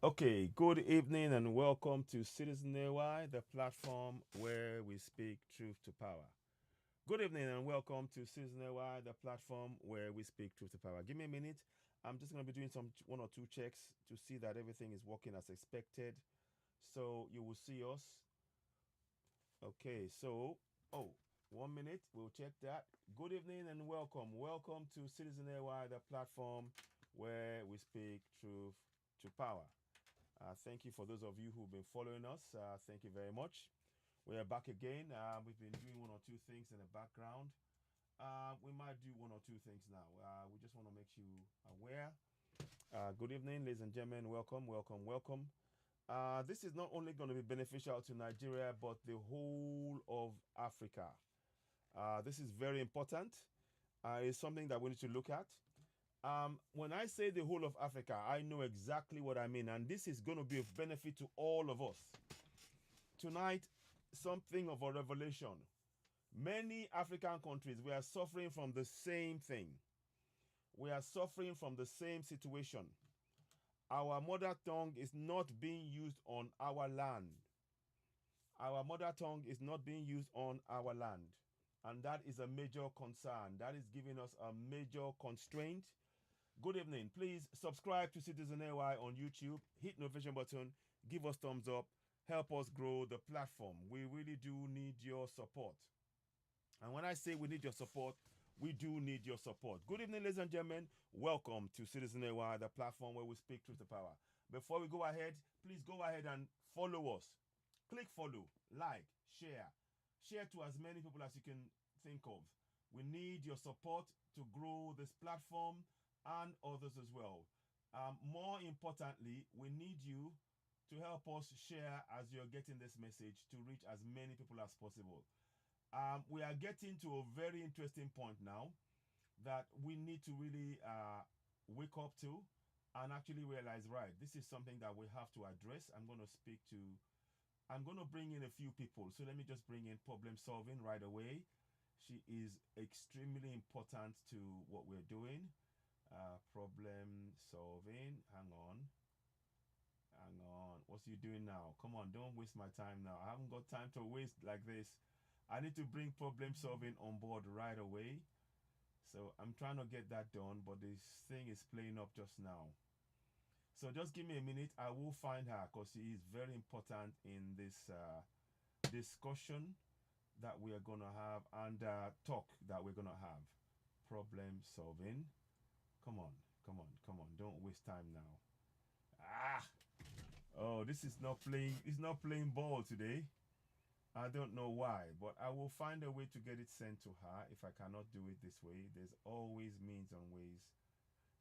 Okay, good evening and welcome to Citizen AY, the platform where we speak truth to power. Good evening and welcome to Citizen AY, the platform where we speak truth to power. Give me a minute. I'm just going to be doing some one or two checks to see that everything is working as expected. So you will see us. Okay, so, oh, 1 minute. We'll check that. Good evening and welcome. Welcome to Citizen AY, the platform where we speak truth to power. Thank you for those of you who've been following us. Thank you very much. We are back again. We've been doing one or two things in the background. We might do one or two things now. We just want to make you aware. Good evening, ladies and gentlemen. Welcome, welcome, welcome. This is not only going to be beneficial to Nigeria, but the whole of Africa. This is very important. It's something that we need to look at. When I say the whole of Africa, I know exactly what I mean, and this is going to be of benefit to all of us. Tonight, something of a revelation. Many African countries, we are suffering from the same thing. We are suffering from the same situation. Our mother tongue is not being used on our land. Our mother tongue is not being used on our land. And that is a major concern. That is giving us a major constraint. Good evening. Please subscribe to Citizen AY on YouTube. Hit notification button. Give us thumbs up. Help us grow the platform. We really do need your support. And when I say we need your support, we do need your support. Good evening, ladies and gentlemen. Welcome to Citizen AY, the platform where we speak truth to power. Before we go ahead, please go ahead and follow us. Click follow, like, share. Share to as many people as you can think of. We need your support to grow this platform and others as well. More importantly, we need you to help us share as you're getting this message to reach as many people as possible. We are getting to a very interesting point now that we need to really wake up to and actually realize, right, this is something that we have to address. I'm going to bring in a few people. So let me just bring in problem solving right away. She is extremely important to what we're doing. Problem solving. Hang on. Hang on. What's you doing now? Come on, don't waste my time now. I haven't got time to waste like this. I need to bring problem solving on board right away. So I'm trying to get that done, but this thing is playing up just now. So just give me a minute. I will find her because she is very important in this discussion that we are going to have and talk that we're going to have. Problem solving. Come on, come on, come on. Don't waste time now. Ah! Oh, this is not playing. It's not playing ball today. I don't know why, but I will find a way to get it sent to her if I cannot do it this way. There's always means and ways.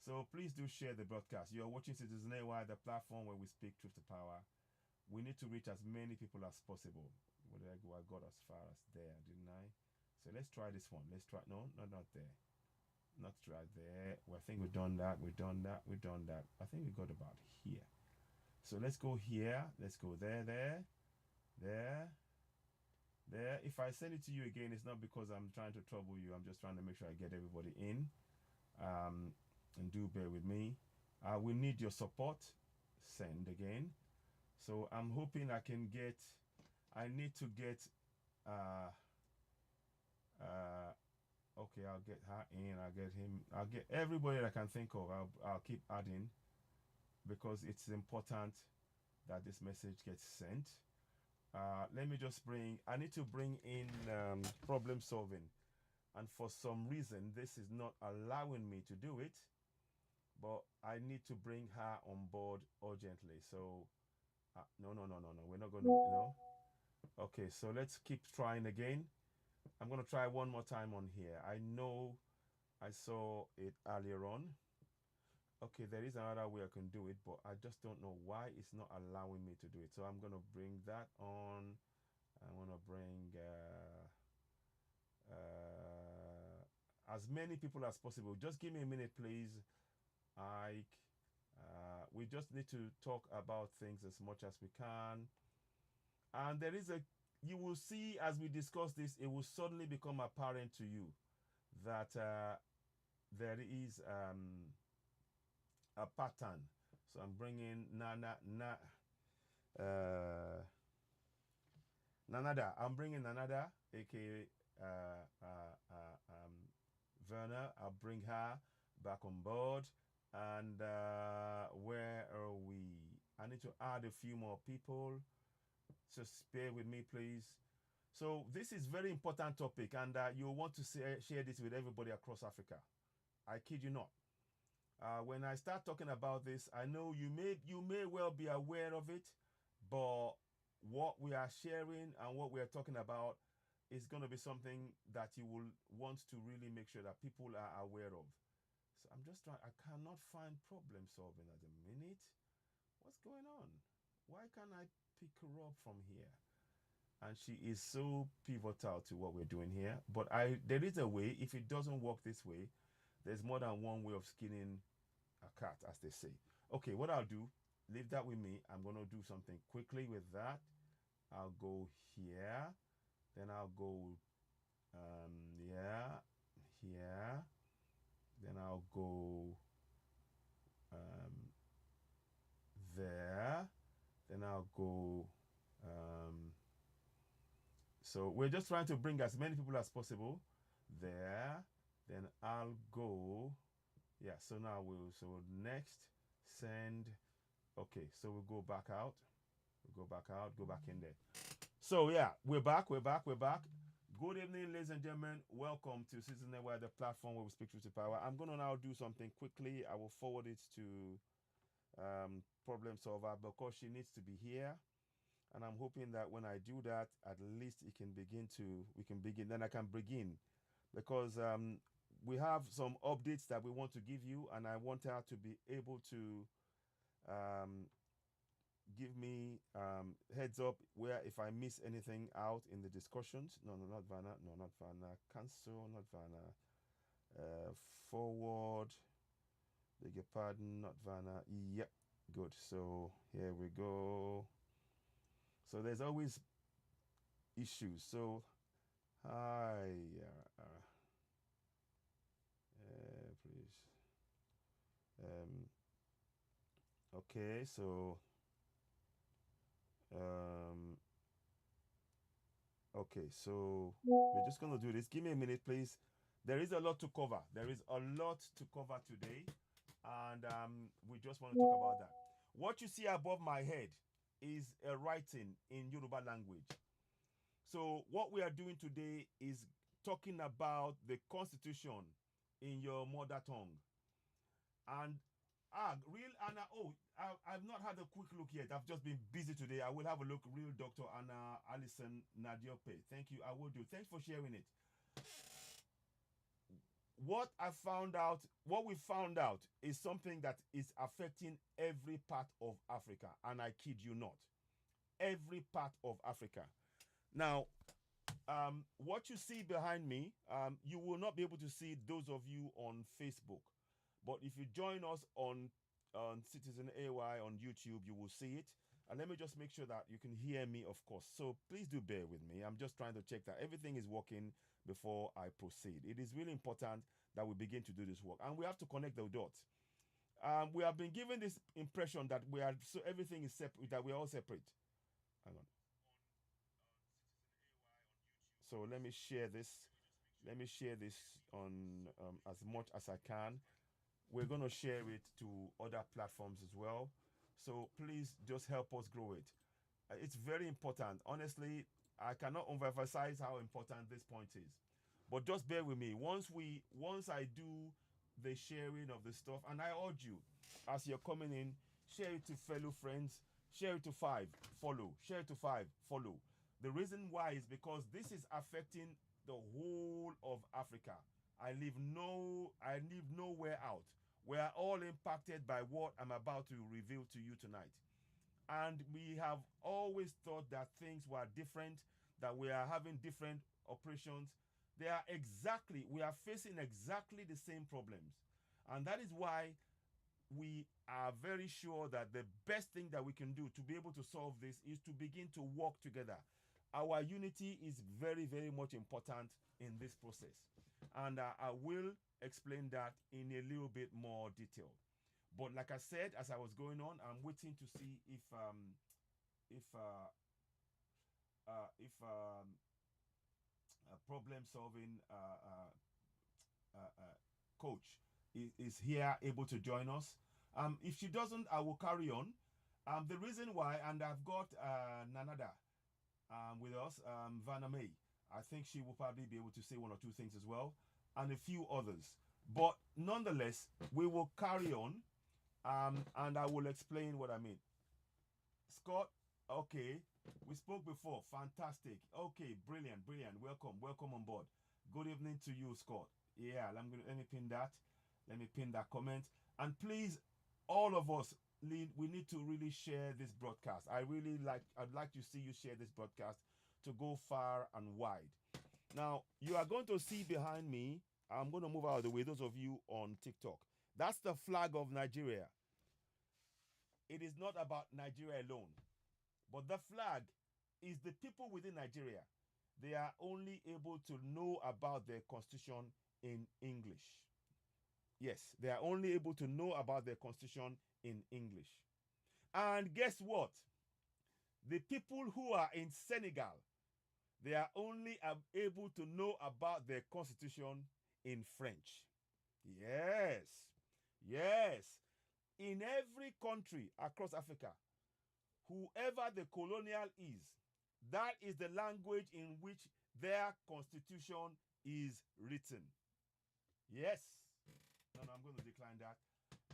So please do share the broadcast. You are watching Citizen AY, the platform where we speak truth to power. We need to reach as many people as possible. Where did I go? I got as far as there, didn't I? So let's try this one. Let's try. No, not there. Not right there. Well, I think we've done that. We've done that. We've done that. I think we got about here. So let's go here. Let's go there, there. If I send it to you again, it's not because I'm trying to trouble you. I'm just trying to make sure I get everybody in. And do bear with me. We need your support. Send again. So I'm hoping I can get. I need to get. Okay, I'll get her in. I'll get him. I'll get everybody that I can think of. I'll keep adding because it's important that this message gets sent. Let me just bring. I need to bring in problem solving, and for some reason this is not allowing me to do it. But I need to bring her on board urgently. So, no. We're not going to, Okay, so let's keep trying again. I'm going to try one more time on here. I know I saw it earlier on. Okay, there is another way I can do it, but I just don't know why it's not allowing me to do it. So I'm going to bring that on. I want to bring as many people as possible. Just give me a minute, please. Ike. We just need to talk about things as much as we can. And there is you will see as we discuss this, it will suddenly become apparent to you that there is a pattern. So I'm bringing uh, Nanada. I'm bringing Nanada, aka Verna. I'll bring her back on board. And where are we? I need to add a few more people. Just bear with me, please. So this is very important topic, and you want to share this with everybody across Africa. I kid you not. When I start talking about this, I know you may well be aware of it, but what we are sharing and what we are talking about is going to be something that you will want to really make sure that people are aware of. So I'm just trying. I cannot find problem solving at the minute. What's going on? Why can't I pick her up from here? And she is so pivotal to what we're doing here. But there is a way. If it doesn't work this way, there's more than one way of skinning a cat, as they say. Okay, what I'll do, leave that with me. I'm going to do something quickly with that. I'll go here. Then I'll go, yeah, here. Then I'll go there. Then I'll go. So we're just trying to bring as many people as possible there. Then I'll go. Yeah, so now so next, send. Okay, so we'll go back out. We'll go back out, go back in there. So yeah, we're back. Good evening, ladies and gentlemen. Welcome to Citizen Network, the platform where we speak truth to power. I'm going to now do something quickly. I will forward it to Problem Solver because she needs to be here. And I'm hoping that when I do that, at least we can begin. Then I can begin because we have some updates that we want to give you, and I want her to be able to give me heads up where if I miss anything out in the discussions. No, not Vanna. No, not Vanna. Cancel, not Vanna. Forward. Beg your pardon, not Vanna. Yep, good. So here we go. So there's always issues. So hi, please. Okay, so okay, so we're just gonna do this. Give me a minute, please. There is a lot to cover. There is a lot to cover today, and we just want to talk about that. What you see above my head is a writing in Yoruba language. So what we are doing today is talking about the Constitution in your mother tongue. And real Anna, I've not had a quick look yet. I've just been busy today. I will have a look. Real Dr. Anna Allison Nadiope. Thank you. I will do. Thanks for sharing it. What we found out is something that is affecting every part of Africa. And I kid you not. Every part of Africa. Now, what you see behind me, you will not be able to see those of you on Facebook. But if you join us on Citizen AY on YouTube, you will see it. And let me just make sure that you can hear me, of course. So please do bear with me. I'm just trying to check that everything is working before I proceed. It is really important that we begin to do this work. And we have to connect the dots. We have been given this impression that everything is separate, that we're all separate. Hang on. So let me share this. Let me share this on as much as I can. We're going to share it to other platforms as well. So please just help us grow it. It's very important. Honestly, I cannot overemphasize how important this point is. But just bear with me. Once I do the sharing of the stuff, and I urge you, as you're coming in, share it to fellow friends, share it to 5, follow, share it to 5, follow. The reason why is because this is affecting the whole of Africa. I leave nowhere out. We are all impacted by what I'm about to reveal to you tonight. And we have always thought that things were different, that we are having different operations. We are facing exactly the same problems. And that is why we are very sure that the best thing that we can do to be able to solve this is to begin to work together. Our unity is very, very much important in this process. And I will explain that in a little bit more detail. But like I said, as I was going on, I'm waiting to see if a problem solving coach is here able to join us. If she doesn't, I will carry on. The reason why, and I've got Nanada with us, Vanna May. I think she will probably be able to say one or two things as well, and a few others. But nonetheless, we will carry on, and I will explain what I mean. Scott, okay, we spoke before. Fantastic. Okay, brilliant, brilliant. Welcome on board. Good evening to you, Scott. Yeah, let me pin that. Let me pin that comment. And please, all of us, we need to really share this broadcast. I'd like to see you share this broadcast to go far and wide. Now, you are going to see behind me, I'm going to move out of the way, those of you on TikTok. That's the flag of Nigeria. It is not about Nigeria alone, but the flag is the people within Nigeria. They are only able to know about their constitution in English. Yes, they are only able to know about their constitution in English. And guess what? The people who are in Senegal, they are only able to know about their constitution in French. Yes. Yes. In every country across Africa, whoever the colonial is, that is the language in which their constitution is written. Yes. No, I'm going to decline that.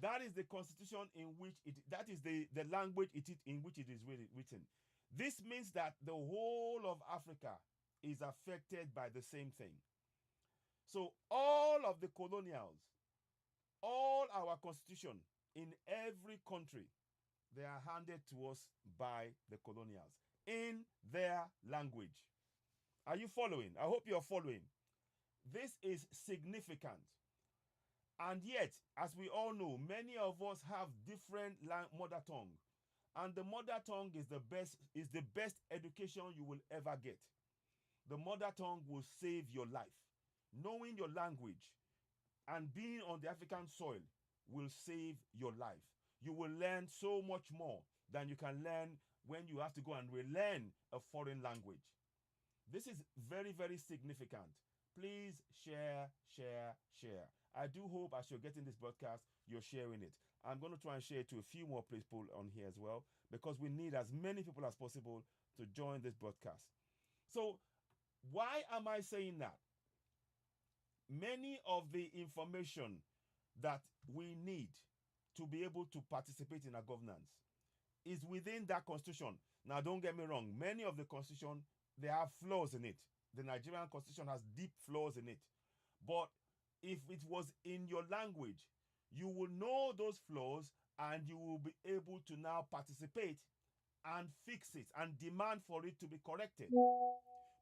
That is the constitution in which that is the language in which it is written. This means that the whole of Africa is affected by the same thing. So all of the colonials, all our constitution in every country, they are handed to us by the colonials in their language. Are you following? I hope you're following. This is significant. And yet, as we all know, many of us have different mother tongue. And the mother tongue is the best education you will ever get. The mother tongue will save your life. Knowing your language and being on the African soil will save your life. You will learn so much more than you can learn when you have to go and relearn a foreign language. This is very, very significant. Please share, share, share. I do hope as you're getting this broadcast, you're sharing it. I'm going to try and share it to a few more people on here as well, because we need as many people as possible to join this broadcast. So why am I saying that? Many of the information that we need to be able to participate in our governance is within that constitution. Now, don't get me wrong. Many of the constitution, they have flaws in it. The Nigerian constitution has deep flaws in it. But if it was in your language, you will know those flaws and you will be able to now participate and fix it and demand for it to be corrected.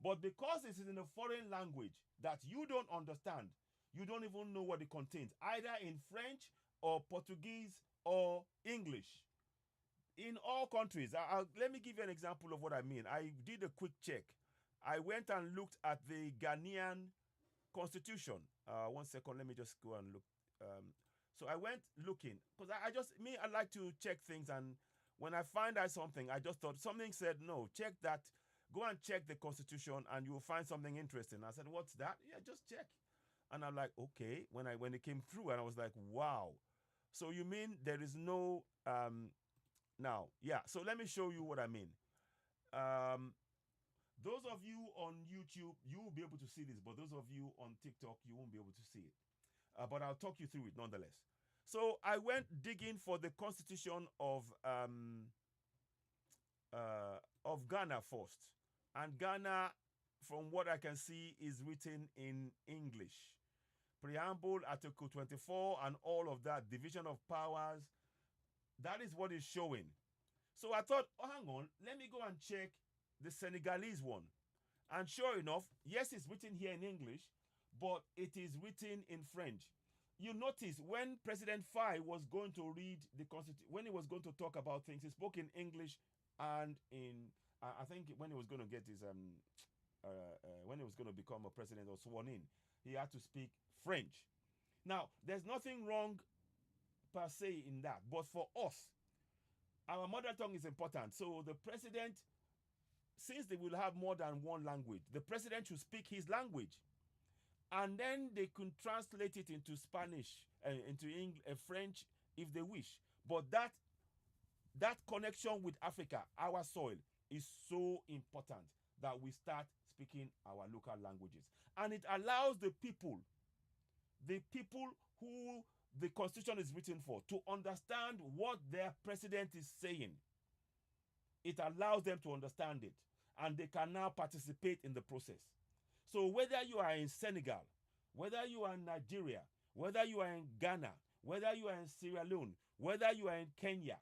But because it is in a foreign language that you don't understand, you don't even know what it contains, either in French or Portuguese or English. In all countries, let me give you an example of what I mean. I did a quick check. I went and looked at the Ghanaian constitution. 1 second, let me just go and look. So I went looking because I like to check things, and when I find out something, I just thought something said no, check that. Go and check the constitution and you will find something interesting. I said, what's that? Yeah, just check. And I'm like, okay. When it came through, and I was like, wow. So you mean there is no now? Yeah. So let me show you what I mean. Those of you on YouTube, you will be able to see this, but those of you on TikTok, you won't be able to see it. But I'll talk you through it nonetheless. So I went digging for the constitution of Ghana first. And Ghana, from what I can see, is written in English. Preamble, Article 24, and all of that, division of powers, that is what is showing. So I thought, oh, hang on, let me go and check the Senegalese one. And sure enough, yes, it's written here in English, but it is written in French. You notice when President Faye was going to read the Constitution, when he was going to talk about things, he spoke in English and in I think when he was going to get his when he was going to become a president or sworn in, he had to speak French. Now, there's nothing wrong per se in that. But for us, our mother tongue is important. So the president, since they will have more than one language, the president should speak his language. And then they can translate it into Spanish, into English, French, if they wish. But that connection with Africa, our soil, is so important that we start speaking our local languages. And it allows the people who the constitution is written for, to understand what their president is saying. It allows them to understand it, and they can now participate in the process. So whether you are in Senegal, whether you are in Nigeria, whether you are in Ghana, whether you are in Sierra Leone, whether you are in Kenya,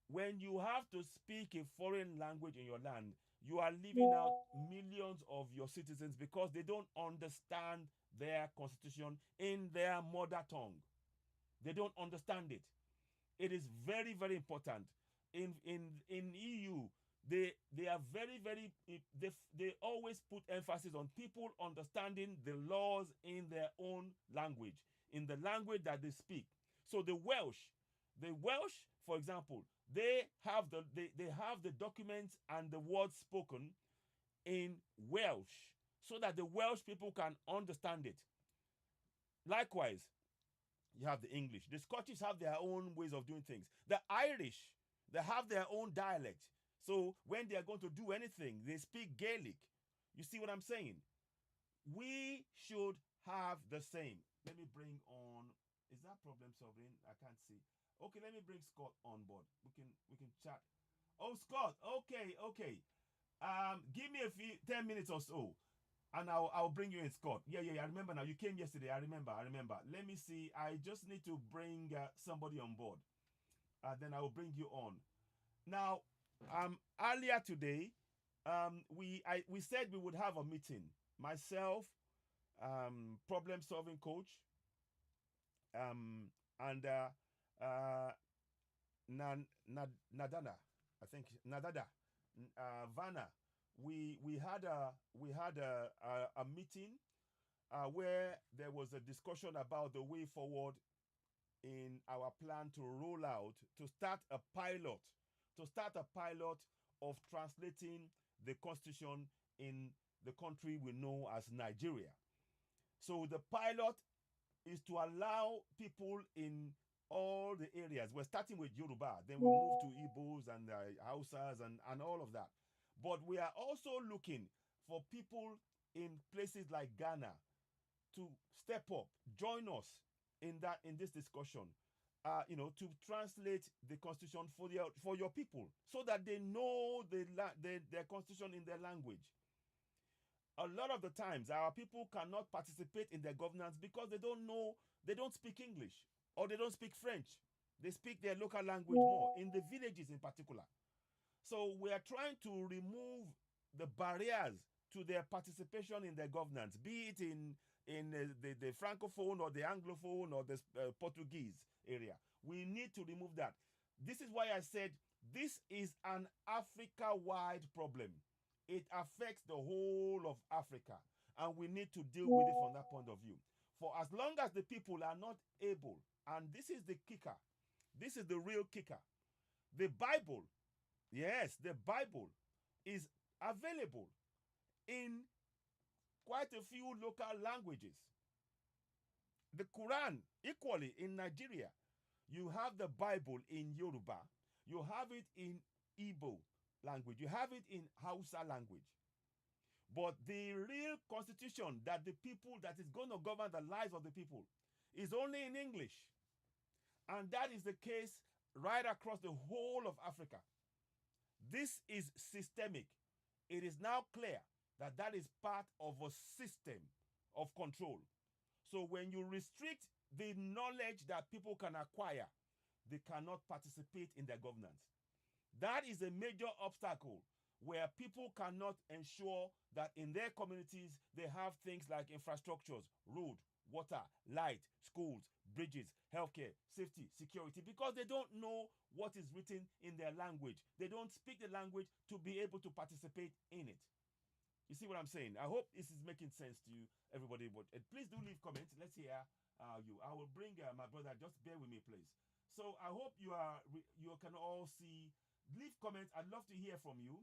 when you have to speak a foreign language in your land, you are leaving out millions of your citizens because they don't understand their constitution in their mother tongue. They don't understand it. It is very, very important. In EU, they are very, very, they always put emphasis on people understanding the laws in their own language, in the language that they speak. So the Welsh, for example, they have the documents and the words spoken in Welsh so that the Welsh people can understand it. Likewise, you have the English. The Scottish have their own ways of doing things. The Irish, they have their own dialect. So when they are going to do anything, they speak Gaelic. You see what I'm saying? We should have the same. Let me bring on. Is that problem solving? I can't see. Okay, let me bring Scott on board. We can chat. Oh, Scott. Okay. Give me a few 10 minutes or so, and I'll bring you in, Scott. Yeah. I remember now. You came yesterday. I remember. Let me see. I just need to bring somebody on board. Then I will bring you on. Now, earlier today, we said we would have a meeting. Myself, problem solving coach, and Nadana, I think Nadada, Vanna. We had a meeting where there was a discussion about the way forward in our plan to roll out, to start a pilot of translating the constitution in the country we know as Nigeria. So the pilot is to allow people in all the areas. We're starting with Yoruba, then we move to Igbos and Hausas and all of that. But we are also looking for people in places like Ghana to step up, join us in this discussion. To translate the constitution for your people, so that they know their constitution in their language. A lot of the times, our people cannot participate in their governance because they don't speak English, or they don't speak French. They speak their local language more, in the villages in particular. So we are trying to remove the barriers to their participation in their governance, be it in the Francophone or the Anglophone or the Portuguese area. We need to remove that. This is why I said this is an Africa-wide problem. It affects the whole of Africa, and we need to deal with it from that point of view. For as long as the people are not able, and this is the kicker, this is the real kicker, the Bible, yes, the Bible is available in quite a few local languages. The Quran, equally in Nigeria. You have the Bible in Yoruba. You have it in Igbo language. You have it in Hausa language. But the real constitution that is going to govern the lives of the people is only in English. And that is the case right across the whole of Africa. This is systemic. It is now clear that is part of a system of control. So when you restrict the knowledge that people can acquire, they cannot participate in their governance. That is a major obstacle, where people cannot ensure that in their communities they have things like infrastructures, road, water, light, schools, bridges, healthcare, safety, security, because they don't know what is written in their language. They don't speak the language to be able to participate in it. You see what I'm saying? I hope this is making sense to you, everybody. But please do leave comments. Let's hear you. I will bring my brother. Just bear with me, please. So I hope you can all see. Leave comments. I'd love to hear from you.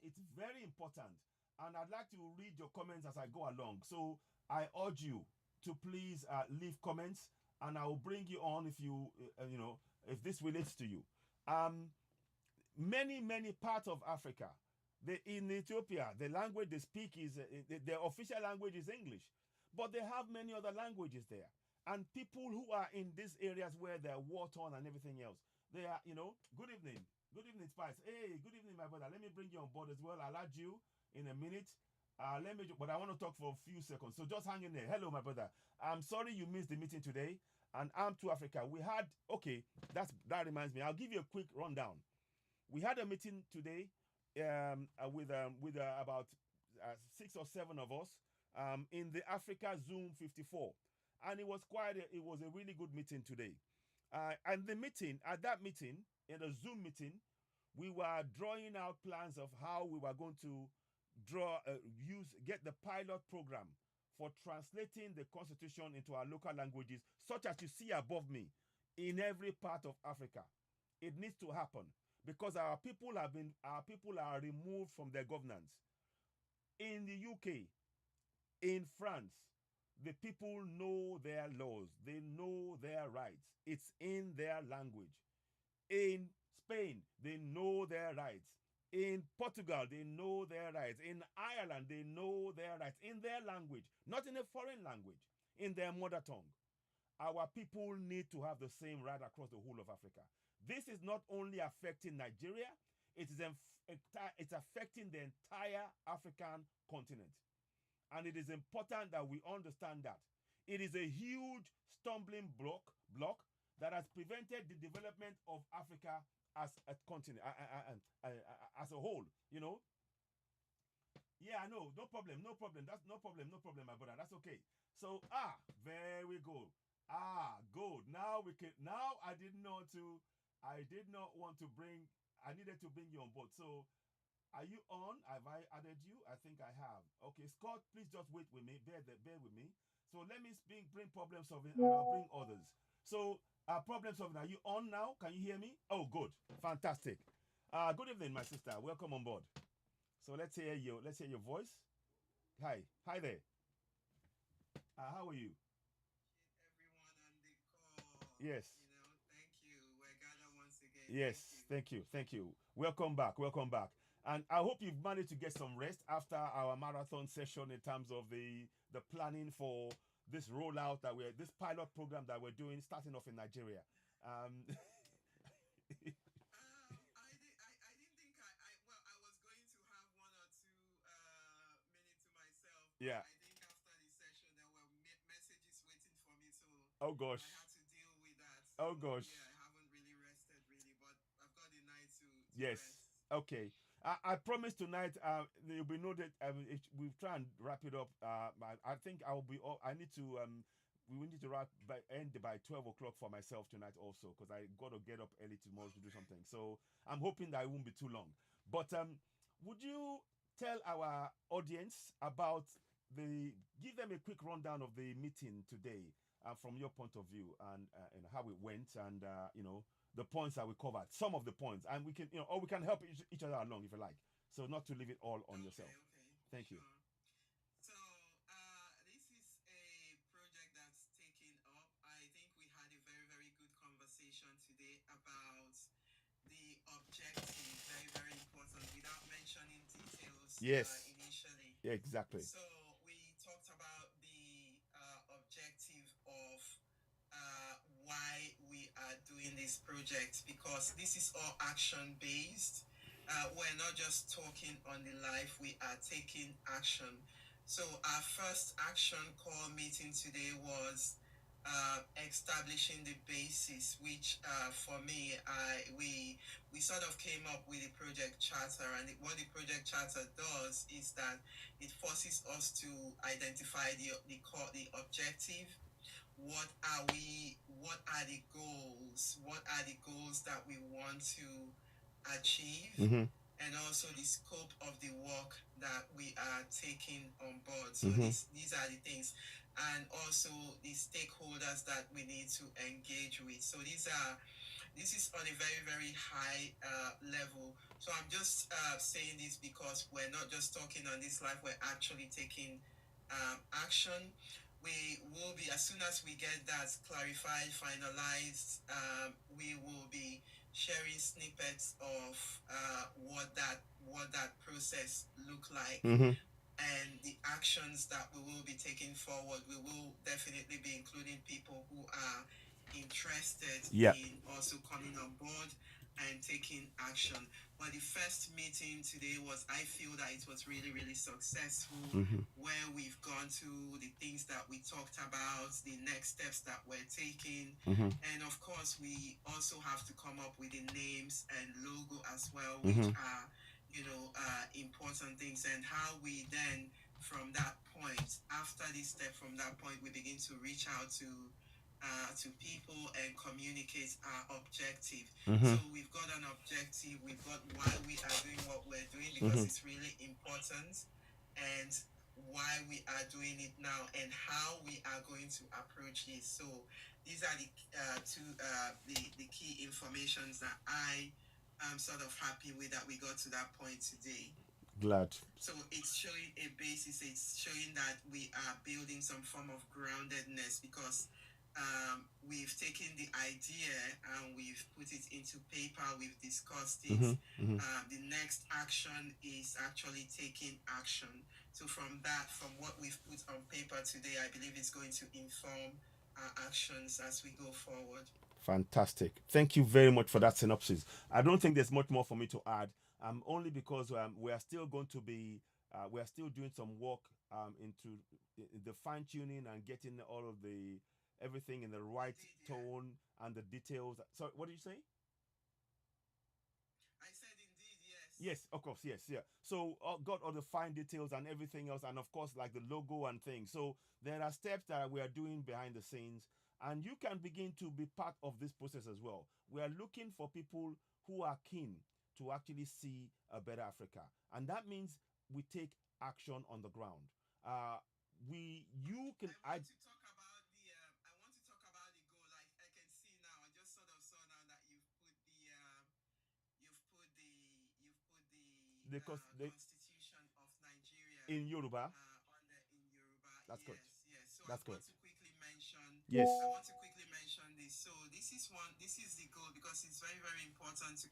It's very important, and I'd like to read your comments as I go along. So I urge you to please leave comments, and I will bring you on if if this relates to you. Um, many parts of Africa. In Ethiopia, the language they speak is their official language is English, but they have many other languages there. And people who are in these areas where they're war torn and everything else, they are, good evening, Spice. Hey, good evening, my brother. Let me bring you on board as well. I'll add you in a minute. But I want to talk for a few seconds. So just hang in there. Hello, my brother. I'm sorry you missed the meeting today. And I'm to Africa. We had okay. That reminds me. I'll give you a quick rundown. We had a meeting today with about 6 or 7 of us in the Africa Zoom 54, and it was a really good meeting today. And the meeting at that meeting in the Zoom meeting, we were drawing out plans of how we were going to get the pilot program for translating the constitution into our local languages, such as you see above me, in every part of Africa. It needs to happen because our people are removed from their governance. In the UK, in France, the people know their laws, they know their rights. It's in their language. In Spain, they know their rights. In Portugal, they know their rights. In Ireland, they know their rights in their language, not in a foreign language, in their mother tongue. Our people need to have the same right across the whole of Africa. This is not only affecting Nigeria, it's affecting the entire African continent. And it is important that we understand that. It is a huge stumbling block that has prevented the development of Africa as a continent, as a whole, Yeah, I know. No problem. No problem. That's no problem. No problem, my brother. That's okay. So, very good. Good. Now we can. Now I did not want to bring. I needed to bring you on board. So, are you on? Have I added you? I think I have. Okay, Scott, please just wait with me. Bear with me. So let me bring problem solving, and I'll bring others. So, problem solving. Are you on now? Can you hear me? Oh, good. Fantastic. Good evening, my sister. Welcome on board. So let's hear your voice. Hi there. How are you? Everyone on the call. Yes. Thank you. We're gathered once again. Yes. Thank you. Welcome back. And I hope you've managed to get some rest after our marathon session in terms of the planning for this rollout this pilot program that we're doing, starting off in Nigeria. Um, I didn't think I was going to have 1 or 2 minutes to myself, but yeah. I think after the session there were messages waiting for me, so oh gosh. I had to deal with that. So, oh gosh. Yeah, I haven't really rested really, but I've got the night to yes. rest. Okay. I promise tonight there'll be no that we'll try and wrap it up. I think I'll be. I need to. We need to end by 12 o'clock for myself tonight also because I got to get up early tomorrow to do something. So I'm hoping that it won't be too long. But would you tell our audience about give them a quick rundown of the meeting today from your point of view and how it went and the points that we covered, some of the points, and we can, or we can help each other along if you like. So not to leave it all on yourself. Okay. Thank sure. you. So this is a project that's taken up. I think we had a very good conversation today about the objective, very important, without mentioning details. Yes. Initially. Yeah, exactly. So we talked about the objective of why we are doing this project, because this is all action based. We're not just talking on the life, we are taking action. So our first action call meeting today was establishing the basis, which for me, we sort of came up with a project charter, and what the project charter does is that it forces us to identify the objective. What are the goals that we want to achieve? Mm-hmm. and also the scope of the work that we are taking on board. So Mm-hmm. these are the things, and also the stakeholders that we need to engage with. So this is on a very, very high level. So I'm just saying this because we're not just talking on this live, we're actually taking action. We will be, as soon as we get that clarified, finalized, we will be sharing snippets of what that process look like, Mm-hmm. and the actions that we will be taking forward. We will definitely be including people who are interested Yeah. in also coming on board and taking action. But the first meeting today was, I feel that it was really, really successful, Mm-hmm. where we've gone to the things that we talked about, the next steps that we're taking. Mm-hmm. And of course, we also have to come up with the names and logo as well, which Mm-hmm. are, important things, and how we then, from that point, after this step, from that point, we begin to reach out to people and communicate our objective. Mm-hmm. So we've got an objective, we've got why we are doing what we're doing, because Mm-hmm. it's really important, and why we are doing it now, and how we are going to approach it. So these are the the key informations that I am sort of happy with, that we got to that point today. Glad. So it's showing a basis, it's showing that we are building some form of groundedness, because we've taken the idea and we've put it into paper, we've discussed it. Mm-hmm. Mm-hmm. The next action is actually taking action. So from that, from what we've put on paper today, I believe it's going to inform our actions as we go forward. Fantastic. Thank you very much for that synopsis. I don't think there's much more for me to add. Only because we are still going to be, we are still doing some work into the fine tuning and getting all of the everything in the right Indeed, yeah. tone and the details. So, what did you say? I said indeed, yes. Yes, of course, yes, yeah. So got all the fine details and everything else, and of course, like the logo and things. So there are steps that we are doing behind the scenes, and you can begin to be part of this process as well. We are looking for people who are keen to actually see a better Africa, and that means we take action on the ground. You can, I want to talk about the I want to talk about the goal. Like, I can see now, I just sort of saw now that the, Constitution of Nigeria in Yoruba. on the in Yoruba. That's good. Yes, yes. So That's correct. Yes. I want to quickly mention this. So this is one. This is the goal, because it's very, very important to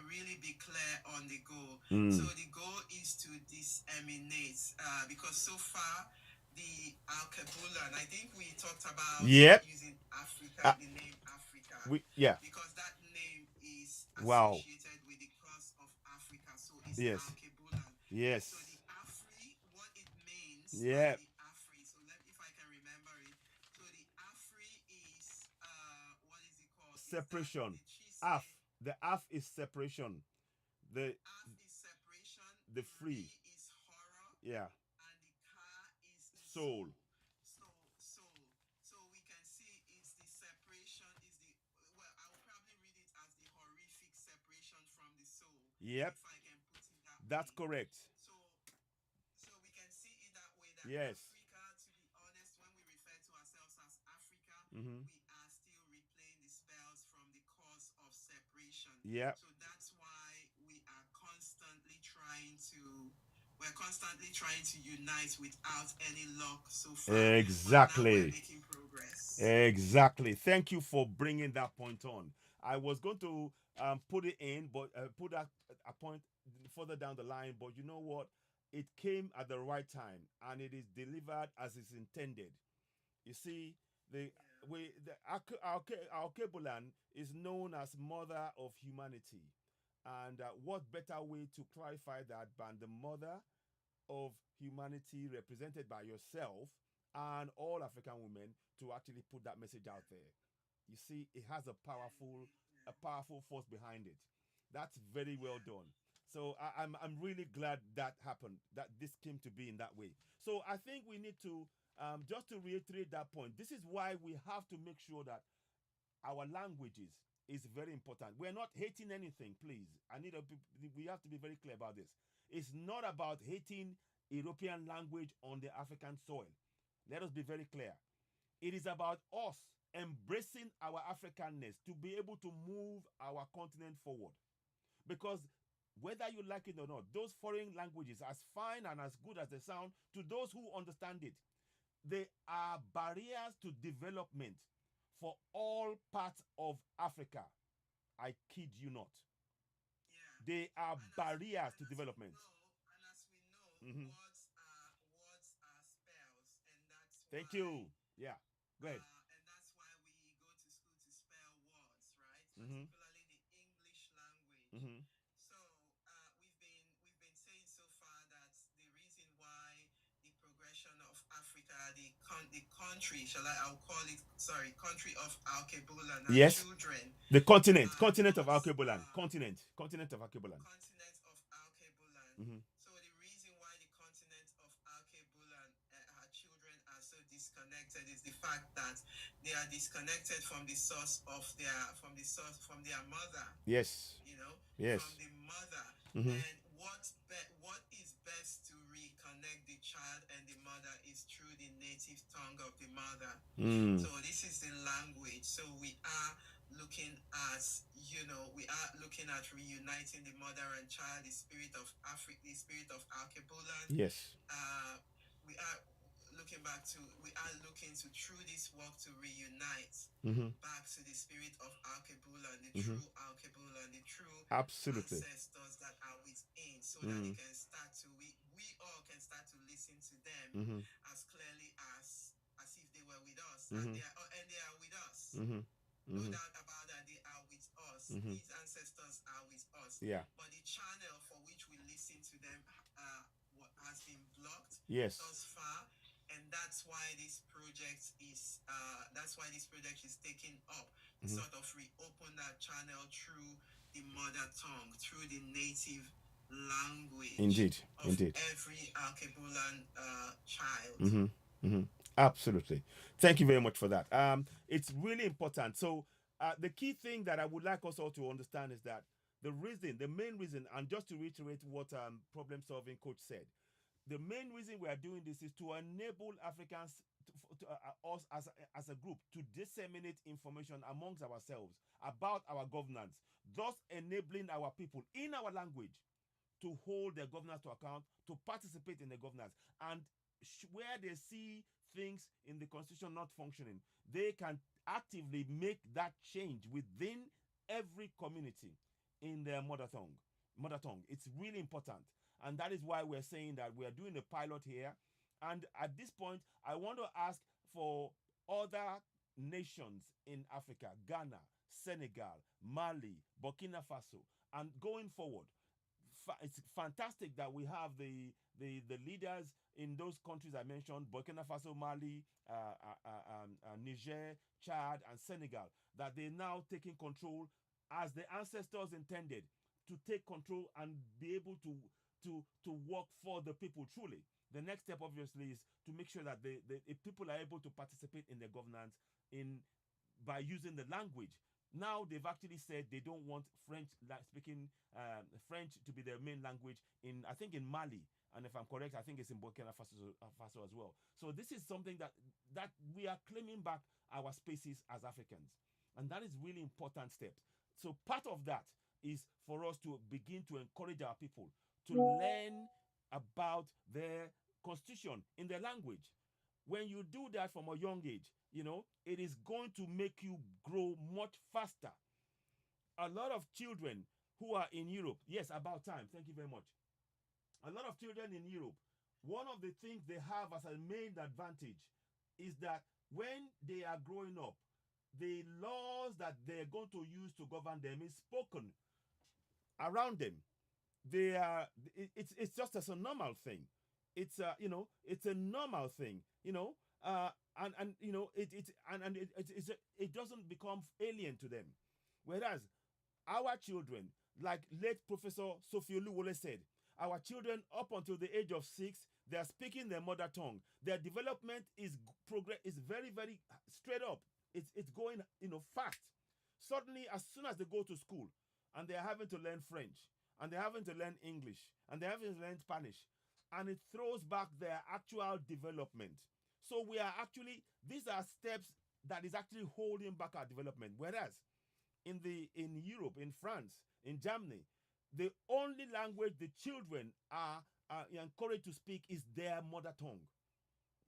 really be clear on the goal. So the goal is to disseminate, because so far the Alkebulan, I think we talked about using Africa, the name Africa, because that name is associated with the cross of Africa. So it's Alkebulan. Yes. So the Afri, what it means, Yeah. the Afri. So if I can remember it. So the Afri is what is it called? Separation. Af. The af is separation. The Af is separation. The free is horror. Yeah. And the ka is Soul. Soul. So we can see it's the separation, is the, well, I will probably read it as the horrific separation from the soul. Yep. If I can put it that That's way. correct. So we can see it that way, that Yes. Africa, to be honest, when we refer to ourselves as Africa, Mm-hmm. we are still replaying the spells from the cause of separation. Yeah. So that's why we're constantly trying to unite without any luck so far. Exactly. But now we're making progress. Exactly. Thank you for bringing that point on. I was going to put it in, but put that a point further down the line. But you know what? It came at the right time, and it is delivered as it's intended. You see, our Kebulan is known as Mother of Humanity, and what better way to clarify that than the Mother of Humanity, represented by yourself and all African women, to actually put that message out there. You see, it has a powerful force behind it. That's very well done. So I'm really glad that happened, that this came to be in that way. So I think we need to just to reiterate that point. This is why we have to make sure that our languages is very important. We're not hating anything, please. We have to be very clear about this. It's not about hating European language on the African soil. Let us be very clear. It is about us embracing our Africanness to be able to move our continent forward. Because whether you like it or not, those foreign languages, as fine and as good as they sound, to those who understand it, they are barriers to development for all parts of Africa. I kid you not. Yeah. They are barriers to development. And as we know, Mhm. words are spells, and that's Thank why you. Yeah. Go ahead. and that's why we go to school to spell words, right? Mhm. Particularly the English language. Mhm. So we've been saying so far that the reason why the progression of Africa, the country, I'll call it, sorry, country of Alkebulan and Yes. children, The continent of continent Alkebulan. Continent of Alkebulan. continent of Alkebulan. Mhm. So the reason why the continent of Alkebulan, her children are so disconnected is the fact that they are disconnected from the source of from their mother. Yes. You know, Yes. from the mother. Mhm. And what is best to reconnect the child and the mother is through the native tongue of the mother. Mm. So this is the language. So we are looking at, reuniting the mother and child, the spirit of Africa, the spirit of Alkebulan. Yes. We are looking to through this work to reunite Mhm. back to the spirit of Alkebulan, the Mhm. true Alkebulan, the true Absolutely. ancestors that are within, so that they can start to we all can start to listen to them Mhm. as clearly as if they were with us, Mhm. and they are with us. Mhm. No Mhm. doubt about that, they are with us. Mhm. These ancestors are with us. Yeah. But the channel for which we listen to them has been blocked Yes. thus far, and that's why this project is taking up to Mhm. sort of reopen that channel through the mother tongue, through the native language Indeed. of Indeed. every Alkebulan child. Mhm. Mhm. Absolutely. Thank you very much for that. It's really important. So, the key thing that I would like us all to understand is that the main reason, and just to reiterate what problem solving coach said, the main reason we are doing this is to enable Africans, us as a group, to disseminate information amongst ourselves about our governance, thus enabling our people in our language to hold their governance to account, to participate in the governance, and where they see things in the constitution not functioning, they can actively make that change within every community in their mother tongue. Mother tongue. It's really important, and that is why we're saying that we are doing a pilot here. And at this point, I want to ask for other nations in Africa: Ghana, Senegal, Mali, Burkina Faso, and going forward, it's fantastic that we have the leaders in those countries I mentioned: Burkina Faso, Mali, Niger, Chad, and Senegal, that they're now taking control as the ancestors intended, to take control and be able to work for the people truly. The next step, obviously, is to make sure that the people are able to participate in the governance in by using the language. Now they've actually said they don't want French speaking French to be their main language I think in Mali, and if I'm correct, I think it's in Burkina Faso as well. So this is something that we are claiming back our spaces as Africans, and that is really important steps. So part of that is for us to begin to encourage our people to learn about their constitution in their language. When you do that from a young age, it is going to make you grow much faster. A lot of children who are in Europe, yes, about time, thank you very much. A lot of children in Europe, one of the things they have as a main advantage is that when they are growing up, the laws that they're going to use to govern them is spoken around them. It's just as a normal thing. It's a normal thing. It doesn't become alien to them. Whereas our children, like late Professor Sophie Oluwole said, our children up until the age of 6, they are speaking their mother tongue. Their development is very, very straight up. It's going fast. Suddenly, as soon as they go to school and they're having to learn French and they're having to learn English and they're having to learn Spanish, and it throws back their actual development. So we are actually, these are steps that is actually holding back our development. Whereas in Europe, in France, in Germany, the only language the children are encouraged to speak is their mother tongue.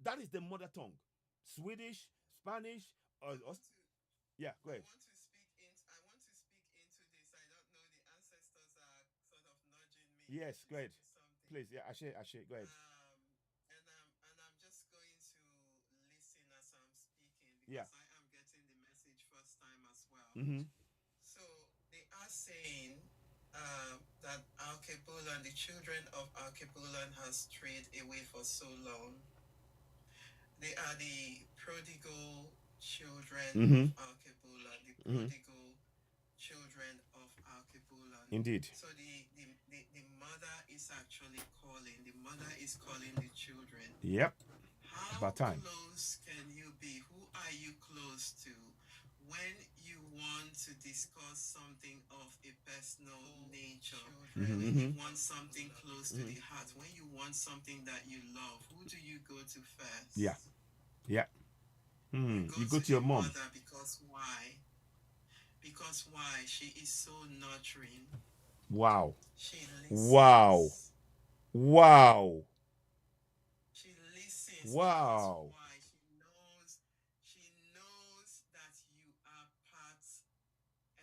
That is the mother tongue. Swedish, Spanish, or yeah, go ahead. I want to speak into this. I don't know. The ancestors are sort of nudging me Yes, to go ahead. say something. Please, yeah, Ashe, go ahead. And I'm just going to listen as I'm speaking Yeah. because I am getting the message first time as well. Mm-hmm. So they are saying that Alkebulan, the children of Alkebulan, has strayed away for so long. They are the prodigal children Mm-hmm. of Alkebulan, the prodigal children of Alkebulan. Indeed. So the mother is actually calling. The mother is calling the children. Yep. How About time. close can you be? Who are you close to? When you want to discuss something of a personal nature, when you want something close to the heart, when you want something that you love, who do you go to first? Yeah. Yeah. You go to the your mom. mother because why? Because why? She is so nurturing. Wow. She listens. Wow. Wow. She listens. Wow. Because why? She knows that you are part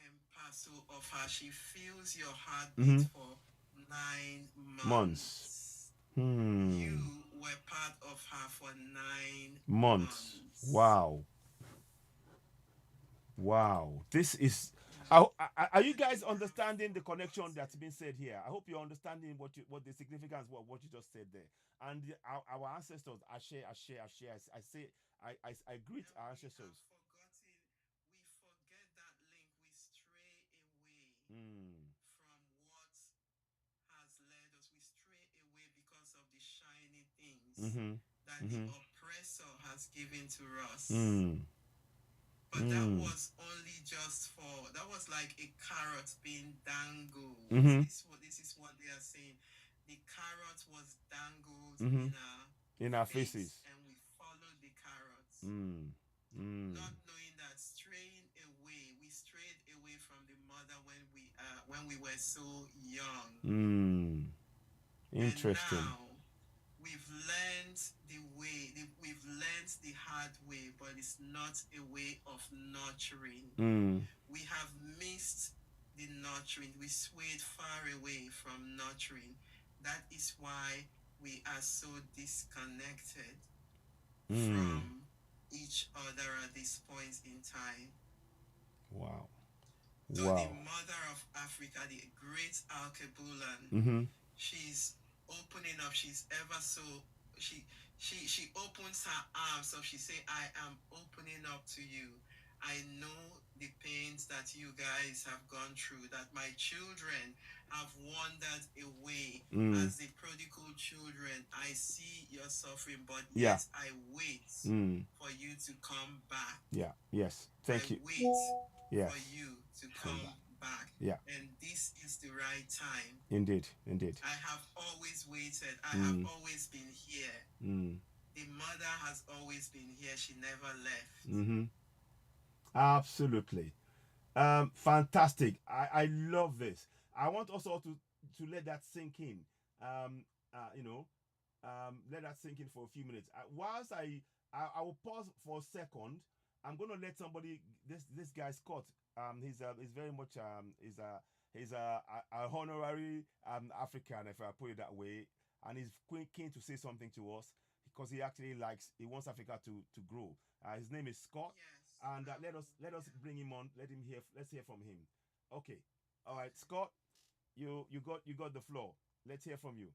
and parcel of her. She feels your heartbeat for 9 months. You were part of her for 9 months. Wow. Wow. This is. Are you guys understanding the connection that's been said here? I hope you're understanding what the significance of what you just said there. And our ancestors, I say, I greet our ancestors. We forget that link. We stray away from what has led us. We stray away because of the shiny things that the oppressor has given to us. But that was only just that was like a carrot being dangled. This is what they are saying. The carrot was dangled in our faces. And we followed the carrots. Not knowing that we strayed away from the mother when we were so young. Interesting. And now, we've learned we've learned the hard way, but it's not a way of nurturing. We have missed the nurturing. We swayed far away from nurturing. That is why we are so disconnected from each other at this point in time. Wow. So the mother of Africa, the great Alkebulan, she's opening up. She's ever so she opens her arms. So she say, I am opening up to you. I know the pains that you guys have gone through, that my children have wandered away as the prodigal children. I see your suffering, but yet I wait for you to come back. Yeah. Yes. Thank you. Wait for you to come back. Yeah. And this is the right time. Indeed. I have always waited. I have always been here. The mother has always been here. She never left. Absolutely. Fantastic. I love this. I want also to let that sink in. Let that sink in for a few minutes. Whilst I will pause for a second. I'm going to let somebody. This guy Scott. He's very much he's a honorary African, if I put it that way, and he's keen to say something to us because he wants Africa to grow. His name is Scott. Yes. And let us bring him on. Let's hear from him. Okay. All right, Scott, you got the floor. Let's hear from you.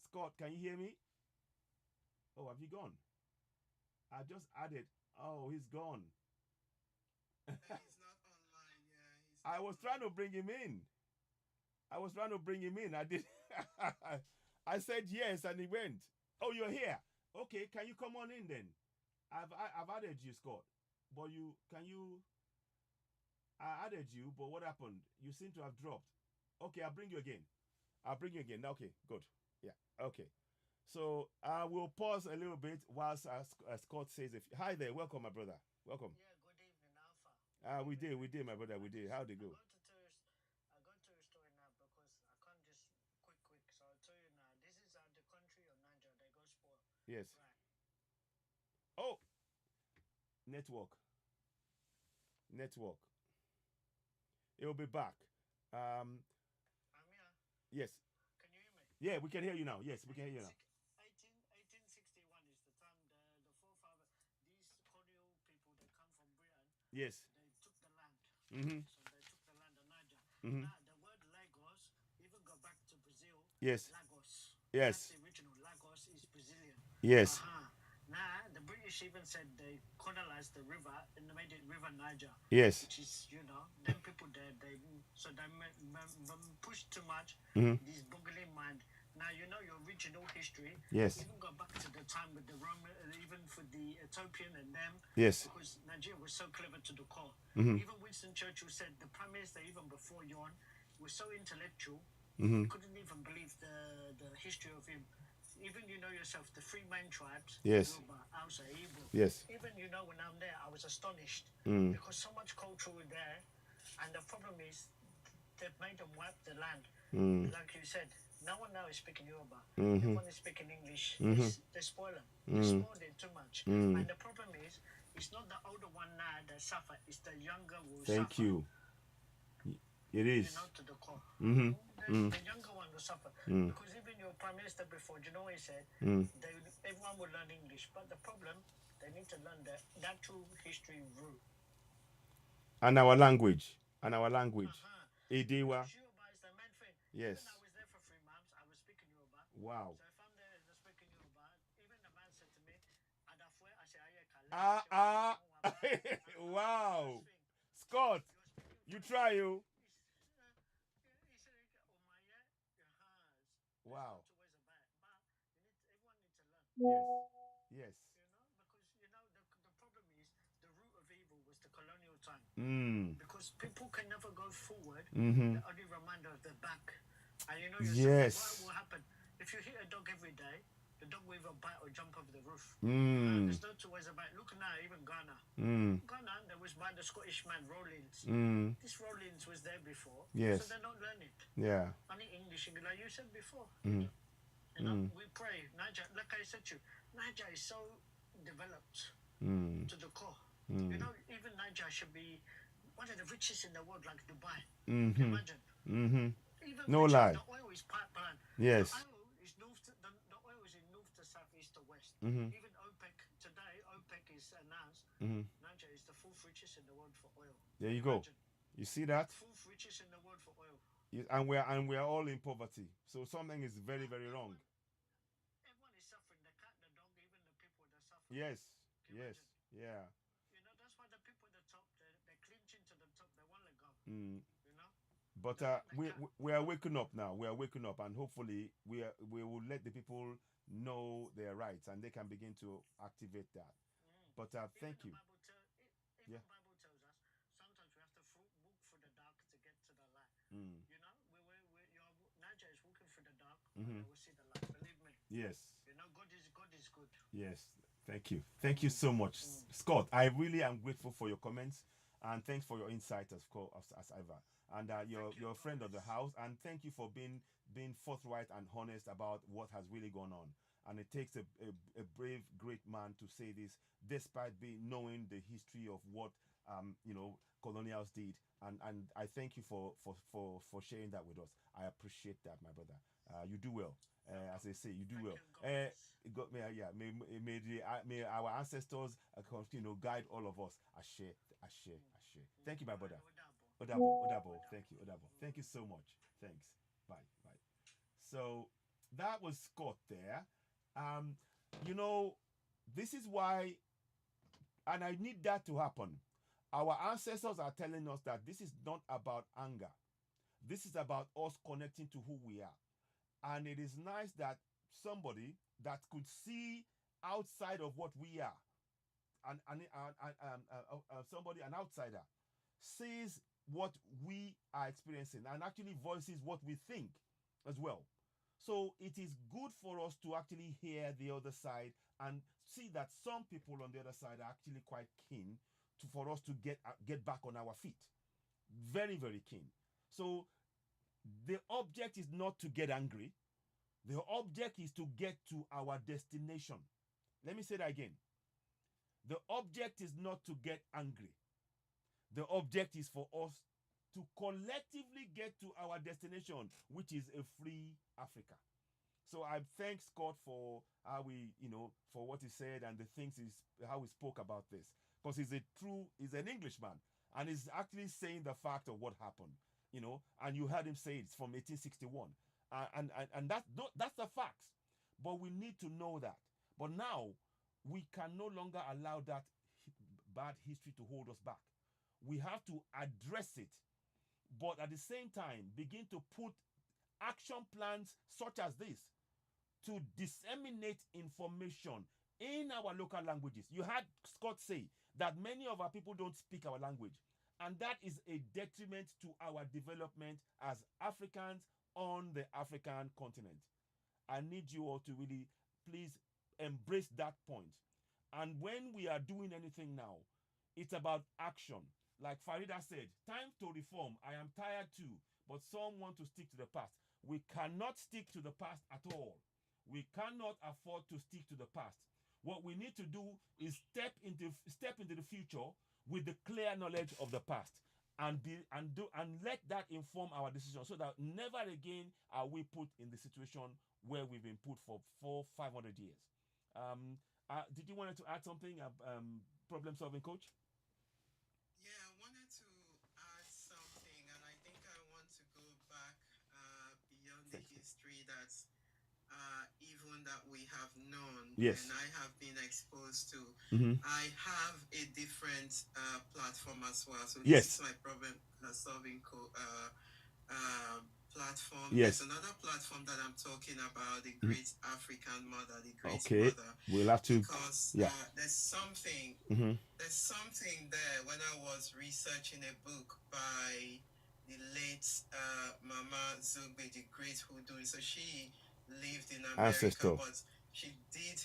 Scott, can you hear me? Oh, have you gone? I just added. Oh, he's gone. He's not online. Yeah. I was trying to bring him in. I did. I said yes, and he went. Oh, you're here. Okay, can you come on in then? I've added you, Scott. But can you I added you, but what happened? You seem to have dropped. Okay, I'll bring you again. I'll bring you again. Okay, good. Yeah. Okay. So I will pause a little bit whilst Scott says, "If hi there, welcome, my brother. Welcome." Yeah, good evening, Alpha. We did, my brother. We did. How'd it go? I go to your story now because I can't just quick. So I'll tell you now. This is the country of Niger. They go spoil. Yes. Right. Oh, network, network. It will be back. Um, I'm here. yes. Can you hear me? Yeah, we can hear you now. Yes, we can hear you now. 1861 is the time the forefather, these colonial people, they come from Britain, Yes. they took the land. Mm-hmm. So they took the land of Niger. Mm-hmm. Now, the word Lagos even go back to Brazil. Yes. Lagos. Yes. That's the original. Lagos is Brazilian. Yes. Now, the British even said they colonized the river and they made it River Niger. Yes. Which is, them people there, so they pushed too much, Mm-hmm. this boggling mind. Now, your original history. Yes. Even go back to the time with the Roman, even for the Ethiopian and them. Yes. Because Nigeria was so clever to the core. Mm-hmm. Even Winston Churchill said the Prime Minister, even before Yon, was so intellectual, Mm-hmm. you couldn't even believe the history of him. Even yourself, the three main tribes, Yes. Yoruba, Hausa, Igbo. Yes. Even when I'm there, I was astonished because so much culture was there, and the problem is they've made them wipe the land. Like you said, no one now is speaking Yoruba. Everyone is speaking English. They spoil them. They spoiled it too much. And the problem is, it's not the older one now that suffer. It's the younger will suffer. Thank you. It is. To the core. Mm-hmm. The younger one will suffer. Because even your prime minister before, you know what he said? Everyone will learn English. But the problem, they need to learn the natural history root. And our language. Edewa. Yoruba is the main thing. Yes. Even I was there for 3 months, I was speaking Yoruba. Wow. So if I'm there and I'm speaking Yoruba, even the man said to me, Adafue, I say, Wow. Scott, you try you. Wow. Yes. Because the problem is the root of evil was the colonial time. Because people can never go forward. The only reminder of the back. And Yes. What will happen if you hit a dog every day? The dog will either bite or jump over the roof. Mm. There's no two ways about it. Look now, even Ghana. Ghana, there was by the Scottish man Rollins. This Rollins was there before. Yes. So they don't learn it. Yeah. Only English, like you said before. We pray. Niger, like I said to you, Niger is so developed to the core. Even Niger should be one of the richest in the world, like Dubai. Imagine. Even No lie. The oil is pipeline. Yes. The oil is the oil is in north to south, east to west. Even OPEC today, OPEC is announced. Niger is the fourth richest in the world for oil. There you go. You see that? Fourth richest in the world for oil. And we're all in poverty. So something is very, very wrong. Everyone is suffering. The cat, the dog, even the people that suffer. Yes. Yes. Yeah. That's why the people at the top, they're clinching to the top. They want to go. But we are waking up now. We are waking up, and hopefully we will let the people know their rights, and they can begin to activate that. But thank you. The Bible tells us sometimes we have to walk through the dark to get to the light. Niger is walking through the dark, and they will see the light. Believe me. Yes. God is good. Yes. Thank you. Thank you so much, Scott. I really am grateful for your comments, and thanks for your insight as ever. And you're a friend of the house, and thank you for being forthright and honest about what has really gone on. And it takes a brave, great man to say this, despite knowing the history of what colonials did. And I thank you for sharing that with us. I appreciate that, my brother. You do well. As I say, you do well. May our ancestors guide all of us. Ashe. Thank you, my brother. Odabo. Thank you, Odabo. Thank you so much. Thanks. Bye. So that was Scott there. This is why, and I need that to happen. Our ancestors are telling us that this is not about anger. This is about us connecting to who we are. And it is nice that somebody that could see outside of what we are, and somebody, an outsider, sees what we are experiencing and actually voices what we think as well. So it is good for us to actually hear the other side and see that some people on the other side are actually quite keen for us to get back on our feet. Very, very keen. So the object is not to get angry. The object is to get to our destination. Let me say that again. The object is not to get angry. The object is for us to collectively get to our destination, which is a free Africa. So I thank Scott for how for what he said and the things how he spoke about this, because he's an Englishman, and he's actually saying the fact of what happened, and you heard him say it's from 1861, and that's the facts. But we need to know that. But now we can no longer allow that bad history to hold us back. We have to address it, but at the same time begin to put action plans such as this to disseminate information in our local languages. You heard Scott say that many of our people don't speak our language, and that is a detriment to our development as Africans on the African continent. I need you all to really please embrace that point. And when we are doing anything now, it's about action. Like Farida said, time to reform. I am tired too, but some want to stick to the past. We cannot stick to the past at all. We cannot afford to stick to the past. What we need to do is step into the future with the clear knowledge of the past, and let that inform our decision, so that never again are we put in the situation where we've been put for 500 years. Did you want to add something? Problem solving coach? Yeah, I wanted to add something, and I think I want to go back beyond the history that even that we have known, yes, and I have been exposed to. Mm-hmm. I have a different platform as well. So yes, this is my problem solving platform. Yes. There's another platform that I'm talking about, the Great African Mother, the Great Okay. Mother. We'll have to, because yeah. There's something there when I was researching a book by the late Mama Zogbe, the great Hudu. So she lived in America, Ancestor. but she did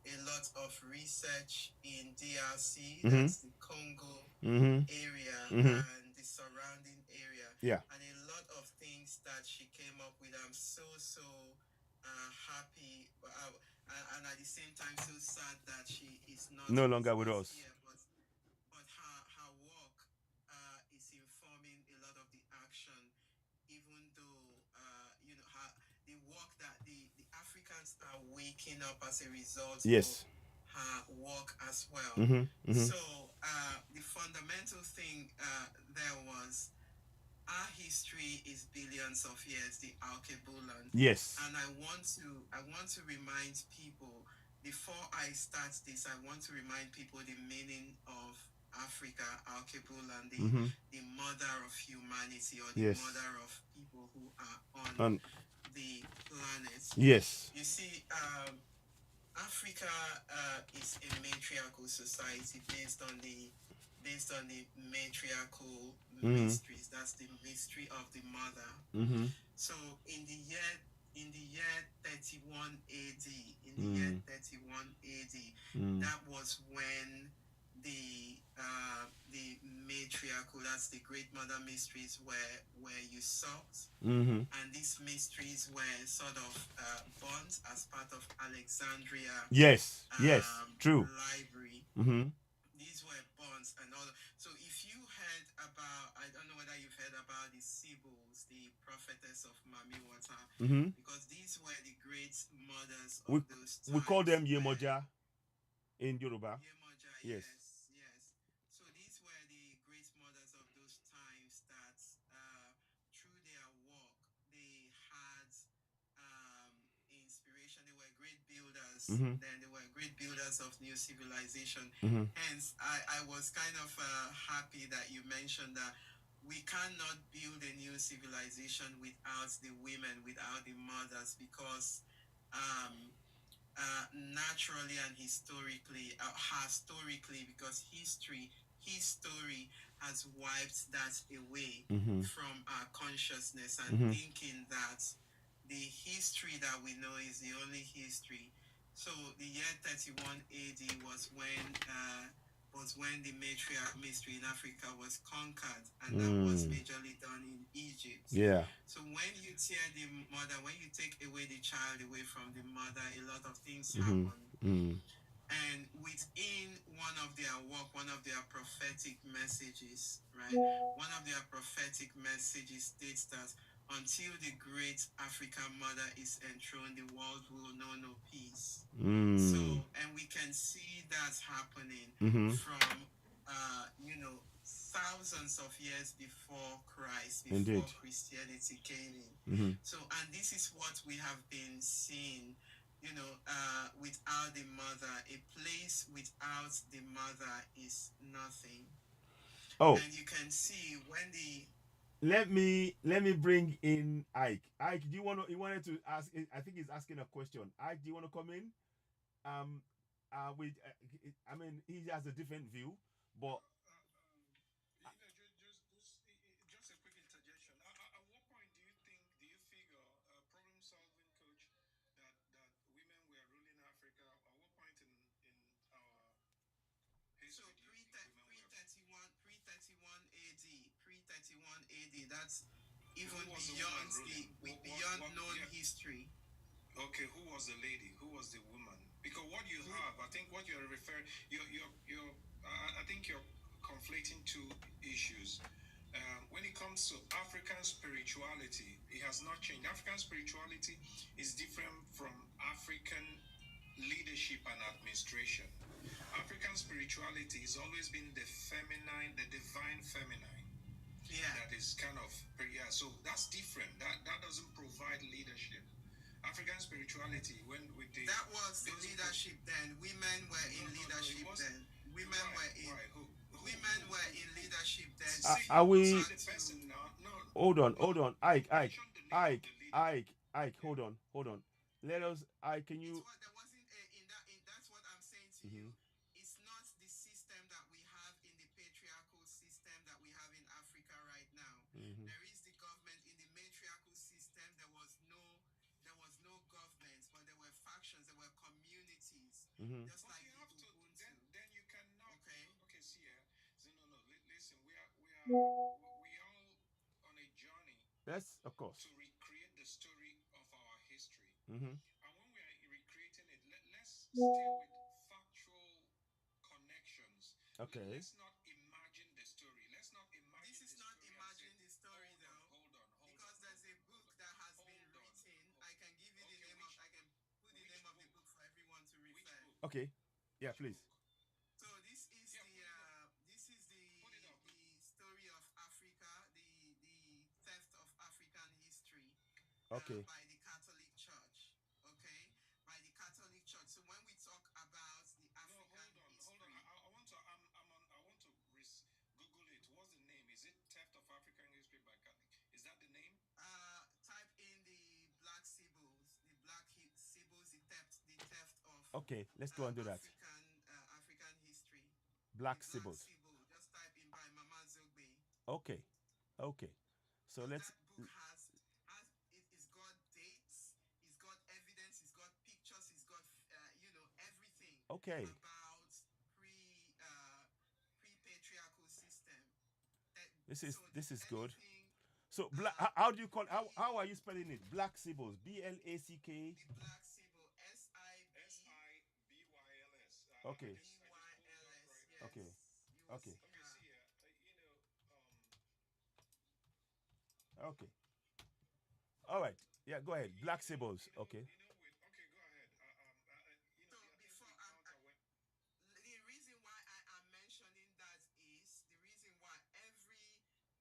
a lot of research in DRC, Mm-hmm. that's the Congo Mm-hmm. area, Mm-hmm. and the surrounding area. Yeah. And a lot of things that she came up with, I'm so happy, and at the same time so sad that she is no longer with us here, but her work is informing a lot of the action, even though the work that the Africans are waking up as a result yes. of her work as well. Mm-hmm. Mm-hmm. So the fundamental thing there was, our history is billions of years, the Alkebulan. Yes. And I want to remind people, before I start this, I want to remind people the meaning of Africa, Alkebulan, the mother of humanity, or the mother of people who are on the planet. Yes. You see, Africa is a matriarchal society based on the matriarchal mysteries. That's the mystery of the mother. Mm-hmm. So in the year 31 AD, year 31 AD, that was when the matriarchal, that's the great mother mysteries, were usurped, and these mysteries were sort of burnt as part of Alexandria. Yes. True. Library. Mm-hmm. These were bonds and all. So if you heard about, I don't know whether you've heard about the Sibyls, the prophetess of Mami Water, because these were the great mothers of those times. We call them Yemoja in Yoruba. Yemoja, yes. So these were the great mothers of those times that through their work, they had inspiration. They were great builders. Then they were great builders of new civilization. Hence, I was kind of happy that you mentioned that we cannot build a new civilization without the women, without the mothers, because naturally and historically, because history has wiped that away Mm-hmm. from our consciousness, and Mm-hmm. thinking that the history that we know is the only history. So the year 31 AD was when the matriarch mystery in Africa was conquered, and that was majorly done in Egypt. Yeah. So when you tear the mother, when you take away the child away from the mother, a lot of things Mm-hmm. happen. Mm. And within one of their work, one of their prophetic messages, right? One of their prophetic messages states that until the great African mother is enthroned, the world will know no peace. So, and we can see that happening from, thousands of years before Christ, before Indeed. Christianity came in. So, and this is what we have been seeing, without the mother. A place without the mother is nothing. Oh, And you can see when the let me bring in Ike. Ike, do you want to? He wanted to ask. I think he's asking a question. Ike, do you want to come in? With I mean, he has a different view, but Just a quick interjection. At what point do you think, do you figure, problem-solving coach, that women were ruling Africa? At what point in our so history do you think women were? pre-31 AD, pre-31 AD. That's even Who was the beyond woman ruling? beyond known Yeah. history. Okay, who was the lady? Who was the woman? Because what you have, I think what you're referring, I think you're conflating two issues. When it comes to African spirituality, it has not changed. African spirituality is different from African leadership and administration. African spirituality has always been the feminine, the divine feminine. Yeah. That is kind of, so that's different. That doesn't provide leadership. African spirituality, when with the that was the leadership then. Women were in leadership then. Women were in women were in leadership then. are we? The person now, no. Hold on. Ike. Mention the name of the leader. Ike. Hold on. Let us. Ike, can you? There wasn't that's what I'm saying to you. It's not the system that we have in the patriarchal system that we have in Africa right now. There is the government. In the matriarchal system, there was no government, but there were factions, there were communities. Just But like you have to. Ubuntu. Then you cannot. Okay. Okay. See here. So no. Listen. We all on a journey. Yes, of course. To recreate the story of our history. Mm-hmm. And when we are recreating it, let's stay with factual connections. Okay. Let's not imagine the story. Let's not imagine. This is the not story imagining the story though. Hold on. Because there's a book that has been written. I can give you the name of. I can put the name of the book for everyone to refer. Okay. Yeah, please. So this is the story of Africa, the theft of African history. Okay. By the Catholic Church. Okay, by the Catholic Church. So when we talk about the African history, I want to. I want to Google it. What's the name? Is it Theft of African History by Catholic? Is that the name? type in the Black Sibyls, the theft of. Okay, let's go and do that. African history. Black The Sibyls. Sibyl. Just type in by Mama Zogbe. Okay. So let's. That book it's got dates, it's got evidence, it's got pictures, it's got everything. Okay. About pre-patriarchal system. This is good. So how do you call how are you spelling it? Black Sibyls. BLACK. The Black Sibyl. SIBYLS. Okay. BYLS. Yes. Okay. Okay. Okay. All right. Yeah, go ahead. Black Sibyls. Okay. Okay, go ahead. The reason why I am mentioning that is the reason why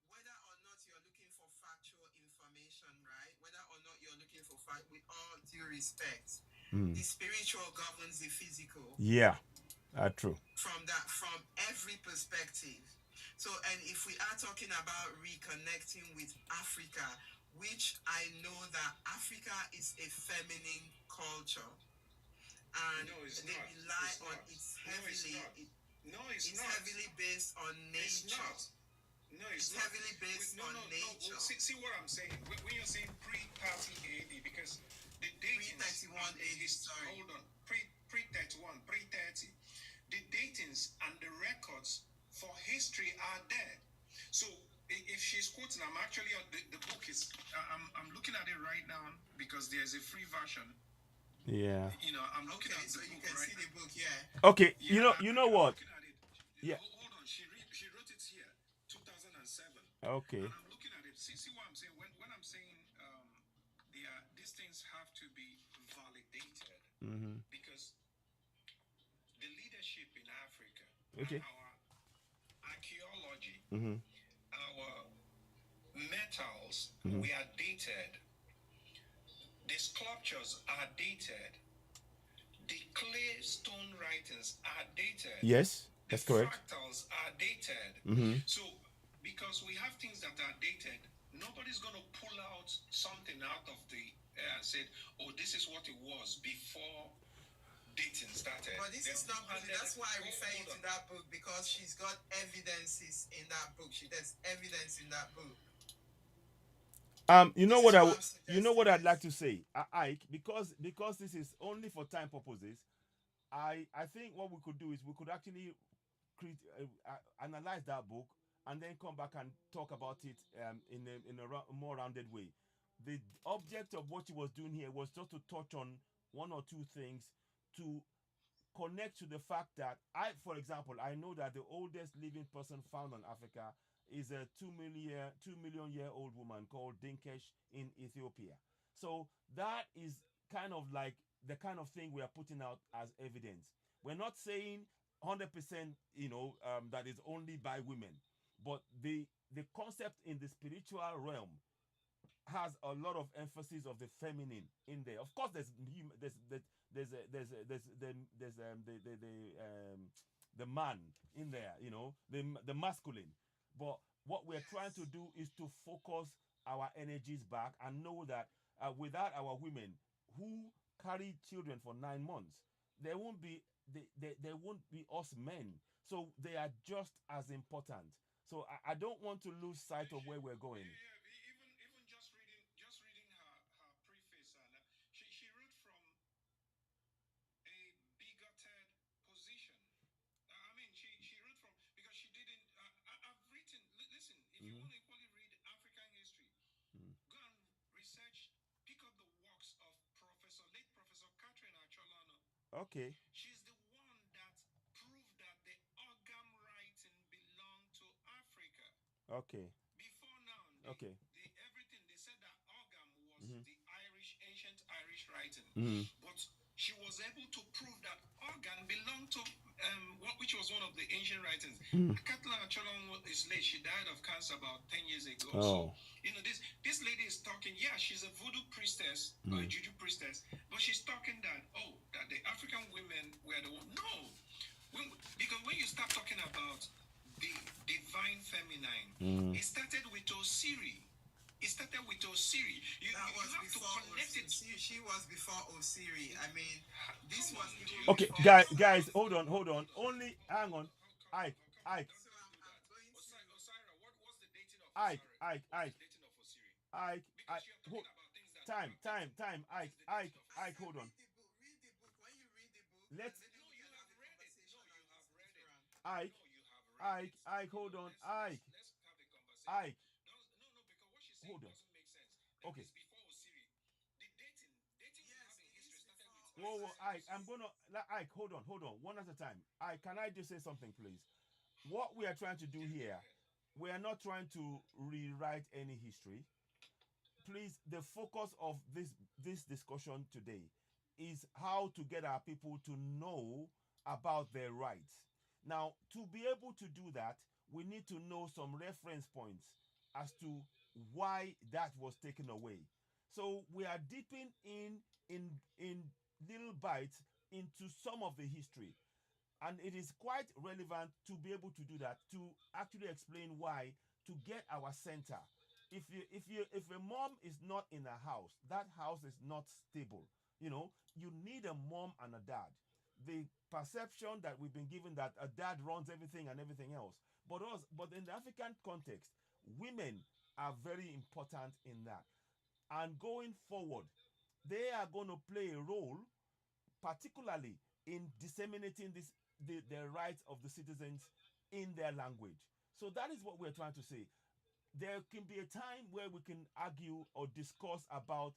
whether or not you're looking for factual information, right? Whether or not you're looking for fact, with all due respect, the spiritual governs the physical. Yeah, true. From every perspective. So, and if we are talking about reconnecting with Africa, which I know that Africa is a feminine culture, and they rely on it's heavily it's not. heavily based on nature. No, It's it's not. heavily based No, on no, no. nature. See what I'm saying. When you're saying pre-30 AD, because the datings Pre-31 and the AD, sorry. hold on, pre-31, pre-30, the datings and the records for history are there. So if she's quoting, I'm actually the book is I'm looking at it right now because there's a free version. Yeah. You know, I'm looking Okay, at so the you book can right see now. the book, yeah. Okay. Yeah, You know I'm what? looking at it. Yeah. Hold on. She wrote it here, 2007. Okay. And I'm looking at it. See what I'm saying? When I'm saying these things have to be validated Mm-hmm. because the leadership in Africa and Okay. our archaeology, Mm-hmm. our metals, Mm-hmm. we are dated. The sculptures are dated. The clay stone writings are dated. Yes, The that's correct. fractals are dated. Mm-hmm. So, because we have things that are dated, nobody's going to pull out something out of the air and say, oh, this is what it was before dating started. But this is not really, that's why I refer you Hold to on. that book, because she's got evidences in that book. There's evidence in that book. You know This what is I what would, I'm you know what I'd suggesting, like yes. to say, Ike, because this is only for time purposes. I think what we could do is we could actually analyze that book and then come back and talk about it in a more rounded way. The object of what she was doing here was just to touch on one or two things to connect to the fact that for example, I know that the oldest living person found on Africa is a 2 million year old woman called Dinkesh in Ethiopia. So that is kind of like the kind of thing we are putting out as evidence. We're not saying 100%, that is only by women, but the concept in the spiritual realm has a lot of emphasis of the feminine in there. Of course, there's the man in there, the masculine. But what we're trying to Yes. do is to focus our energies back and know that without our women who carry children for 9 months, there won't be there won't be us men. So they are just as important. So I don't want to lose sight of where we're going. Even just reading her preface, and she wrote from a bigoted position. I mean, she wrote from because she didn't. I've written. Listen, if you Mm-hmm. want to equally read African history, Mm. go and research. Pick up the works of late Professor Catherine Acholano. Okay. She's the one that proved that the Ogham writing belonged to Africa. Okay. Before now, Okay. everything they said that Ogham was Mm-hmm. the ancient Irish writing, Mm-hmm. but she was able to prove that Ogham belonged to which was one of the ancient writings. Mm. Kathleen Acholon is late. She died of cancer about 10 years ago. So Oh. this lady is talking. Yeah, she's a voodoo priestess or a Mm. juju priestess, but she's talking that that the African women were the one. No, because when you start talking about the divine feminine, Mm. it started with Osiri. It started with Osiri. You That was have to before connect it. She was before Osiri. I mean, this Come was on, even dude. Okay, before guys, Osiri. hold on. Only hang on. Ike, Come on, Ike, don't So do that. I'm going to. Osira, what's the dating of Ike, Osira? Ike, What's Ike, the dating of Osiri? Ike, Because Ike. you're talking about things that Time, are time, dating. time. What Ike, is the Ike, dating of I Ike. Osiri? said Hold on. read the book. Read the book. When you read the book, and Let's maybe No, we you can have have a read it. No, conversation you on have this read it. later on. Ike, No, you have read it. Hold on. Ike, Let's have a conversation. Ike. No, because what she's saying Hold on. doesn't make sense. That Okay. is before Osiri. The dating we have Yes, in it history is started with before Whoa, Ike. I'm Osiris. gonna Ike. Hold on. One at a time. Ike, can I just say something, please? What we are trying to do Yeah, go here, ahead. we are not trying to rewrite any history. Please, the focus of this discussion today is how to get our people to know about their rights. Now, to be able to do that, we need to know some reference points as to why that was taken away. So we are dipping in little bites into some of the history, and it is quite relevant to be able to do that, to actually explain why, to get our center. If a mom is not in a house, that house is not stable. You need a mom and a dad. The perception that we've been given that a dad runs everything and everything else, But in the African context, women are very important in that. And going forward, they are going to play a role, particularly in disseminating the rights of the citizens in their language. So that is what we're trying to say. There can be a time where we can argue or discuss about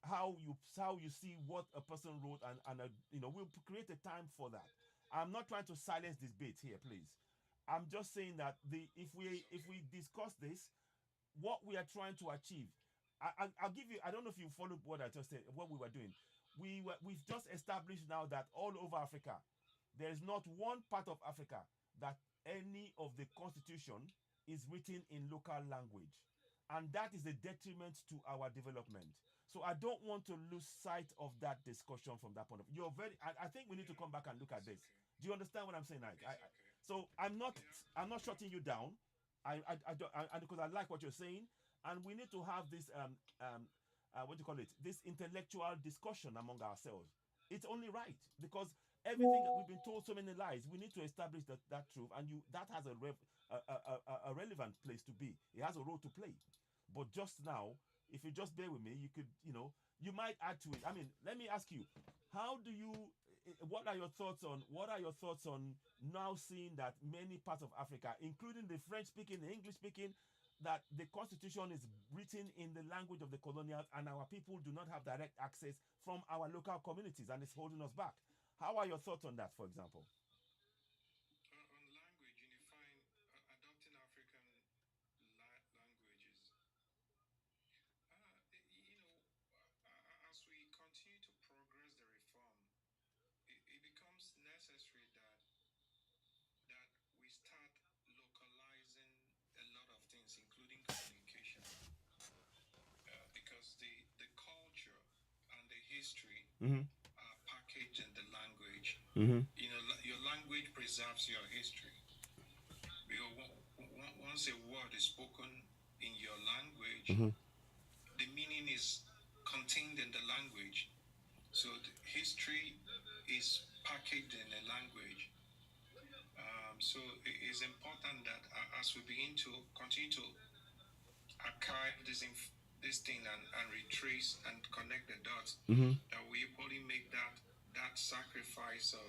how you see what a person wrote, and we'll create a time for that. I'm not trying to silence this debate here, please. I'm just saying that the if we discuss this, what we are trying to achieve. I'll give you. I don't know if you followed what I just said. What we were doing. We've just established now that all over Africa, there is not one part of Africa that any of the constitution is written in local language, and that is a detriment to our development. So I don't want to lose sight of that discussion from that point of view. You're very. I think we need to come back and look at It's this. okay. Do you understand what I'm saying, Ike? It's okay. So I'm not. Yeah. I'm not shutting you down. I don't, because I like what you're saying, and we need to have this what do you call it? This intellectual discussion among ourselves. It's only right because everything we've been told so many lies. We need to establish that truth, and that has a relevant place to be. It has a role to play. But just now, if you just bear with me, you could you might add to it. I mean, let me ask you, how do you? What are your thoughts on now seeing that many parts of Africa, including the French speaking, the English speaking, that the constitution is written in the language of the colonials and our people do not have direct access from our local communities and it's holding us back? How are your thoughts on that, for example? On language, unifying, adopting African languages. As we continue to progress the reform, it becomes necessary that we start localizing a lot of things, including communication, because the culture and the history Mm-hmm. are packaged in the language. Mm-hmm. Your language preserves your history. Because once a word is spoken in your language, Mm-hmm. the meaning is contained in the language. So the history is packaged in a language. So it is important that as we begin to continue to archive this thing and retrace and connect the dots, Mm-hmm. that we probably make that sacrifice of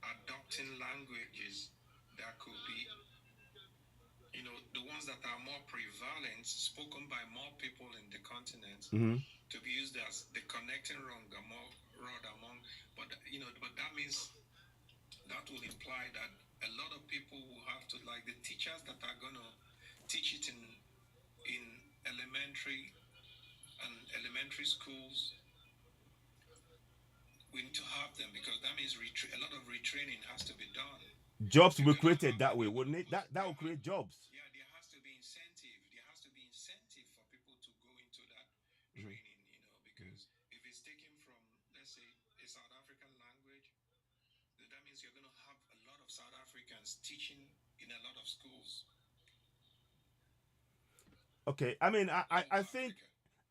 adopting languages that could be the ones that are more prevalent, spoken by more people in the continent, Mm-hmm. to be used as the connecting rod among. But that means that will imply that a lot of people will have to, like the teachers that are gonna teach it in elementary schools. We need to have them because that means a lot of retraining has to be done. Jobs will be created that way, wouldn't it? That will create jobs. Yeah, there has to be incentive. There has to be incentive for people to go into that training, because if it's taken from, let's say, a South African language, then that means you're going to have a lot of South Africans teaching in a lot of schools. Okay, I mean, I think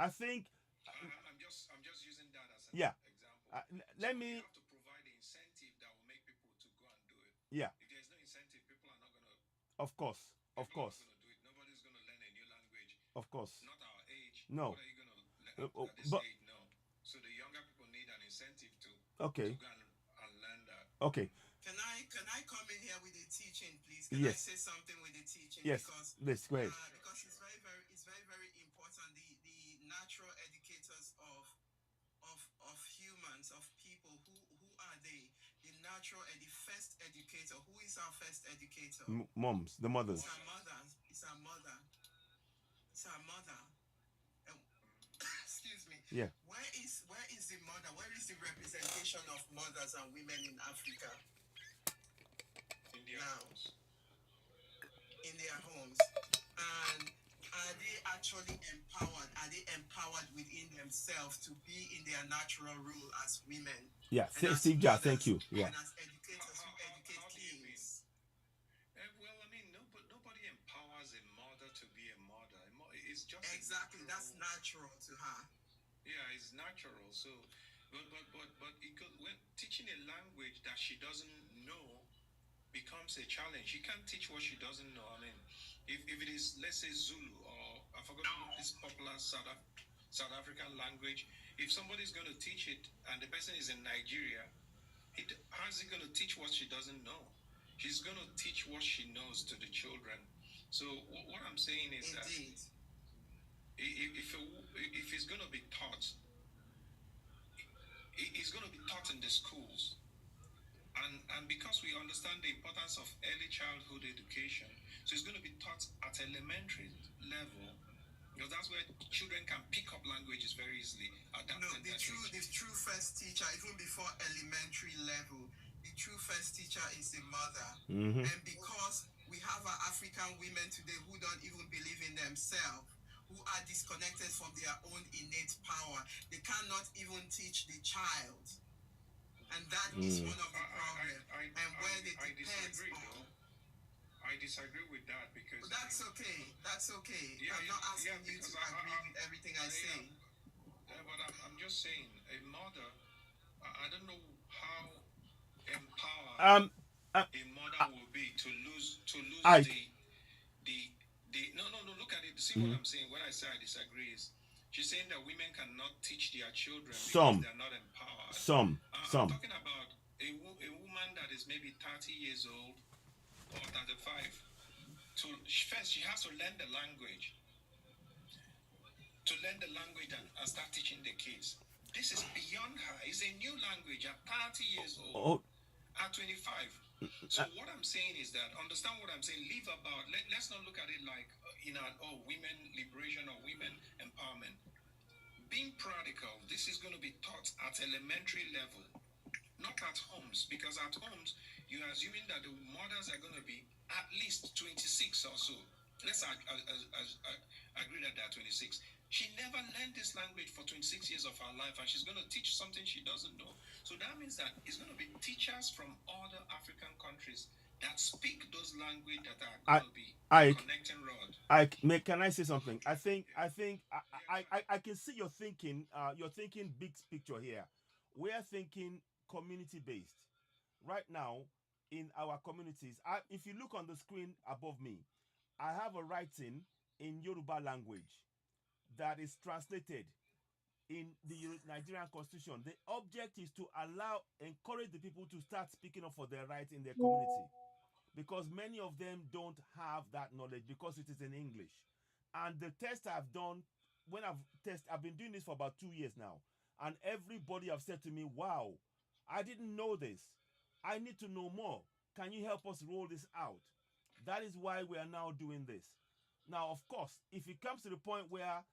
I'm just using that as an yeah. example. Let So me. you have to provide the incentive that will make people to go and do it. Yeah, If there's no incentive, people are not going to. of course, of People are course, not going to do it. Nobody's going to learn a new language. of course. Not our age. No. What are you going to learn at this But age? No. So the younger people need an incentive to okay, go and learn that. okay, Can I come in here with the teaching, please? Can I yes, say something with the teaching? yes, Because let's go ahead. because it's very important. The natural educators of humans, of people, who are they? The natural and the first educator. Who is our first educator? Moms, the mothers. It's our mother. It's our mother. It's our mother. Excuse me. Yeah. Where is the mother? Where is the representation of mothers and women in Africa? In their Now. homes. In their homes, and are they actually empowered? Are they empowered within themselves to be in their natural role as women? Yeah, And as Steve Jobs, mothers, thank you. Yeah. And as educators who educate How do you mean? kings. Well, I mean, nobody empowers a mother to be a mother. It's just Exactly, that's natural to her. Yeah, it's natural. So, but when teaching a language that she doesn't know, becomes a challenge. She can't teach what she doesn't know. I mean, if it is, let's say, Zulu, or I forgot this popular South African language, if somebody's going to teach it and the person is in Nigeria, how's he going to teach what she doesn't know? She's going to teach what she knows to the children. So what I'm saying is that if it's going to be taught, it's going to be taught in the schools. And because we understand the importance of early childhood education, so it's going to be taught at elementary level, because that's where children can pick up languages very easily. The true first teacher, even before elementary level, the true first teacher is the mother. Mm-hmm. And because we have our African women today who don't even believe in themselves, who are disconnected from their own innate power, they cannot even teach the child. And that is one of the problems. And where they depend on. I disagree with that because... Well, that's okay. That's okay. Yeah, I'm not asking you to agree with everything I say. But I'm just saying, a mother, I don't know how empowered a mother will be to lose no, look at it. See what I'm saying? When I say I disagree is, she's saying that women cannot teach their children because they're not empowered. I'm talking about a woman that is maybe 30 years old or 35. First, she has to learn the language. And start teaching the kids. This is beyond her. It's a new language at 30 years old. At 25. So what I'm saying is that, understand what I'm saying, let's not look at it like, women liberation or women empowerment. Being practical, this is going to be taught at elementary level, not at homes, because at homes, you're assuming that the mothers are going to be at least 26 or so. Let's agree that they're 26. She never learned this language for 26 years of her life, and she's going to teach something she doesn't know. So that means that it's going to be teachers from other African countries that speak those languages that are going to be connecting rod. Can I say something? I can see your thinking. You're thinking big picture here. We are thinking community based. Right now, in our communities, if you look on the screen above me, I have a writing in Yoruba language that is translated in the Nigerian constitution. The object is to encourage the people to start speaking up for their rights in their community, because many of them don't have that knowledge because it is in English. And the test I've done, I've been doing this for about 2 years now, and everybody have said to me, wow, I didn't know this. I need to know more. Can you help us roll this out? That is why we are now doing this. Now, of course, if it comes to the point where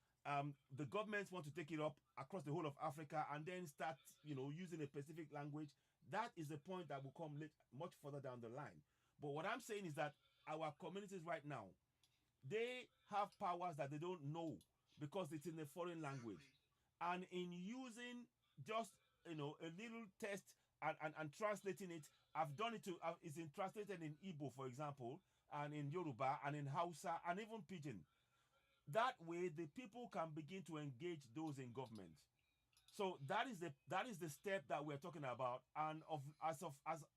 the governments want to take it up across the whole of Africa and then start, using a specific language, that is the point that will come much further down the line. But what I'm saying is that our communities right now, they have powers that they don't know because it's in a foreign language. And in using just, a little test and translating it, I've done it it's translated in Igbo, for example, and in Yoruba, and in Hausa, and even Pidgin. That way, the people can begin to engage those in government. So that is the step that we're talking about. And as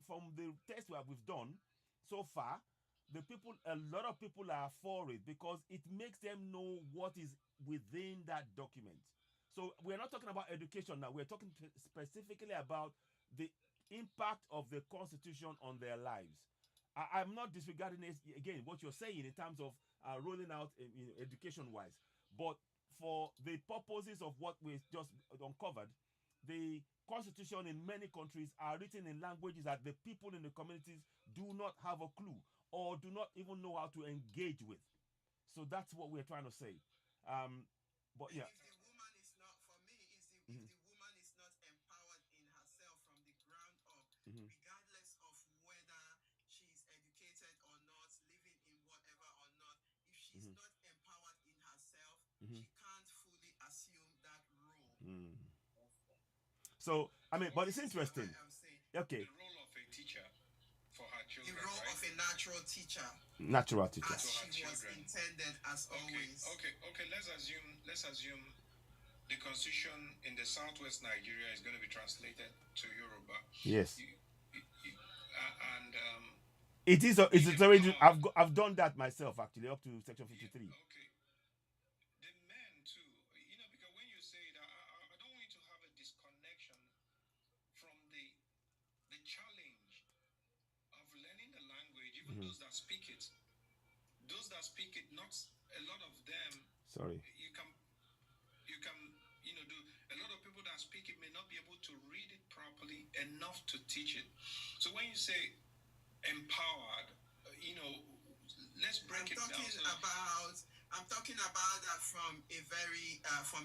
from the test we've done so far, a lot of people are for it because it makes them know what is within that document. So we're not talking about education now. We're talking specifically about the impact of the Constitution on their lives. I'm not disregarding this, again, what you're saying in terms of rolling out education wise, but for the purposes of what we just uncovered, the constitution in many countries are written in languages that the people in the communities do not have a clue or do not even know how to engage with. So that's what we're trying to say. But yeah. If the woman is not, for me, if the woman is not empowered in herself from the ground up, regardless of whether she's educated or not, living in whatever or not, if she's not empowered in herself, she can't fully assume that role. So, but it's interesting. Okay. The role of a teacher for her children. The role of a natural teacher. Natural teacher. As she was intended, as always. Okay. Let's assume the constitution in the southwest Nigeria is going to be translated to Yoruba. Yes. And It is. being It's already. empowered. I've done that myself actually up to section Yeah, 53. okay. The men too, because when you say that, I don't want you to have a disconnection from the challenge of learning the language. Even Mhm. those that speak it, not a lot of them. Sorry. You can do a lot of people that speak it may not be able to read it properly enough to teach it. So when you say empowered, let's break it down. I'm talking about that from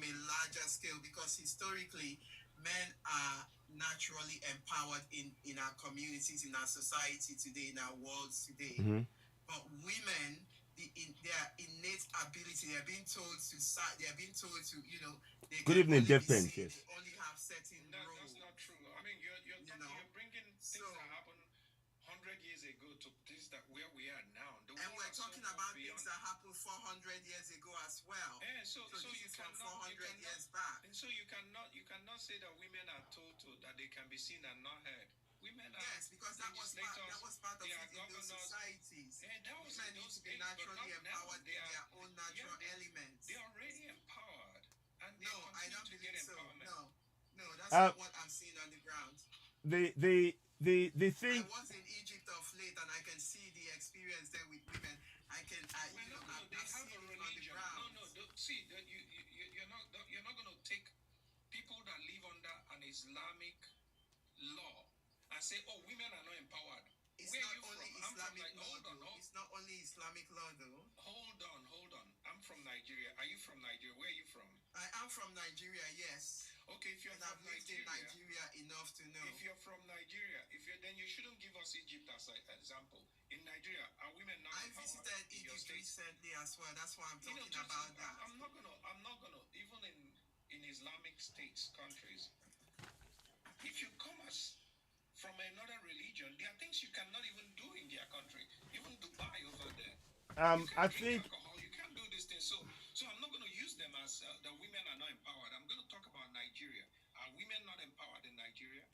a larger scale, because historically men are naturally empowered in our communities, in our society today, in our worlds today. Mm-hmm. But women, their innate ability, they're being told to, they Good can evening, only Dev be Pence. seen, Yes. they only have certain roles. That's not true. I mean, you're bringing things that happened 100 years ago to things that where we are now. And we're talking about things that happened 400 years ago as well. Yeah, so this you is from cannot 400 years back. And so you cannot say that women are told to that they can be seen and not heard. Women are Yes, because that was part of it in those societies. Yeah, women need to be naturally empowered in their own natural elements. They're already empowered, and no, I don't believe so. No, that's Uh, not what I'm seeing on the ground. The thing. I was in Egypt of late, and I can see the experience there with women. I've seen it on the ground. See, you're not going to take people that live under an Islamic law and say, "Oh, women are not empowered." It's not only Islamic law, though. It's not only Islamic law, though. Hold on. I'm from Nigeria. Are you from Nigeria? Where are you from? I am from Nigeria, yes. Okay, if you're and I've lived in Nigeria enough to know. If you're from Nigeria, then you shouldn't give us Egypt as an example. In Nigeria, are women not I visited Egypt recently as well. That's why I'm talking about that. I'm not gonna even in Islamic states, countries, if you come from another religion, there are things you cannot even do in their country. Even Dubai over there. I think alcohol. You can't do these things. So I'm not going to use them as the women are not empowered. I'm going to talk about Nigeria. Are women not empowered in Nigeria?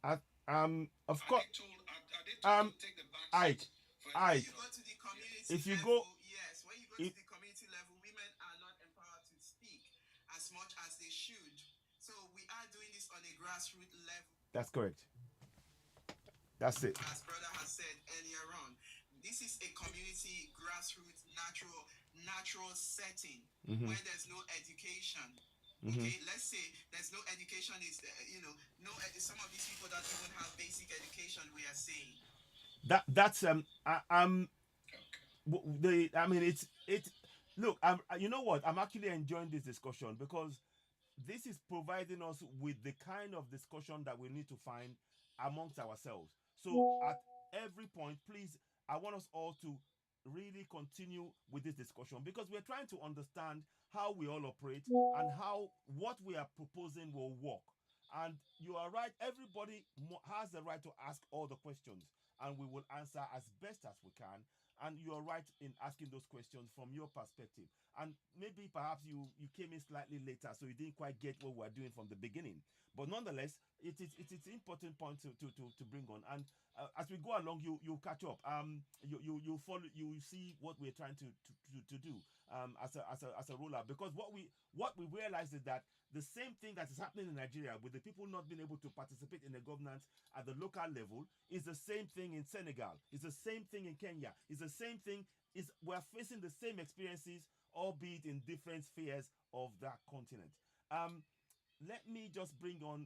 Of course. Are they told to take the back Ike. When you go to the community if you level, go, yes, when you go to the community level, women are not empowered to speak as much as they should. So we are doing this on a grassroots level. That's correct. That's it. As brother has said earlier on, this is a community grassroots natural setting where there's no education. Okay, let's say there's no education. Some of these people don't even have basic education. We are saying that's it's look. You know what? I'm actually enjoying this discussion because this is providing us with the kind of discussion that we need to find amongst ourselves. So at every point, please, I want us all to really continue with this discussion because we're trying to understand how we all operate and how what we are proposing will work. And you are right, everybody has the right to ask all the questions and we will answer as best as we can. And you are right in asking those questions from your perspective. And maybe perhaps you came in slightly later, so you didn't quite get what we were doing from the beginning. But nonetheless, it is an important point to bring on. And as we go along, you catch up. You follow. You see what we're trying to do as a roller. Because what we realize is that the same thing that is happening in Nigeria with the people not being able to participate in the governance at the local level is the same thing in Senegal. It's the same thing in Kenya. It's the same thing. We're facing the same experiences, albeit in different spheres of that continent. Let me just bring on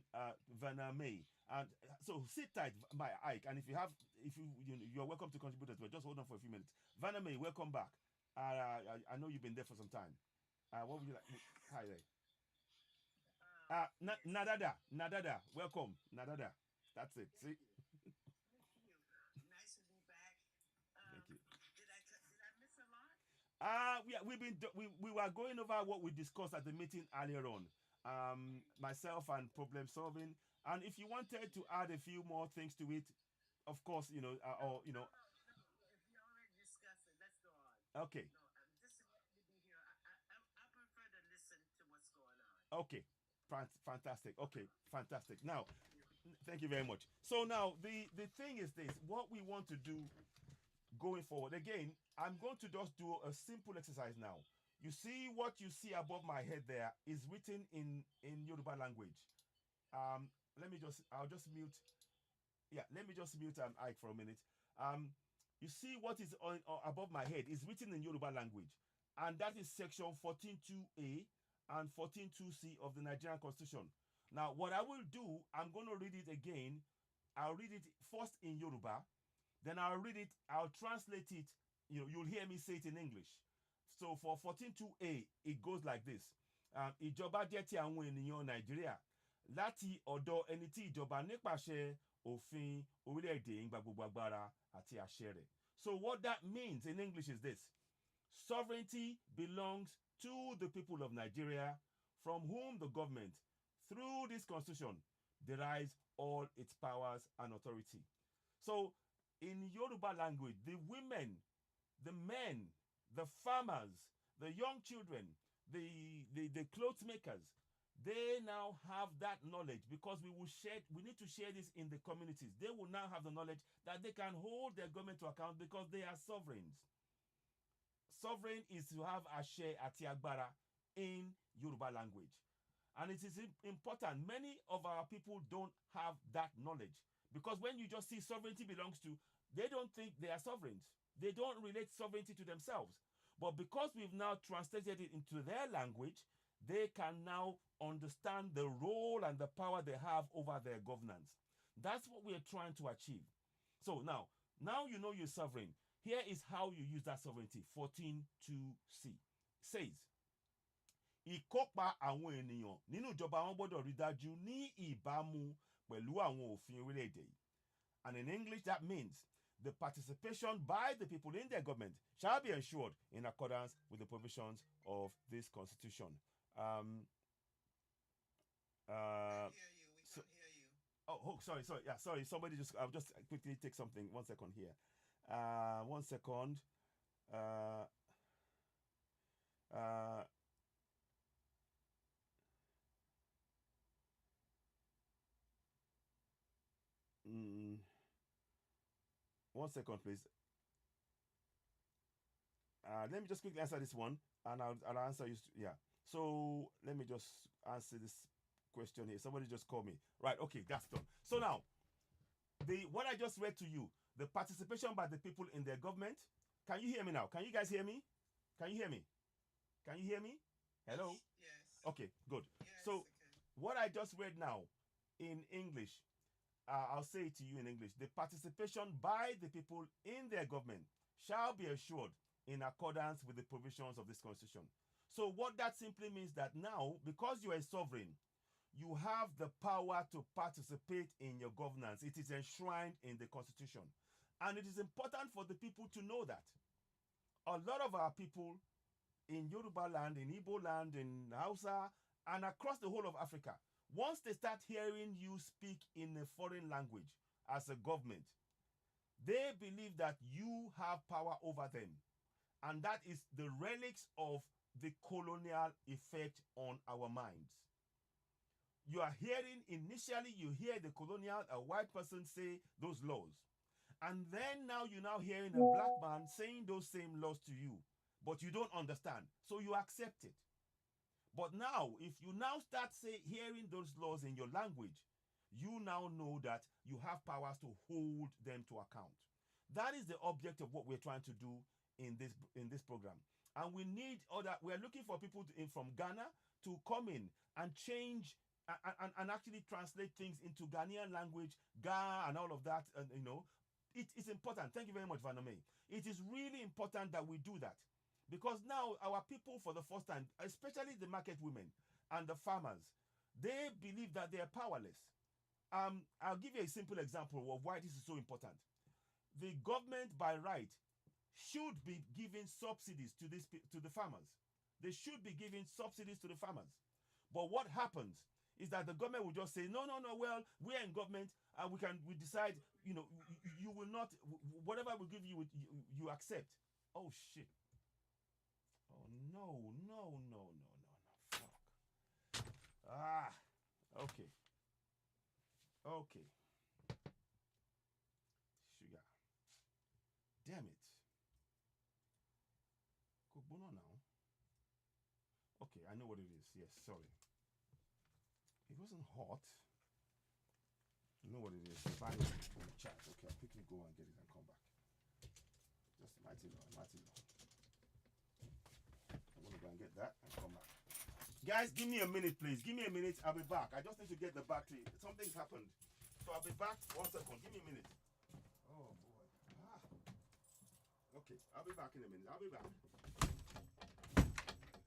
Vanna May. And so sit tight, my Ike. And if you're welcome to contribute as well. Just hold on for a few minutes. Vanna May, welcome back. I know you've been there for some time. What would you like? Hi there. Nadada, welcome, Nadada. That's it. See. Nice to be back. Thank you. Did I miss a lot? We were going over what we discussed at the meeting earlier on. Myself and problem solving. And if you wanted to add a few more things to it, of course, or No. If you already discussed it, let's go on. Okay. No, I'm just happy to be here. I prefer to listen to what's going on. Okay. Fantastic. Okay, fantastic. Now, thank you very much. So now the thing is this: what we want to do going forward. Again, I'm going to just do a simple exercise now. You see what you see above my head there is written in Yoruba language. I'll just mute. Yeah, let me just mute Ike for a minute. Um, you see what is on above my head is written in Yoruba language, and that is section 14.2a and 14.2c of the Nigerian Constitution. Now, what I will do, I'm going to read it again. I'll read it first in Yoruba, then I'll read it, I'll translate it. You'll hear me say it in English. So for 14.2a, it goes like this. Ìjọba jẹ́ ti àwọn ènìyàn Nàìjíríà láti ọ̀dọ̀ ẹni tí ìjọba nípasẹ̀ òfin orílẹ̀-èdè ń gba gbogbo agbára àti àṣẹ rẹ̀. So what that means in English is this. Sovereignty belongs to the people of Nigeria, from whom the government, through this constitution, derives all its powers and authority. So in Yoruba language, the women, the men, the farmers, the young children, the clothes makers, they now have that knowledge, because we need to share this in the communities. They will now have the knowledge that they can hold their government to account, because they are sovereigns. Sovereign is to have Ashe ati Agbara in Yoruba language. And it is important. Many of our people don't have that knowledge, because when you just see sovereignty belongs to, they don't think they are sovereigns. They don't relate sovereignty to themselves. But because we've now translated it into their language, they can now understand the role and the power they have over their governance. That's what we are trying to achieve. So now you know you're sovereign. Here is how you use that sovereignty. 14.2c says, ìkópa àwọn ènìyàn nínú ìjọba wọn gbọ́dọ̀ rí dájú ní ìbámu pẹ̀lú àwọn òfin orílẹ̀-èdè. And in English, that means the participation by the people in their government shall be ensured in accordance with the provisions of this constitution. I hear you. We can hear you. Oh, sorry. Yeah, sorry. I'll just quickly take something. 1 second here. 1 second. One second, please. Let me just quickly answer this one, and I'll answer you. Yeah. So let me just answer this question here. Somebody just called me. Right. Okay, that's done. So now, what I just read to you, the participation by the people in their government. Can you hear me now? Can you guys hear me? Can you hear me? Can you hear me? Hello? Yes. Okay, good. Yes, So okay. what I just read now in English, I'll say it to you in English. The participation by the people in their government shall be assured in accordance with the provisions of this constitution. So what that simply means that now, because you are a sovereign, you have the power to participate in your governance. It is enshrined in the constitution. And it is important for the people to know that. A lot of our people in Yoruba land, in Igbo land, in Hausa, and across the whole of Africa, once they start hearing you speak in a foreign language as a government, they believe that you have power over them. And that is the relics of the colonial effect on our minds. You are hearing, initially you hear the colonial, a white person say those laws. And then now you're now hearing a black man saying those same laws to you, but you don't understand. So you accept it. But now, if you now start hearing those laws in your language, you now know that you have powers to hold them to account. That is the object of what we're trying to do in this program. And we need we're looking for people from Ghana to come in and change and actually translate things into Ghanaian language, Ga and all of that, and it is important. Thank you very much, Vanome. It is really important that we do that, because now our people, for the first time, especially the market women and the farmers, they believe that they are powerless. I'll give you a simple example of why this is so important. The government, by right, should be giving subsidies to the farmers. They should be giving subsidies to the farmers. But what happens is that the government will just say, no, well, we're in government, and we decide, you will not, whatever we give you, you accept. Oh, shit. Oh, no, fuck. Okay. Sugar. Damn it. I know what it is. Yes, sorry. It wasn't hot. You know what it is. Find it in the chat. Okay, I'll quickly go and get it and come back. Just mighty low, mighty low. I'm gonna go and get that and come back. Guys, give me a minute, please. Give me a minute. I'll be back. I just need to get the battery. Something's happened. So I'll be back. 1 second. Give me a minute. Oh boy. Ah. Okay, I'll be back in a minute. I'll be back. Didn't expect that to happen.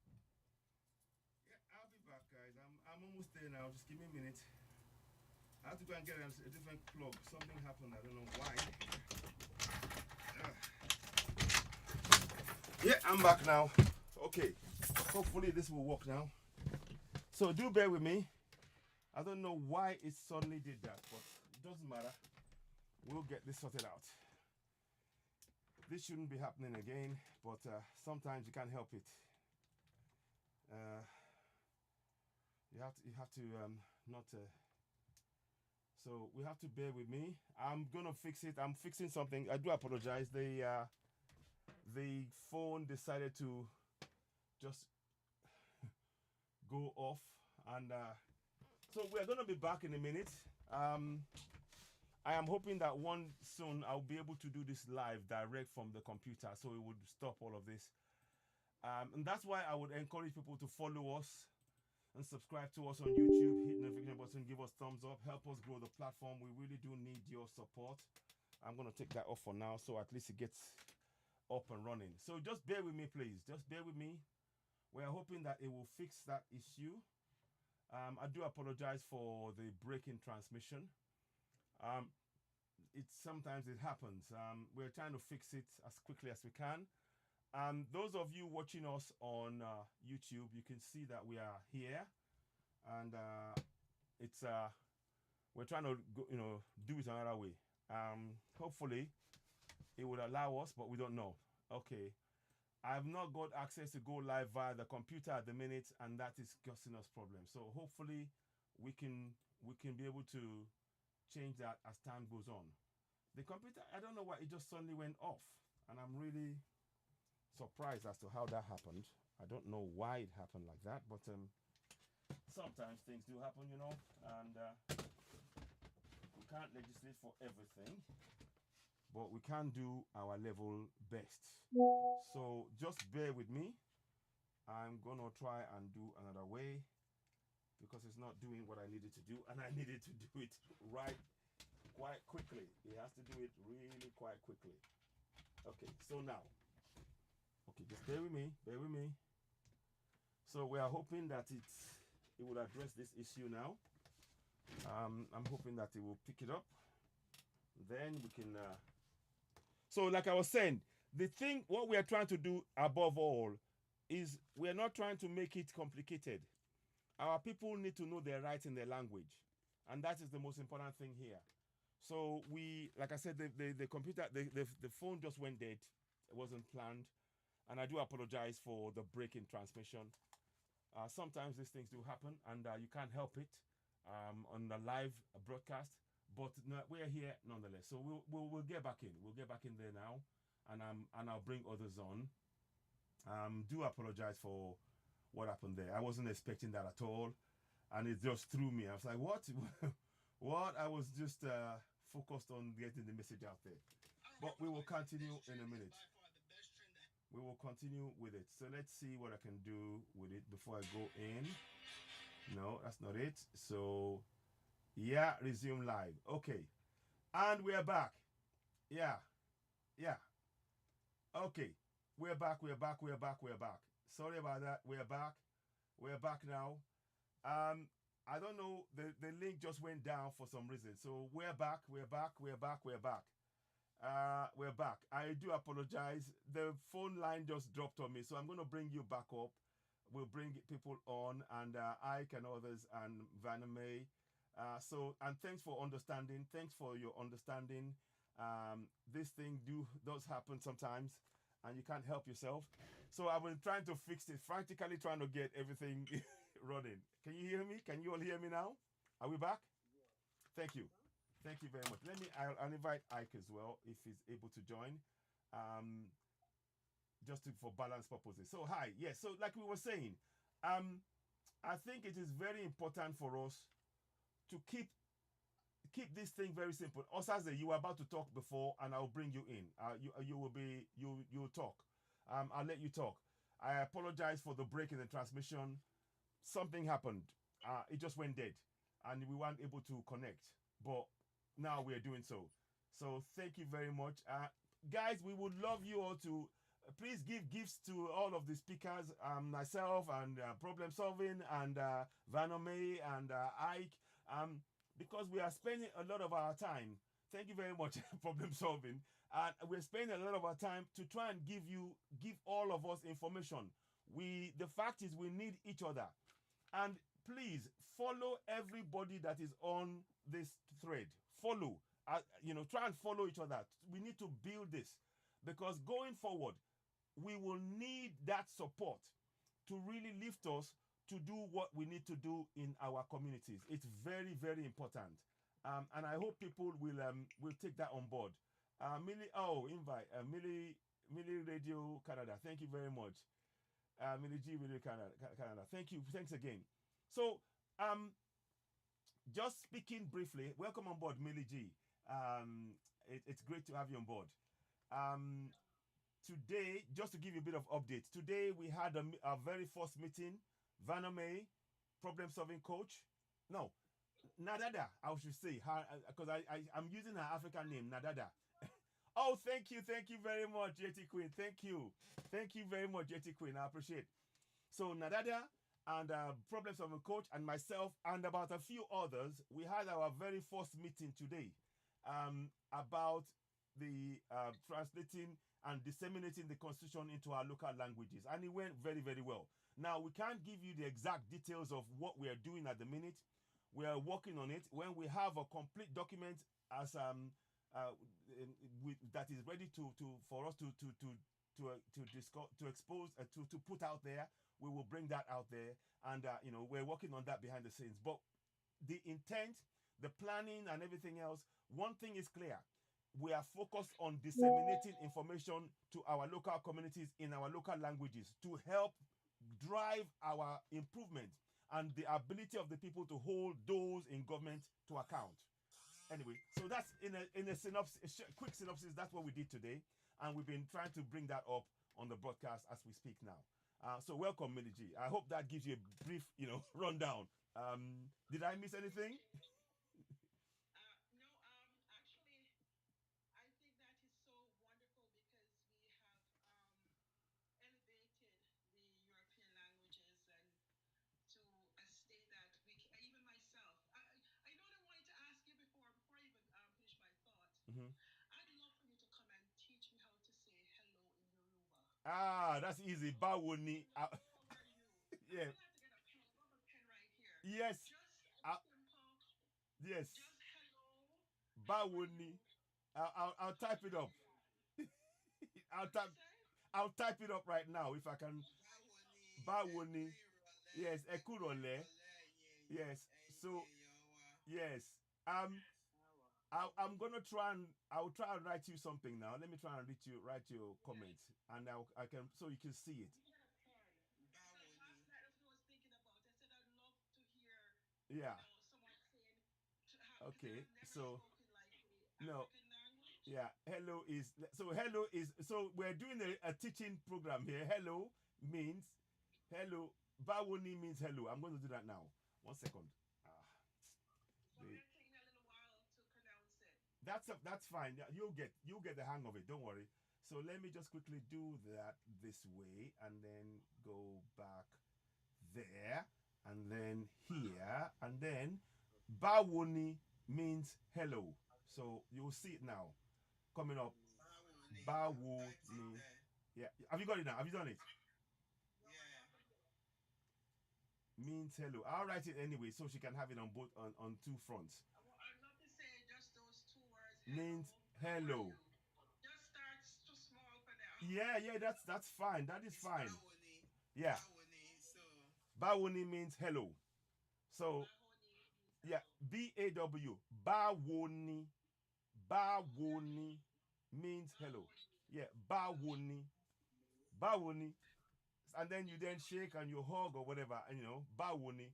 Never mind. Yeah, I'll be back, guys. I'm almost there now. Just give me a minute. I have to go and get a different plug. Something happened. I don't know why. Yeah, I'm back now. Okay. Hopefully this will work now. So do bear with me. I don't know why it suddenly did that, but it doesn't matter. We'll get this sorted out. This shouldn't be happening again, but sometimes you can't help it. You have to not. So we have to bear with me. I'm gonna fix it. I'm fixing something. I do apologize. The phone decided to just go off, and So we're gonna be back in a minute. I am hoping that one soon I'll be able to do this live direct from the computer, so it would stop all of this. And that's why I would encourage people to follow us and subscribe to us on YouTube. Hit the notification button, give us thumbs up, help us grow the platform. We really do need your support. I'm gonna take that off for now, so at least it gets up and running. So just bear with me, please. Just bear with me. We are hoping that it will fix that issue. I do apologize for the break in transmission. Sometimes it happens. We're trying to fix it as quickly as we can. Those of you watching us on YouTube, you can see that we are here, and it's we're trying to go, do it another way. Hopefully, it would allow us, but we don't know. Okay, I've not got access to go live via the computer at the minute, and that is causing us problems. So hopefully, we can be able to change that as time goes on. The computer, I don't know why it just suddenly went off, and I'm really surprised as to how that happened. I don't know why it happened like that, but sometimes things do happen, and we can't legislate for everything, but we can do our level best. So just bear with me. I'm gonna try and do another way because it's not doing what I needed to do, and I needed to do it right quite quickly. It has to do it really quite quickly. Okay, so now, okay, just bear with me, bear with me. So we are hoping that it will address this issue now. I'm hoping that it will pick it up. Then we can. So like I was saying, what we are trying to do above all is we are not trying to make it complicated. Our people need to know their rights in their language, and that is the most important thing here. So like I said, the computer, the phone just went dead. It wasn't planned, and I do apologize for the break in transmission. Sometimes these things do happen, and you can't help it on the live broadcast. But no, we're here nonetheless. So we'll get back in. We'll get back in there now, and I'll bring others on. Do apologize for what happened there. I wasn't expecting that at all, and it just threw me. I was like, what? What? I was just focused on getting the message out there. But we will continue in a minute. We will continue with it. So let's see what I can do with it before I go in. No, that's not it. So yeah, resume live. Okay, and we're back. Yeah. Okay, we're back. Sorry about that. We're back now. I don't know, the link just went down for some reason. So we're back. We're back. I do apologize. The phone line just dropped on me, so I'm going to bring you back up. We'll bring people on, and Ike and others, and Vanna May. And thanks for understanding. Thanks for your understanding. This thing does happen sometimes, and you can't help yourself. So I've been trying to fix it, frantically trying to get everything running. Can you hear me? Can you all hear me now? Are we back? Thank you. Thank you very much. I'll invite Ike as well if he's able to join, for balance purposes. So hi, yes. So like we were saying, I think it is very important for us to keep this thing very simple. Osaze, you were about to talk before, and I'll bring you in. You'll talk. I'll let you talk. I apologize for the break in the transmission. Something happened. It just went dead, and we weren't able to connect. But now we're doing so. So thank you very much, guys. We would love you all to please give gifts to all of the speakers, myself and Problem Solving and Vanome and Ike, because we are spending a lot of our time. Thank you very much, Problem Solving. And we're spending a lot of our time to try and give all of us information. The fact is we need each other. And please follow everybody that is on this thread. Follow, try and follow each other. We need to build this, because going forward, we will need that support to really lift us to do what we need to do in our communities. It's very, very important. And I hope people will take that on board. Invite Millie Radio Canada. Thank you very much. Millie G Radio Canada. Thank you. Thanks again. So just speaking briefly, welcome on board, Millie G. It's great to have you on board. Um, Today, just to give you a bit of update, today we had our very first meeting. Vaname, problem solving coach. No, Nadada, I should say, because I'm using her African name, Nadada. Oh, thank you very much, JT Queen. Thank you very much, JT Queen. I appreciate. So Nadada and problem solving coach and myself and about a few others, we had our very first meeting today about the translating and disseminating the constitution into our local languages, and it went very very well. Now we can't give you the exact details of what we are doing at the minute. We are working on it. When we have a complete document as uh, that is ready to for us to discuss, to expose, to put out there, we will bring that out there, and we're working on that behind the scenes. But the intent, the planning, and everything else, one thing is clear: we are focused on disseminating information to our local communities in our local languages to help drive our improvement and the ability of the people to hold those in government to account. Anyway, so that's in a synopsis, a quick synopsis. That's what we did today, and we've been trying to bring that up on the broadcast as we speak now. So welcome, Millie G. I hope that gives you a brief, rundown. Did I miss anything? No, actually, I think that is so wonderful because we have elevated the European languages and to a state that even myself, I know I wanted to ask you before I even finish my thought. Mm-hmm. I'd love for you to come and teach me how to say hello in Yoruba. That's easy. Bawoni. How are you? I'm Yeah. gonna have to get a pen. I have a pen right here. Yes. Just a Uh, simple, yes. just hello. How are you? Bawoni. I'll type it up. I'll What did type you say? I'll type it up right now if I can. Báwo ni ẹkú Bawoni. ìrọ̀lẹ́ Yes. ẹkú Ekurole. ìrọ̀lẹ́ Yes. ẹ̀yin So èèyàn wa. yes. I'm gonna try and I'll try and write you something now. Let me try and write your comments, and I can so you can see it. You get a pen. Báwo Because ni last night that's what I was thinking about. I said I'd love to hear, Yeah. someone saying, because Okay. I've never So spoken like the no. African language. Yeah. So we're doing a teaching program here. Hello means hello. Bawoni means hello. I'm going to do that now. 1 second. Ah, So the- it's taking a little while to pronounce it. that's fine. Yeah, you'll get the hang of it. Don't worry. So let me just quickly do that this way, and then go back there, and then here, and then Bawoni means hello. So you'll see it now coming up. báwo ni Báwo typed it ni. there. Yeah. Have you got it now? Have you done it? Yeah. Means hello. I'll write it anyway so she can have it on both on two fronts. I'd love to say just those two words. Means How are hello. you? Just start too small for now. Yeah, that's fine. That is It's fine. báwo ni. Yeah. Báwo ni. So Bawoni means hello. So Mahoney means yeah, hello. BAW. Bawoni. Bawoni means hello. Yeah, Bawoni. Bawoni. And then you then shake and you hug or whatever, and Bawoni. Mahoney.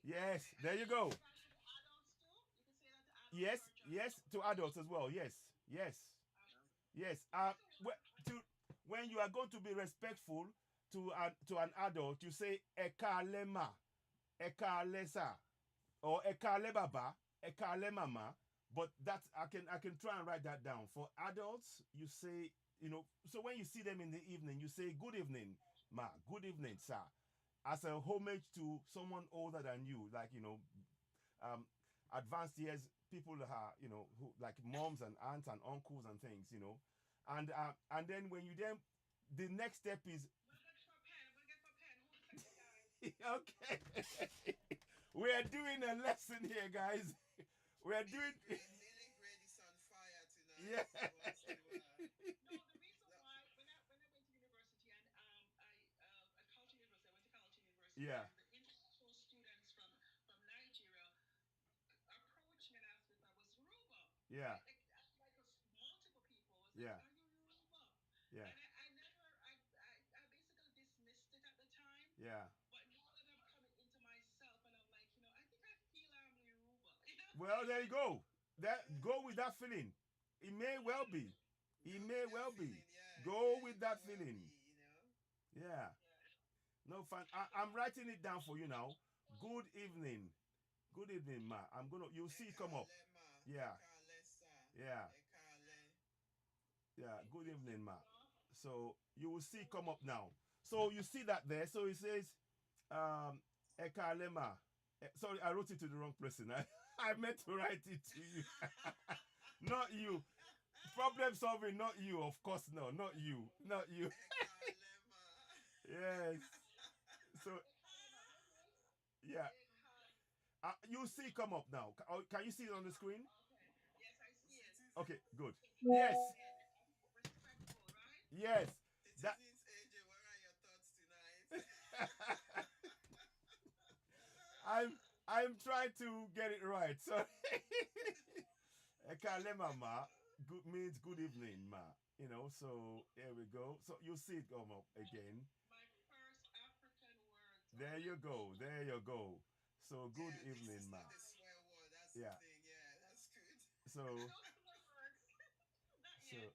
Yes, there you go. Say that to the adults too? You can say that to adults Yes, or just yes, to adults as well. Yes, yes, yes. When you are going to be respectful to an adult, you say ekalema, ekalesa, or ekale baba, ekale mama. But that's I can try and write that down. For adults, you say so when you see them in the evening, you say good evening, ma, good evening, sir, as a homage to someone older than you, like um, advanced years, people that are who like moms and aunts and uncles and things, and then when you then the next step is I'm gonna get for a pen. Hold a second, guys. okay. We are doing a lesson here, guys. We are doing Millie Grade is on fire tonight. Yeah. He wants to, No, the reason why when I went to university and at Carleton University, I went to Carleton University. Yeah. And the international students from Nigeria approached me and asked me if I was Yoruba. Yeah. Multiple people was Yeah. like, "Are you Yoruba?" Yeah. And I basically dismissed it at the time. Yeah. But now that I'm coming into myself and I'm like, I think I feel I'm Well, there you go. That go with that feeling. It may well be. It Go may with that well be. feeling. Yeah, Go yeah, with it may that well feeling. be, you know. Yeah. Yeah. No fun. I'm writing it down for you now. Good evening. Good evening, Ma. I'm gonna. You'll see it come up. Ekalema, Yeah. ekalesa, Yeah. ekale. Yeah. Good It's evening, Ma. simple. So you will see come up now. So you see that there. So it says, Ekalema. Sorry, I wrote it to the wrong person. I meant to write it to you, not you. Problem solving, not you. Of course, no, not you, not you. Ekalema. Yes. So Ekalema, what next? yeah, Ekal. you see come up now. Can you see it on the screen? Okay. Yes, I see it. Okay, good. Yes, Ekaleme. Respectful, right? yes. That Citizens AJ, where are your thoughts tonight? I'm trying to get it right. So Ekalema ma good means good evening, ma. So here we go. So you see it come up again. My first African words There you go. already. There you go. So good Yeah, this evening, is ma. not a swear word. That's the Yeah. thing. Yeah, that's good. So No swear words. Not so yet.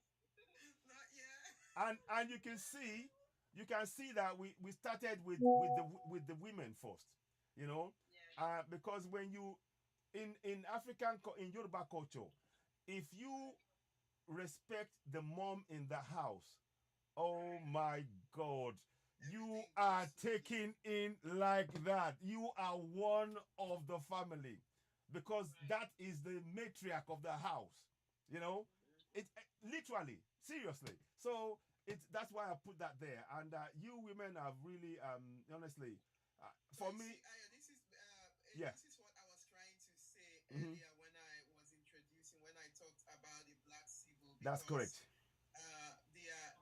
Not yet. and you can see that we started with the women first, you know, Yes. because when you in African in Yoruba culture, if you respect the mom in the house, oh my God, you Everything are goes smoothly. taken in like that. You are one of the family because Right. that is the matriarch of the house. You know, it literally, seriously. So that's why I put that there. And you women have really, honestly, So for you me, see, Ayo, yeah, this is what I was trying to say hmm earlier when I was introducing when I talked about the Black Sibyl that's because correct.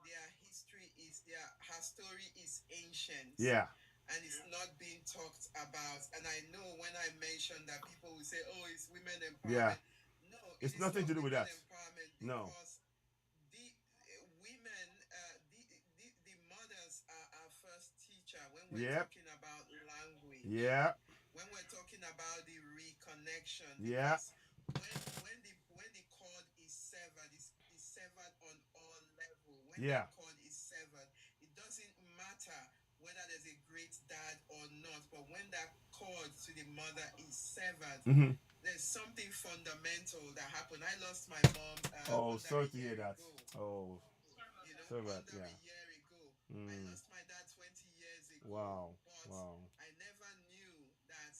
their history is her story is ancient Yeah, and it's not being talked about. And I know when I mentioned that people will say, "Oh, it's women yeah. empowerment." No, it It's is nothing not to do with women that. empowerment No. because the women, the mothers are our first teacher when we're Yep. talking about language, Yeah. when we're talking about the reconnection. Yeah. Because when the cord is severed, is severed on all level. When Yeah. that cord is severed, it doesn't matter whether there's a great dad or not. But when that cord to the mother is severed, hmm there's something fundamental that happened. I lost my mom Oh, under a sorry to hear year that. ago. Oh, Sorry about You know, that. sorry about under yeah. a year ago. I Mm. lost my dad 20 years ago, Wow. but Wow. I never knew that,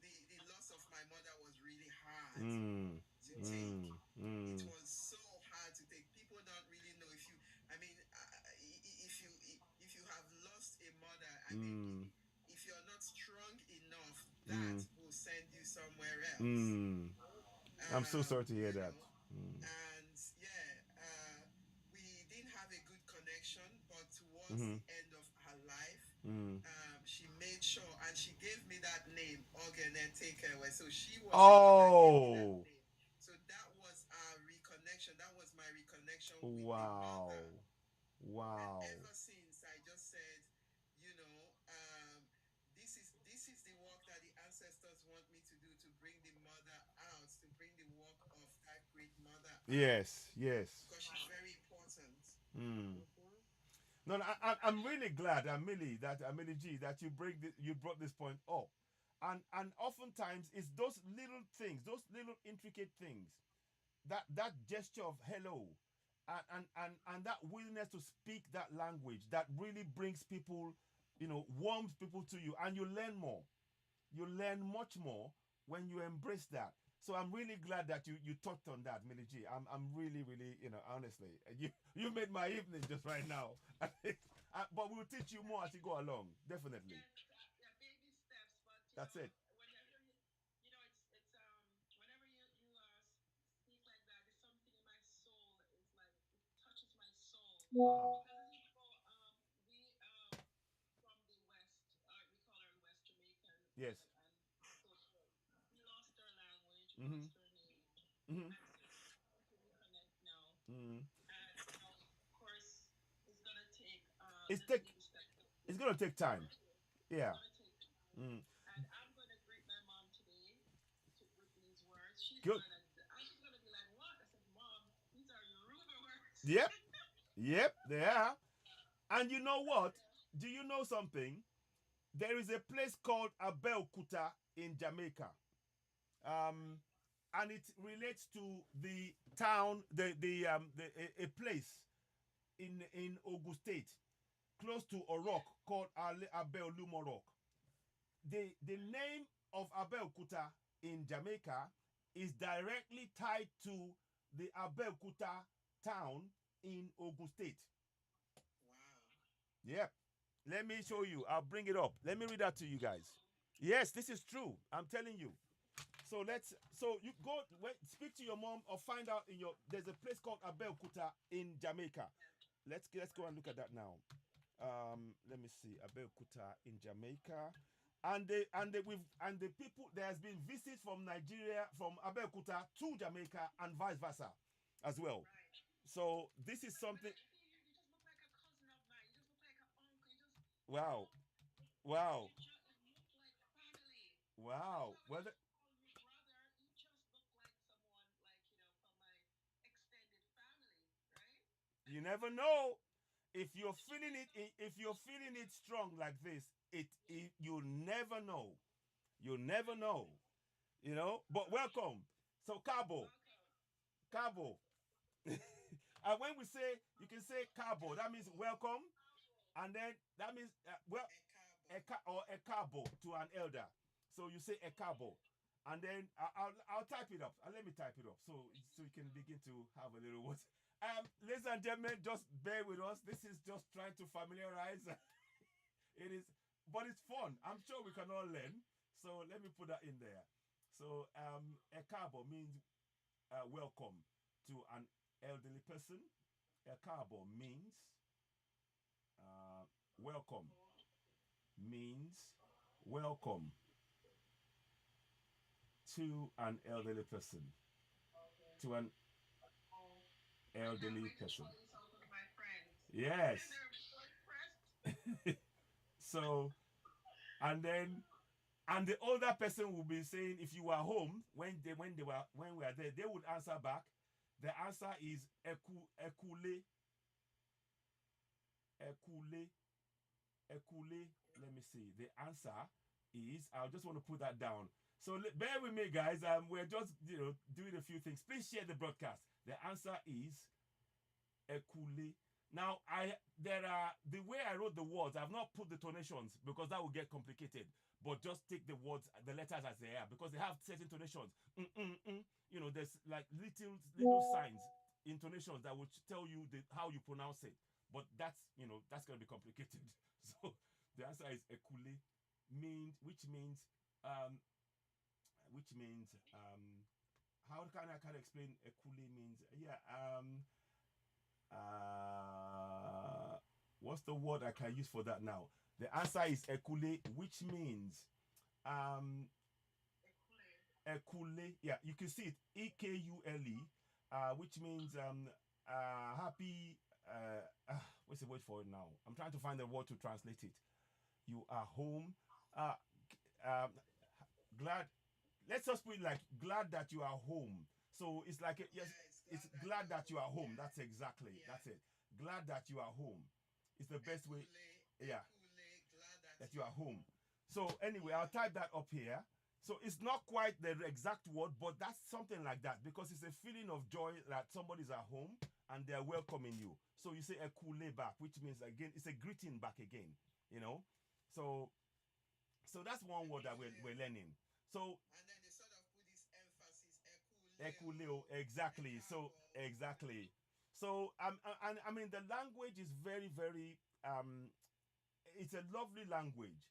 the loss of my mother was really hard Mm. to take. Mm. It Mm. was so hard to take. People don't really know if you, I mean, if you have lost a mother, I mean, Mm. if you're not strong enough, that Mm. will send you somewhere else. Mm. I'm so sorry to hear You that. know, Mm. and yeah, we didn't have a good connection, but towards Mm-hmm. the end of her life, Mm. she made sure and she gave me that name, Ogene Takeaway. So she was the one that gave me that Oh. name. So that was our reconnection. That was my reconnection with the mother. Wow. And Wow. ever since, I just said, you know, this is the work that the ancestors want me to do, to bring the mother out, to bring the work of that great mother out, Yes. Yes. because she's very important. Mm. No, no, I'm really glad, Amelie G, that you brought this point up, and oftentimes it's those little things, those little intricate things, that gesture of hello, and that willingness to speak that language that really brings people, warms people to you, and you learn more. You learn much more when you embrace that. So I'm really glad that you touched on that, Millie G. I'm really really, honestly, you made my evening just right now. But we'll teach you more as you go along. Definitely. Yes, yeah, baby steps, but That's it. whenever it's whenever you speak like that, there's something in my soul. It's like it touches my soul Ah. because we from the West, we call her West Jamaican, Yes. and culture. We lost our language, we Mm-hmm. lost our name, Mm-hmm. and so we're trying to reconnect now. Mm-hmm. And of course, it's gonna take It's little take baby steps. it's gonna take For time. sure. It's Yeah. gonna take time. Mm. And I'm gonna greet my mom today to greet me she's Good. gonna, she's gonna be like, what? I said, Mom, these are Yoruba words. Yep. Yep. They are. And you know what? Yeah. Do you know something? There is a place called Abeokuta in Jamaica. Um, and it relates to the town, a place in Ogun State, close to a rock called Abeolumo Rock. The name of Abeokuta in Jamaica is directly tied to the Abeokuta town in Ogun State. Wow. Yep. Let me show you. I'll bring it up. Let me read that to you guys. Yes, this is true. I'm telling you. So you go speak to your mom or find out in your there's a place called Abeokuta in Jamaica. Let's go and look at that now. Let me see Abeokuta in Jamaica, and the people there has been visits from Nigeria from Abeokuta to Jamaica and vice versa as well. Right. So this is When something. I see you, you just look like a cousin of mine. You just look like an uncle. You just, Wow, wow, you just look like family. That's wow. why when Well, I call you brother, you just look like someone like, from my extended family, right? you never know if you're feeling it. If you're feeling it strong like this, you'll never know. You'll never know. You know. But welcome. So Cabo, Welcome. Cabo. And when we say, you can say Cabo, that means welcome, and then that means Ekabo. or a cabo to an elder. So you say a cabo, and then I'll type it up. Let me type it up so you can begin to have a little what. Ladies and gentlemen, just bear with us. This is just trying to familiarize. It is, but it's fun. I'm sure we can all learn. So let me put that in there. So a cabo means welcome to an elderly person. A cabo means welcome means welcome to an elderly person. To an I can't elderly wait to person. try this out with my friends. Yes. They're so impressed. So, and then, and the older person will be saying, if you were home when we were there, they would answer back. The answer is ekule, ekule, ekule. Let me see. The answer is, I just want to put that down. So bear with me, guys. We're just doing a few things. Please share the broadcast. The answer is ekule. Now the way I wrote the words, I've not put the tonations because that will get complicated. But just take the words, the letters as they are, because they have certain tonations. There's like little signs, intonations that will tell you how you pronounce it. But that's gonna be complicated. So the answer is ekule, um which means how can I explain ekule means? Yeah, what's the word I can use for that now? The answer is ekule, which means um ekule. Yeah, you can see it, ekule, which means happy. What's the word for it now? I'm trying to find the word to translate it. You are home. Uh, um, glad. Let's just put it like glad that you are home. So it's like yes, Yeah, it's glad that you are home. Yeah. That's exactly. Yeah. That's it. Glad that you are home. It's the best way. Yeah, Glad that you are home. So anyway, I'll type that up here. So it's not quite the exact word, but that's something like that because it's a feeling of joy that somebody's at home and they're welcoming you. So you say ekule back, which means again it's a greeting back again. You know, so that's one word that we're learning. So and then they sort of put this emphasis, ekuleo, exactly. So exactly. So and I mean the language is very very it's a lovely language,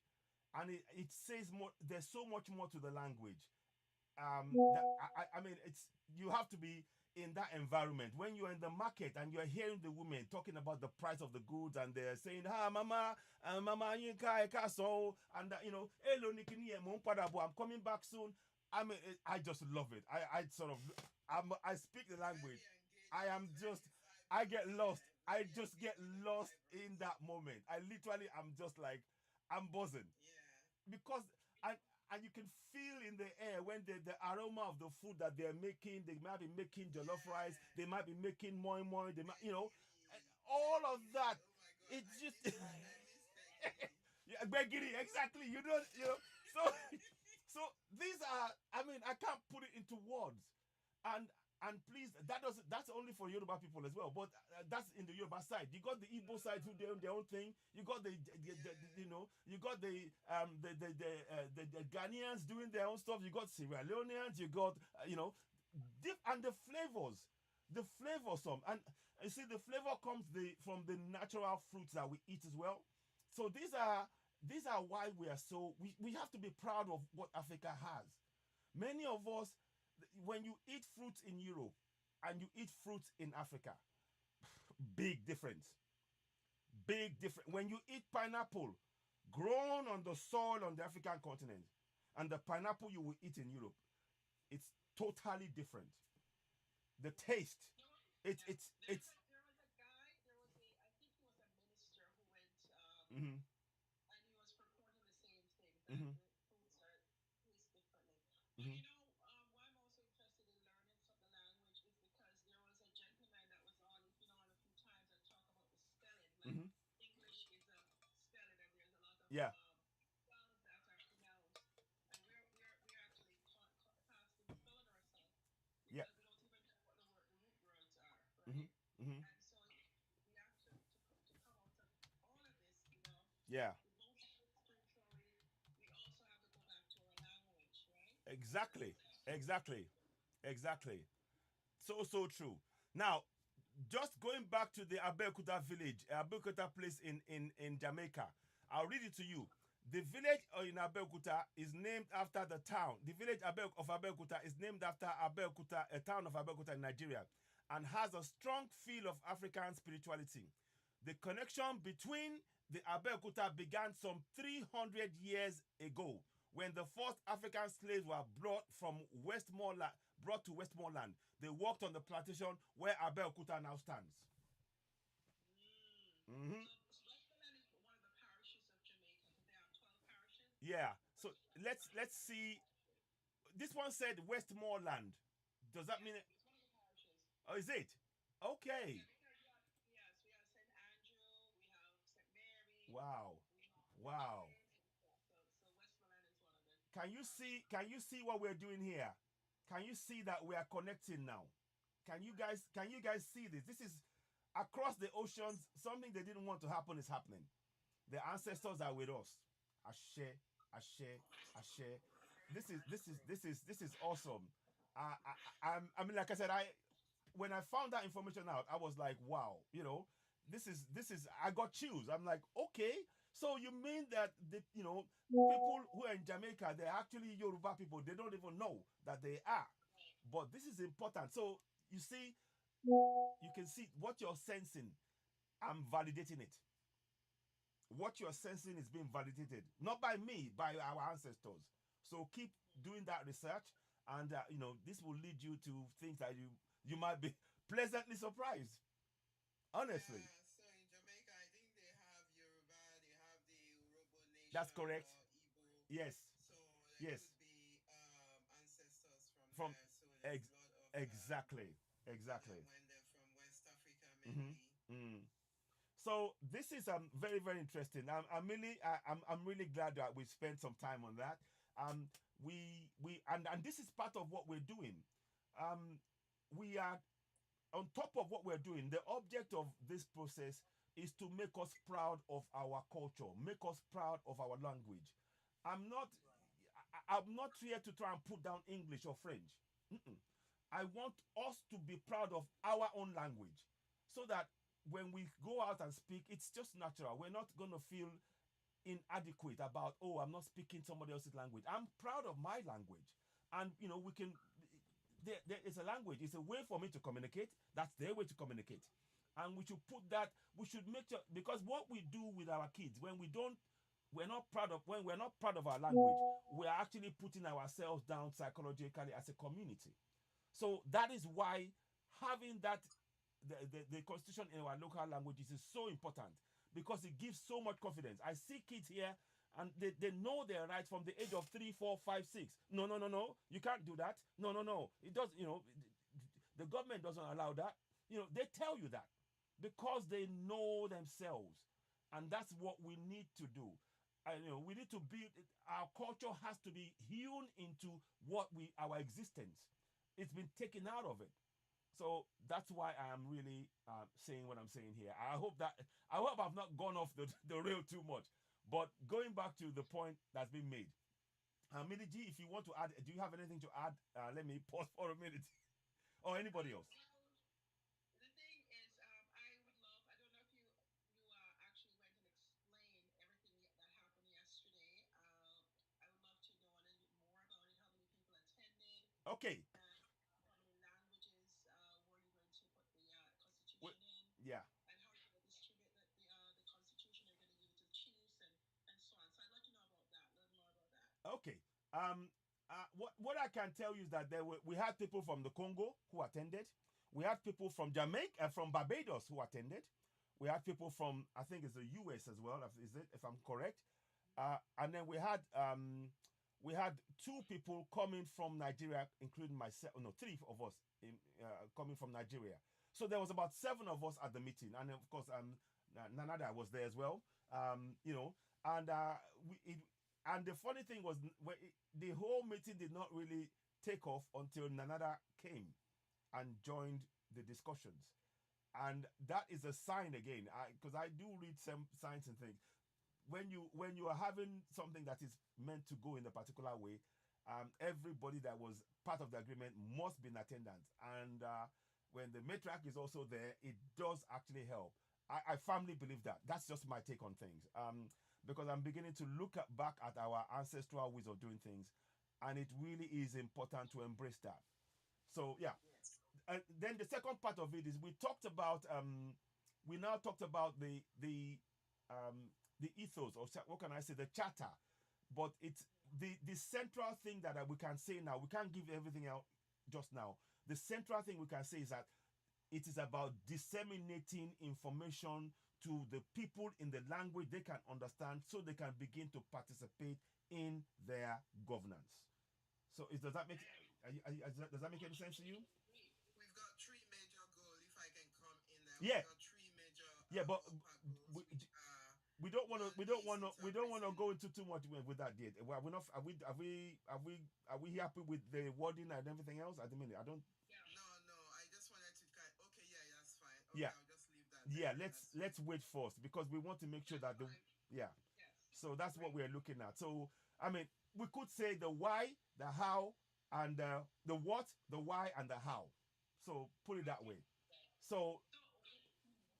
and it says more. There's so much more to the language. I mean, it's you have to be in that environment when you're in the market and you're hearing the women talking about the price of the goods and they're saying, "Ha, mama, mama, so," and hello, Nikini, I'm coming back soon. I mean, I just love it. I sort of, I speak the language. I am just, I get lost. I just get lost in that moment. I literally, I'm just like, I'm buzzing Yeah. because I and you can feel in the air when the aroma of the food that they're making. They might be making jollof rice, they might be making moi moi, they might, and all of that. Oh my God, It's just I miss Begiri. yeah, Begiri, exactly. So so these are, I mean, I can't put it into words. And please, that's only for Yoruba people as well. But that's in the Yoruba side. You got the Igbo side who do their own thing. You got you got the Ghanaians doing their own stuff. You got Sierra Leoneans. You got and the flavors, some, and you see the flavor comes from the natural fruits that we eat as well. So these are why we have to be proud of what Africa has. Many of us, when you eat fruits in Europe and you eat fruits in Africa, big difference. Big difference. When you eat pineapple grown on the soil on the African continent and the pineapple you will eat in Europe, it's totally different. The taste, You know, it's there was a guy, I think he was a minister who went, mm-hmm, and he was purporting the same thing that mm-hmm, the foods are taste differently. But mm-hmm, why I'm also interested in learning some of the language is because there was a gentleman that was on, he's been on a few times and talk about the spelling. Like mm-hmm. English is a spelling, and there's a lot of Yeah, spells that are pronounced, and we're actually past in spelling ourselves yeah, because we don't even know what the root words are, mm-hmm, right? mm-hmm, And so we have to come out of all of this, yeah, emotionally, spiritually. We also have to go back to our language, right? Because exactly, exactly, exactly. So true. Now, just going back to the Abeokuta village, Abeokuta place in Jamaica. I'll read it to you. The village in Abeokuta is named after the town. The village of Abeokuta is named after Abeokuta, a town of Abeokuta in Nigeria, and has a strong feel of African spirituality. The connection between the Abeokuta began some 300 years ago when the first African slaves were brought to Westmoreland. They worked on the plantation where Abeokuta now stands. so Westmoreland is one of the parishes of Jamaica. So there are 12 parishes. Yeah. So let's see. This one said Westmoreland. Does that Yes, mean? it's one of the parishes. Oh, is it? Okay. Yeah, because yes, we have St. Andrew, we have St. Mary, Wow. we have Wow. James, and stuff. So Westmoreland is one of the Can you see? parishes. Can you see what we're doing here? Can you see that we are connecting now? Can you guys see this? This is across the oceans. Something they didn't want to happen is happening. The ancestors are with us. Ashe, Ashe, Ashe. This is awesome. I mean, like I said, when I found that information out, I was like, wow, this is. I got chills. I'm like, okay, so you mean that people who are in Jamaica, they're actually Yoruba people. They don't even know that they are, but this is important. So you see, you can see what you're sensing. I'm validating it. What you're sensing is being validated, not by me, by our ancestors. So keep doing that research, and this will lead you to things that you might be pleasantly surprised. Honestly, Yeah, so in Jamaica, I think they have Yoruba, they have the Urobo that's Nation correct. or Igbo. Yes, So there yes. could be ancestors from From there. So there's ex- a lot of exactly, that exactly. when they're from West Africa Hmm. mainly. Mm. So this is very very interesting. I'm really glad that we spent some time on that. We and this is part of what we're doing. Um, we are on top of what we're doing. The object of this process is to make us proud of our culture, make us proud of our language. I'm not I'm not here to try and put down English or French. Mm-mm. I want us to be proud of our own language so that when we go out and speak, it's just natural. We're not going to feel inadequate about, oh, I'm not speaking somebody else's language. I'm proud of my language. And, we can, there is a language, it's a way for me to communicate. That's their way to communicate. And we should put that, we should make sure, because what we do with our kids, when we're not proud of our language, we're actually putting ourselves down psychologically as a community. So that is why having the constitution in our local languages is so important because it gives so much confidence. I see kids here and they know their rights from the age of 3, 4, 5, 6. No, no, no, no. You can't do that. No, no, no. It does, the government doesn't allow that. They tell you that because they know themselves. And that's what we need to do. And we need to build our culture has to be hewn into our existence. It's been taken out of it. So that's why I am really saying what I'm saying here. I hope I've not gone off the rail too much. But going back to the point that's been made, Midi G, if you want to add, do you have anything to add? Let me pause for a minute, or anybody else. The thing is, I would love. I don't know if you actually went and explained everything that happened yesterday. I would love to know a little bit more about it. How many people attended, Okay. and how many languages were you going to put the Well, constitution in, yeah. and how you're going to distribute the constitution. You're going to give it to the chiefs and so on. So I'd like to know about that. A little more about that. Okay. What I can tell you is that we had people from the Congo who attended. We had people from Jamaica, from Barbados who attended. We had people from, I think it's the US as well, if I'm correct. And then we had two people coming from Nigeria, including myself. No, three of us coming from Nigeria. So there was about 7 of us at the meeting, and of course, Nanada was there as well. And and the funny thing was, the whole meeting did not really take off until Nanada came and joined the discussions. And that is a sign again, because I do read some signs and things. When you are having something that is meant to go in a particular way, everybody that was part of the agreement must be in attendance. And when the matriarch is also there, it does actually help. I firmly believe that. That's just my take on things. Because I'm beginning to look back at our ancestral ways of doing things, and it really is important to embrace that. So yeah. Then the second part of it is we now talked about the ethos, or what can I say, the charter. But it's the central thing that we can say now. We can't give everything out just now. The central thing we can say is that it is about disseminating information to the people in the language they can understand, so they can begin to participate in their governance. So does that make any sense to you? We've got 3 major goals, if I can come in there. Yeah. We've got 3 major But goals, which are we don't want to interpreting. go into too much with that yet. Are we not? Are we happy with the wording and everything else at the minute? I don't. No, I just wanted to okay, yeah, that's fine. Okay, Yeah. I'll just leave that Yeah, there. let's wait first, because we want to make sure that yeah. Yes. So that's what we're looking at. So I mean, we could say the why, the how, and the what, the why, and the how. So put it that way. So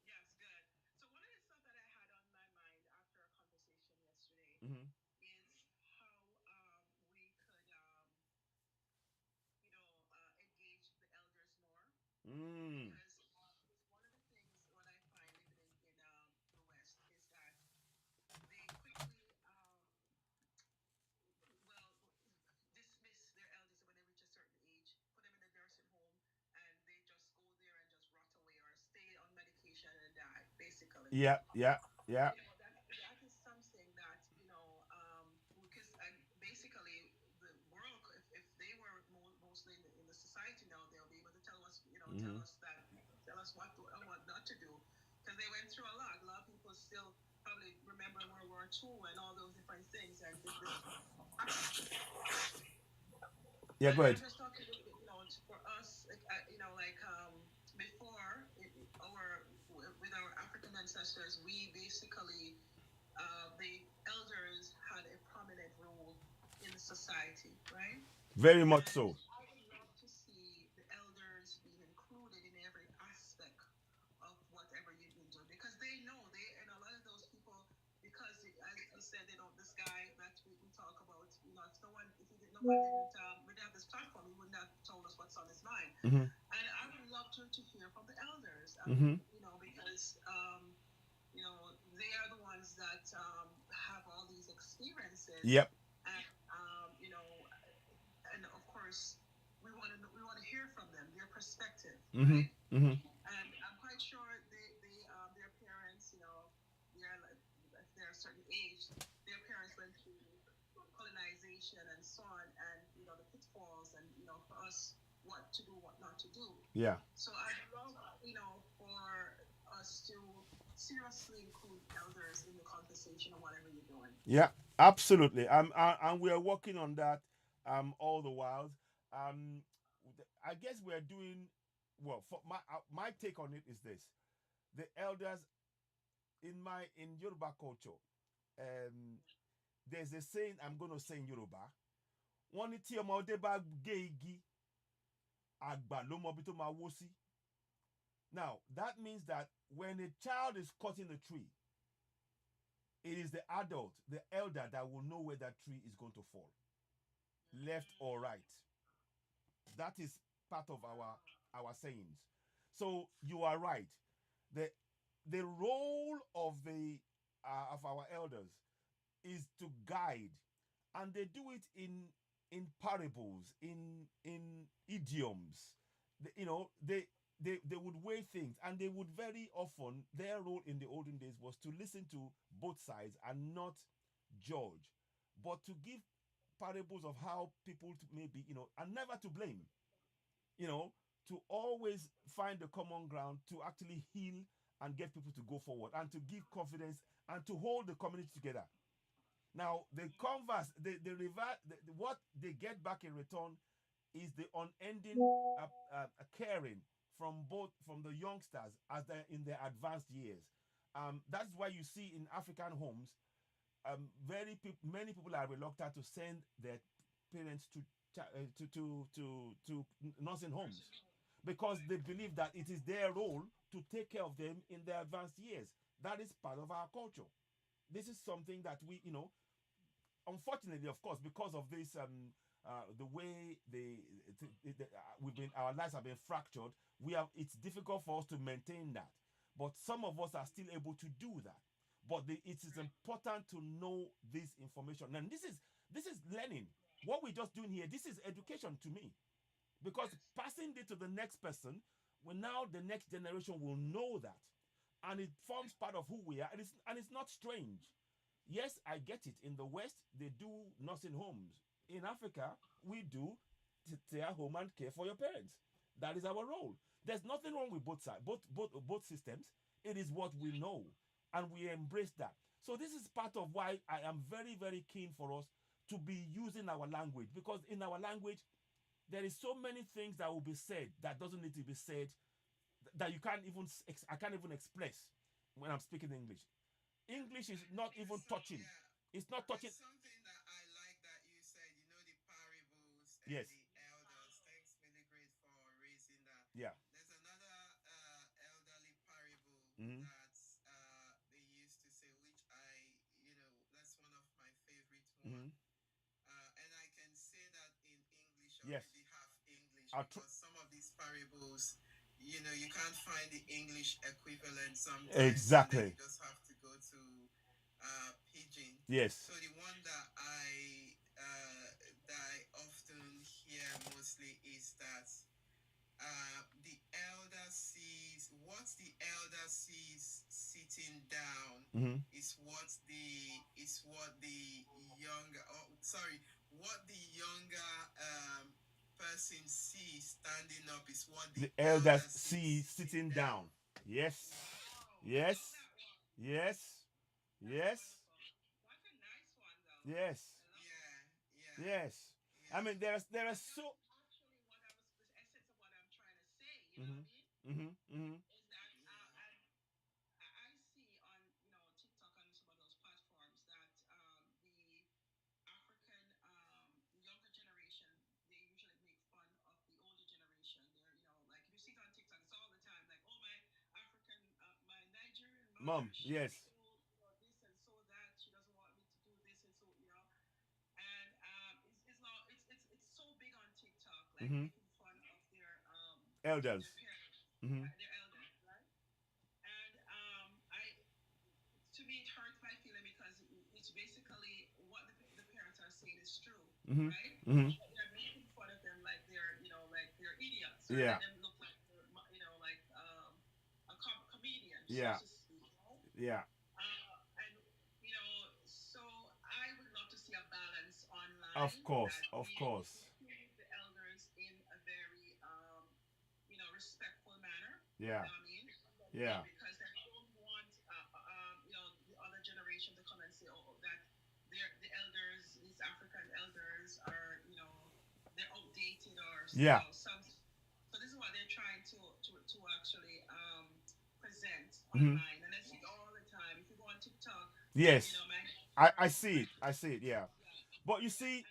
Yes, good. So one of the stuff that I had on my mind after our conversation yesterday mhm. is how we could, engage the elders more. Mm. Because one of the things what I find living in the West is that they quickly, dismiss their elders when they reach a certain age, put them in a nursing home, and they just go there and just rot away or stay on medication and die, basically. Yeah, yeah, yeah. That is something that, because basically the world, if they were mostly in the society now, they'll be able to tell us, Mhm. tell us what to and what not to do, because they went through a lot. A lot of people still probably remember World War II and all those different things, and Yeah, go I'm ahead. just talking, for us, before with our African ancestors, we basically the elders had a prominent role in the society, right? Very much And so. I would love to see the elders being included in every aspect of whatever you've been doing, because they know and a lot of those people, because as you said, this guy that we talk about, if no one, if he didn't, no one didn't, we didn't have this platform, he wouldn't have told us what's on his mind. Mhm. And I would love to hear from the elders. Mhm. Because they are the ones that have all these experiences, Yep. and and of course we want to hear from them, their perspective, Mhm. right? Mhm. And I'm quite sure their parents, they're like, if they're a certain age, their parents went information and so on, and the pitfalls, and for us what to do, what not to do. Yeah. So I'd love for us to seriously include elders in the conversation or whatever you're doing. Yeah, absolutely. And we are working on that all the while. Um, I guess we're doing well. For my take on it is this: the elders in Yoruba culture, um, there's a saying I'm going to say in Yoruba. Wọ́n ní tí ọmọdé bá gé igi, àgbà ló mọ ibi tó máa wó sí. Now that means that when a child is cutting a tree, it is the adult, the elder, that will know where that tree is going to fall, left or right. That is part of our sayings. So you are right. The the role of our elders is to guide, and they do it in parables, in idioms. They would weigh things, and they would very often, their role in the olden days was to listen to both sides and not judge, but to give parables of how people maybe, and never to blame, you know to always find the common ground, to actually heal and get people to go forward, and to give confidence, and to hold the community together. Now the converse, the reverse, what they get back in return is the unending caring from the youngsters as they're in their advanced years. That's why you see in African homes, many people are reluctant to send their parents to nursing homes, because they believe that it is their role to take care of them in their advanced years. That is part of our culture. This is something that we, unfortunately, of course, because of this, the way we've been, our lives have been fractured. It's difficult for us to maintain that, but some of us are still able to do that. But it is important to know this information, and this is learning. What we're just doing here, this is education to me, because passing it to the next person, well, now the next generation will know that, and it forms part of who we are, and it's not strange. Yes, I get it. In the West, they do nursing homes. In Africa, we do stay at home and care for your parents. That is our role. There's nothing wrong with both sides, both systems. It is what we know, and we embrace that. So this is part of why I am very, very keen for us to be using our language, because in our language, there is so many things that will be said that doesn't need to be said, that you can't even I can't even express when I'm speaking English. English is not even touching. It's not touching. There's something that I like that you said, the parables and Yes. the elders. Thanks, Millie Great, for raising that. Yeah. There's another elderly parable Mhm. that they used to say, which that's one of my favorite Mhm. one. And I can say that in English, Yes. already half English, because some of these parables, you can't find the English equivalent sometimes. Exactly. And then you just have to go to pidgin. Yes. So the one that I often hear mostly is that the elder sees sitting down Mhm. what the younger person sees standing up is what The the elders elder see sees sitting down. Yes. Wow, Yes. I love that one. Yes. Yes. That's a nice one, though. Yes. I love that. Yeah, Yes. I mean, there are And so. that's actually the essence of what I'm trying to say. You know Mhm. what I mean? Mhm. Mhm. Is that yeah. and I see on TikTok and some of those platforms that the African younger generation, they usually make fun of the older generation. They're like if you see it on TikTok, it's all the time like, oh, my Nigerian mother, Mom. she's Yes. old, this and so that, she doesn't want me to do this and so and it's so big on TikTok, like Mhm. making fun of their Elders. parents, Mhm. their elders, right? And I to me it hurts my feeling because it's basically what the parents are saying is true, Mhm. right? Mhm. But they're making fun of them like they're idiots, or Yeah. let them look like they're like a comedian, Yeah. so to speak. Yeah. And so I would love to see a balance online Of line course, that of we course. include the elders in a very, respectful manner. You Yeah, know what I mean? yeah, Because I don't want, the other generation to come and say, oh, that the elders, these African elders are, they're outdated or, yeah. some. So this is what they're trying to actually, present Mhm. online, and I see it all the time. If you go on TikTok, Yes, my I see it. I see it. Yeah, but you and I, see, I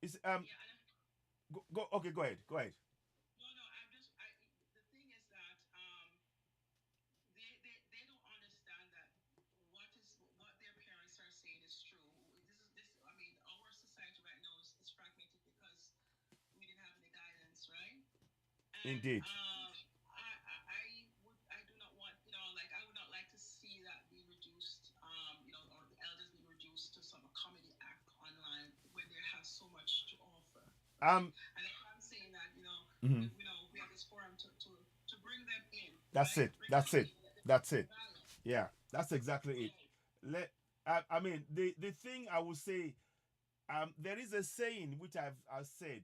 it's yeah, and I, go okay. Go ahead. Go ahead. no, no, the thing is that, they don't understand that what their parents are saying is true. This I mean, our society right now is fragmented because we didn't have any guidance, right? And, Indeed. I do not want, like, I would not like to see that being reduced, or the elders being reduced to some comedy act online when they have so much to offer, right? Um. And that's why I'm saying that, Mhm. we have this forum to bring them in, That's right? it. Bring them That's it. in, let them That's see it. the value. Yeah, that's exactly it. Let I mean the thing I would say, there is a saying which I've said,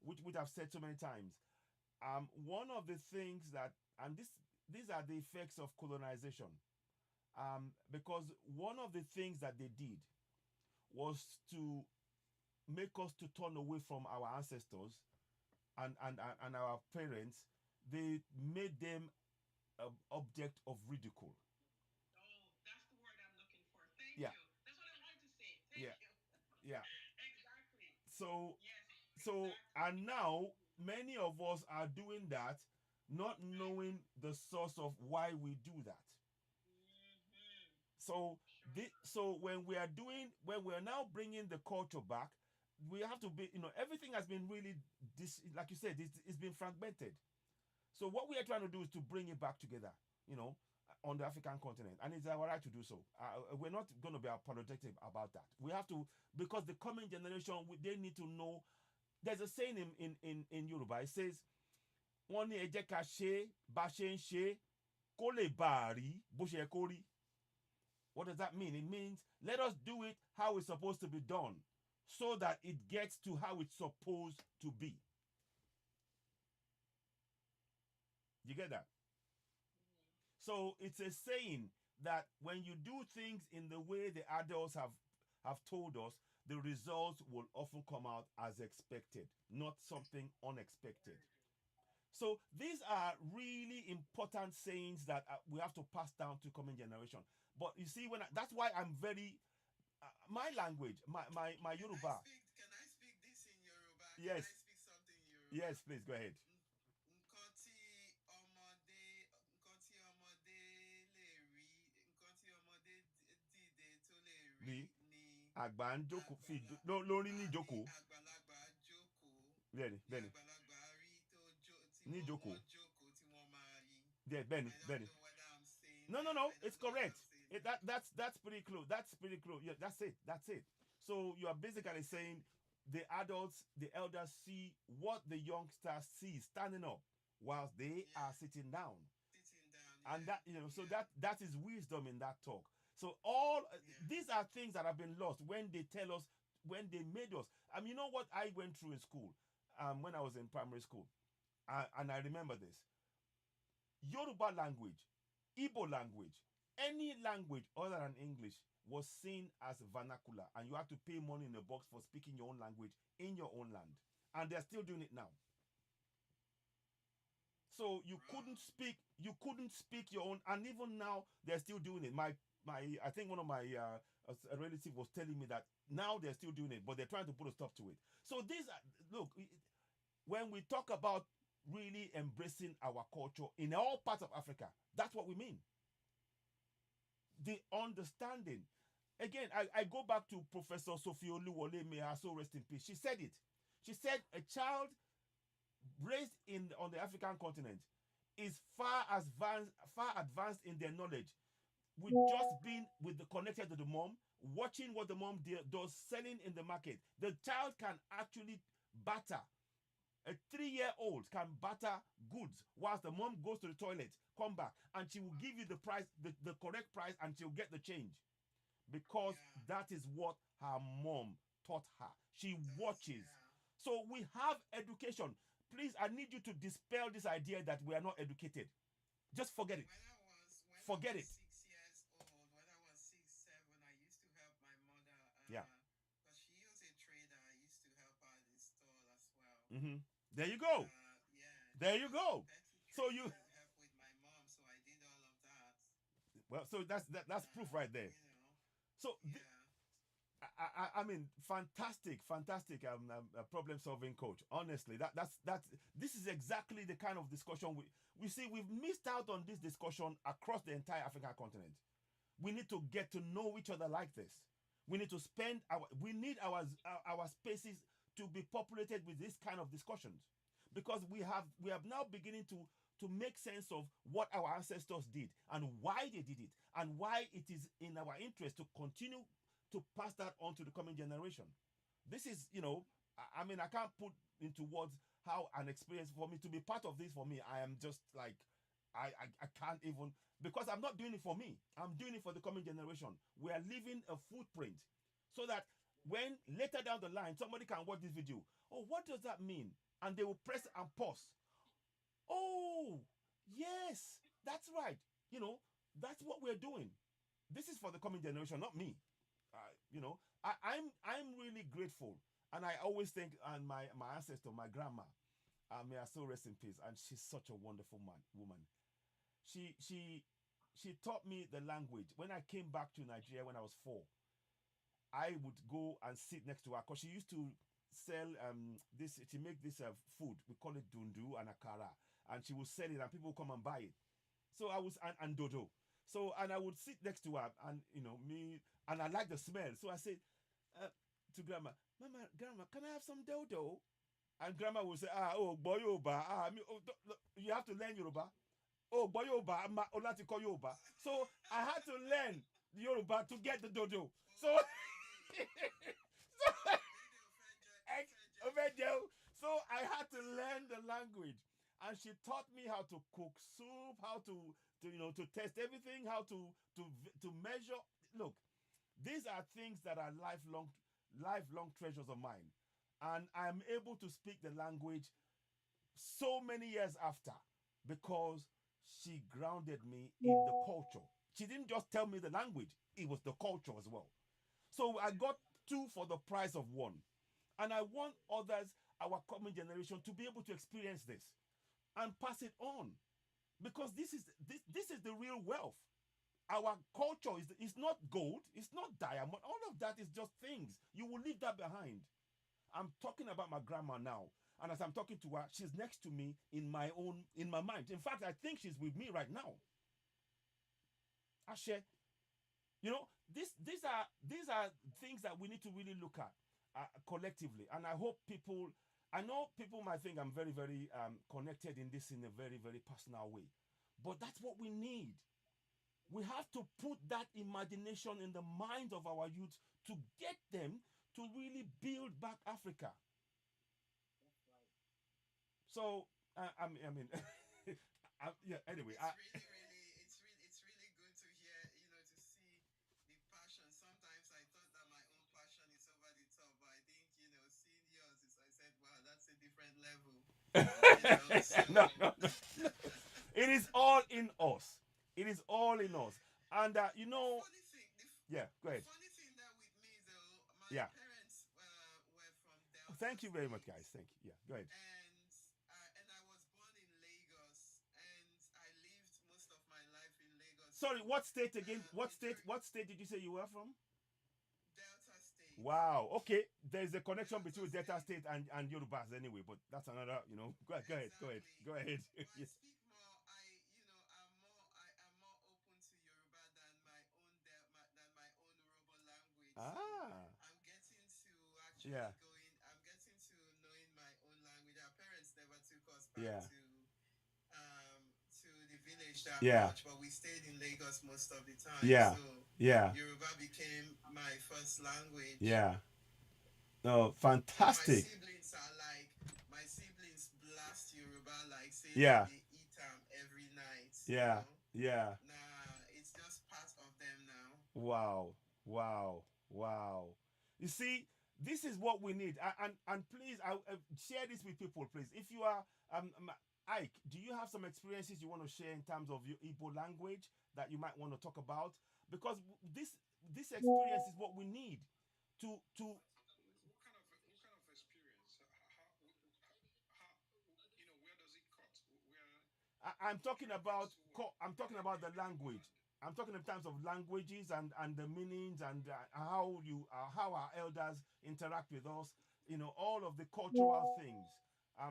which I've said so many times. One of the things that, and these are the effects of colonization. Because one of the things that they did was to make us to turn away from our ancestors and our parents. They made them an object of ridicule. Oh, that's the word I'm looking for. Thank Yeah, you. That's what I wanted to say. yeah, Thank you. yeah. Exactly. So Yes, so exactly. and now many of us are doing that, not Right. knowing the source of why we do that. Mm-hmm. So Sure. so when we are now bringing the culture back, we have to be, everything has been really like you said, it's been fragmented. So what we are trying to do is to bring it back together, you know, on the African continent, and it's our right to do so. We're not going to be apologetic about that. We have to, because the coming generation, they need to know. There's a saying in Yoruba. It says, "Wọ́n ní ẹ jẹ́ ká ṣe bá ṣe ń ṣe kó lè bá a rí bó ṣe yẹ kó rí." What does that mean? It means let us do it how it's supposed to be done, so that it gets to how it's supposed to be. You get that? So it's a saying that when you do things in the way the adults have told us, the results will often come out as expected, not something unexpected. So these are really important sayings that we have to pass down to coming generation. But you see, that's why I'm very my language, my Yoruba. Can I speak this in Yoruba? Can I Yes, speak something in Yoruba? yes, please go ahead. Nǹkan tí ọmọdé lè rí, nǹkan tí ọmọdé dìde tó lè rí Rí ni àgbà ń jókòó lórí ní ní ìjókòó. àgbàlagbà jókòó, Bẹ́ẹ̀ni, ní bẹ́ẹ̀ni, àgbàlagbà rí tí ní ìjókòó. wọ́n jókòó tí wọ́n máa rí. Bẹ́ẹ̀ni, I don't bẹ́ẹ̀ni. know whether I'm saying No, no, that. no. I It's don't know whether correct. I'm saying It, that. that's pretty close. That's pretty close. Yeah, that's it. That's it. So you are basically saying the adults, the elders see what the youngsters see standing up, whilst they Yeah, are sitting down, sitting down. and Yeah, so yeah, that is wisdom in that talk. So all yeah. these are things that have been lost when they tell us, when they made us. You know what I went through in school, when I was in primary school, and I remember this. Yoruba language, Igbo language, any language other than English was seen as vernacular, and you had to pay money in a box for speaking your own language in your own land. And they're still doing it now. So Wow. you couldn't speak your own, and even now they're still doing it. My I think one of my a relative was telling me that now they're still doing it, but they're trying to put a stop to it. So these are, look, when we talk about really embracing our culture in all parts of Africa, that's what we mean. The understanding. Again, I go back to Professor Sophie Oluwole, may her soul rest in peace. She said it. She said a child raised on the African continent is far advanced in their knowledge with just being with the connected to the mom, watching what the mom does, selling in the market. The child can actually barter. A 3-year-old can barter goods whilst the mom goes to the toilet, come back, and she will give you the price, the correct price, and she'll get the change because Yeah. that is what her mom taught her. She Does, watches. yeah. So we have education. Please, I need you to dispel this idea that we are not educated. Just forget it. When Forget I it. was 6 years old, when I was 6, 7, I used to help my mother. Yeah. Because she was a trader, I used to help her at the store as well. There you go. Yeah. There She you was go. petty So trading, you, help with my mom, so I did all of that. well, so that's proof right there. You know. So Yeah. I mean, fantastic, fantastic problem solving coach. Honestly, that's this is exactly the kind of discussion we see. We've missed out on this discussion across the entire African continent. We need to get to know each other like this. We need to spend our we need our spaces to be populated with this kind of discussions, because we have now beginning to make sense of what our ancestors did and why they did it, and why it is in our interest to continue to pass that on to the coming generation. This is, I mean, I can't put into words how an experience for me to be part of this. For me, I am just like, I can't even, because I'm not doing it for me. I'm doing it for the coming generation. We are leaving a footprint so that when later down the line somebody can watch this video, oh, what does that mean? And they will press and pause. Oh, yes, that's right. You know, that's what we're doing. This is for the coming generation, not me. I'm really grateful, and I always think, and my ancestor, my grandma, may I still rest in peace, and she's such a wonderful woman. She she she taught me the language. When I came back to Nigeria when I was 4, I would go and sit next to her because she used to sell this. She make this food. We call it dundu and akara, and she would sell it, and people would come and buy it. So I was and dodo. So and I would sit next to her, and me, and I like the smell. So I said uh, to grandma, "Mama, grandma, can I have some dodo?" And grandma would say, oh, boy, Yoruba. You have to learn Yoruba. Oh, boy, Yoruba. Oh, láti kọ́ Yoruba. So I had to learn Yoruba to get the dodo. So so I had to learn the language, and she taught me how to cook soup, how to test everything, how to measure. Look, these are things that are lifelong treasures of mine, and I'm able to speak the language so many years after, because she grounded me in the culture. She didn't just tell me the language; it was the culture as well. So I got two for the price of one. And I want others, our coming generation, to be able to experience this and pass it on. Because this is the real wealth. Our culture is not gold, it's not diamond. All of that is just things. You will leave that behind. I'm talking about my grandma now. And as I'm talking to her, she's next to me in my mind. In fact, I think she's with me right now. Ashe, these are things that we need to really look at collectively, and I know people might think I'm very, very connected in this in a very, very personal way, but that's what we need. We have to put that imagination in the minds of our youth to get them to really build back Africa. So I mean, yeah. Anyway, It's really good to hear, to see the passion. Sometimes I thought that my own passion is over the top, but I think, seeing yours is, I said, wow, that's a different level. So no, no, no. It is all in us. It is all in us. And funny thing, yeah, go the ahead. funny thing that with me though, my Yeah. parents were from Delta Thank you very much, State, guys. Thank you. Yeah, go ahead. and I was born in Lagos, and I lived most of my life in Lagos. So Sorry, what state again? What state? majority What state did you say you were from? Delta State. Wow. Okay. There's a connection Delta between Delta State. State and Yorubas anyway, but that's another. Go ahead. Go ahead. Exactly. Go ahead. But I Yeah. speak more. I'm more open to Yoruba than my own Yoruba language. So Ah. I'm getting to Yeah. I'm getting to knowing my own language. Our parents never took us back Yeah. to the village that Yeah. much, but we stayed in Lagos most of the time. Yeah. So Yeah. Yoruba became my first language. Yeah. No, So fantastic. my siblings blast Yoruba like say Yeah. that they eat every night. Yeah. Yeah. Nah, it's just part of them now. Wow. Wow. Wow. You see, this is what we need. And please, share this with people, please. If you are Ike, do you have some experiences you want to share in terms of your Igbo language that you might want to talk about? Because this experience is what we need to What kind of experience? You know, where does it cut? I'm talking about I'm Where talking about the the people language. land? I'm talking in terms of languages and the meanings and how our elders interact with us. You know, all of the cultural things.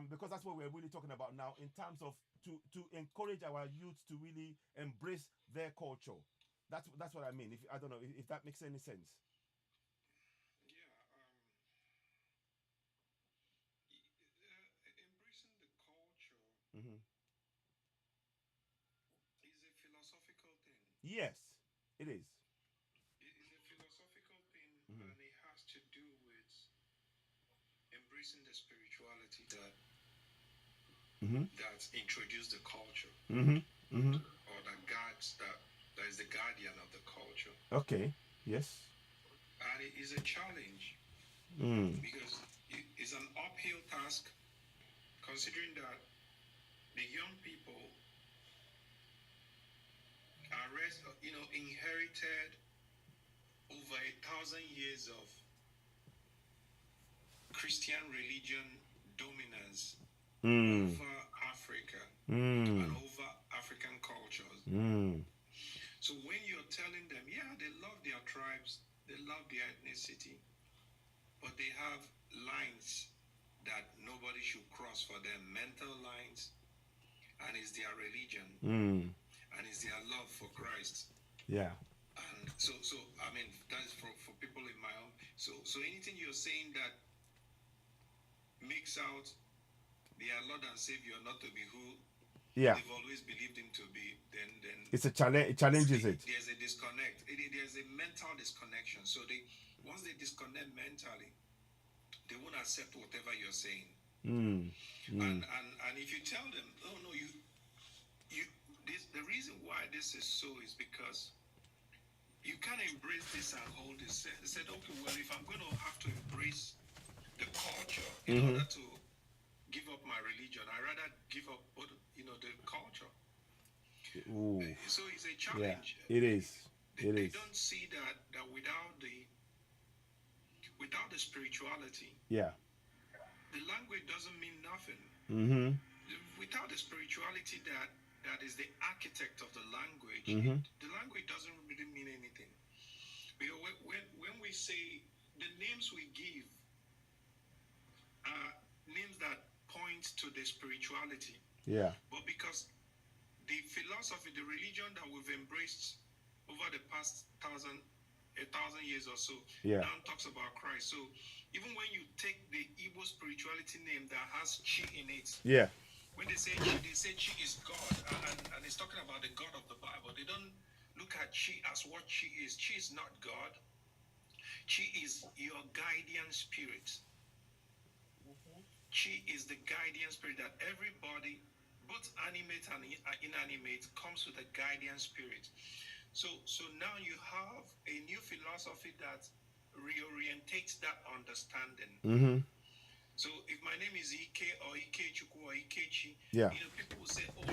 Because that's what we're really talking about now in terms of to encourage our youth to really embrace their culture. That's what I mean. If I don't know if that makes any sense. Yeah, embracing the culture Hmm. is a philosophical thing. Yes, it is. It is a philosophical thing, Hmm. and it has to do with embracing the spirituality Hmm. that introduced the culture, Hmm. Hmm. or that is the guardian of the culture. Okay. Yes. And it is a challenge Mm. because it is an uphill task, considering that the young people are inherited over 1,000 years of Christian religion dominance Mm. over Africa Mm. and over African cultures. Mm. So when you're telling them, yeah, they love their tribes, they love their ethnicity, but they have lines that nobody should cross for them, mental lines, and it's their religion, Mm. and it's their love for Christ. Yeah. And so I mean, that's for people in my own. So anything you're saying that makes out their Lord and Savior not to be who Yeah. they've always believed him to be, then It's a challenge. It challenges it. there's a disconnect. There's a mental disconnection. So once they disconnect mentally, they won't accept whatever you're saying. Mm. Mm. And if you tell them, oh no, the reason why this is so is because you can't embrace this and hold this. They said, okay, well, if I'm going to have to embrace the culture in order to give up my religion, I rather give up, the culture. Ooh. So it's a Yeah. challenge. It is. They don't see that without the spirituality, Yeah. the language doesn't mean nothing. Mm-hmm. Without the spirituality that is the architect of the language, the language doesn't really mean anything. Because when we say the names we give are names that point to the spirituality, Yeah. but because the philosophy, the religion that we've embraced over the past 1,000 years or so, Yeah. now talks about Christ. So even when you take the Igbo spirituality name that has Chi in it, Yeah. when they say Chi is God, and it's talking about the God of the Bible. They don't look at Chi as what Chi is. Chi is not God. Chi is your guardian spirit. Chi is the guardian spirit that everybody, both animate and inanimate, comes with a guardian spirit. So now you have a new philosophy that reorientates that understanding. Mm-hmm. So if my name is Ike or Ikechukwu or Ikechi, Yeah. People will say, oh,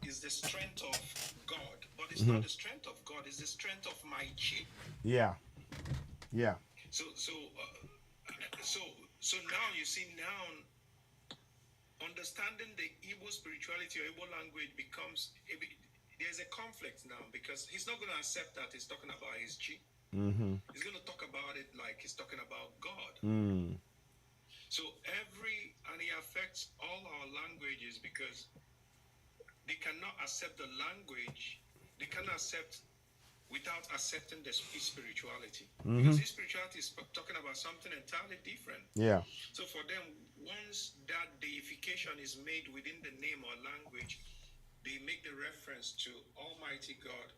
it's the strength of God. But it's not the strength of God, it's the strength of my chi. Yeah. Yeah. So now you see, understanding the Igbo spirituality or Igbo language becomes, there's a conflict now, because he's not going to accept that he's talking about his chi. Mm-hmm. He's going to talk about it like he's talking about God. Mm. So and it affects all our languages, because they cannot accept the language. They cannot accept without accepting the spirituality. Because this spirituality is talking about something entirely different. Yeah. So for them, once that deification is made within the name or language, they make the reference to Almighty God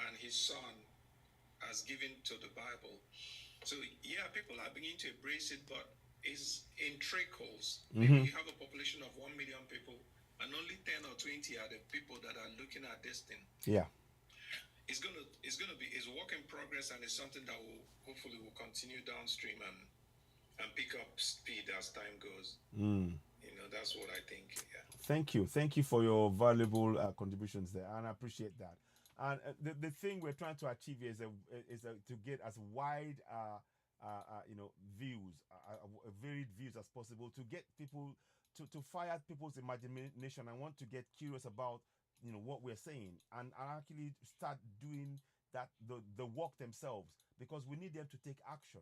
and His Son as given to the Bible. So yeah, people are beginning to embrace it, but it's in trickles. Maybe you have a population of 1 million people, and only 10 or 20 are the people that are looking at this thing. Yeah. It's gonna be a work in progress, and it's something that will hopefully continue downstream, and and pick up speed as time goes. Mm. That's what I think. Yeah. Thank you for your valuable contributions there, and I appreciate that. And the thing we're trying to achieve here is to get as wide views, varied views as possible, to get people to fire people's imagination and want to get curious about what we're saying, and actually start doing the work themselves, because we need them to take action.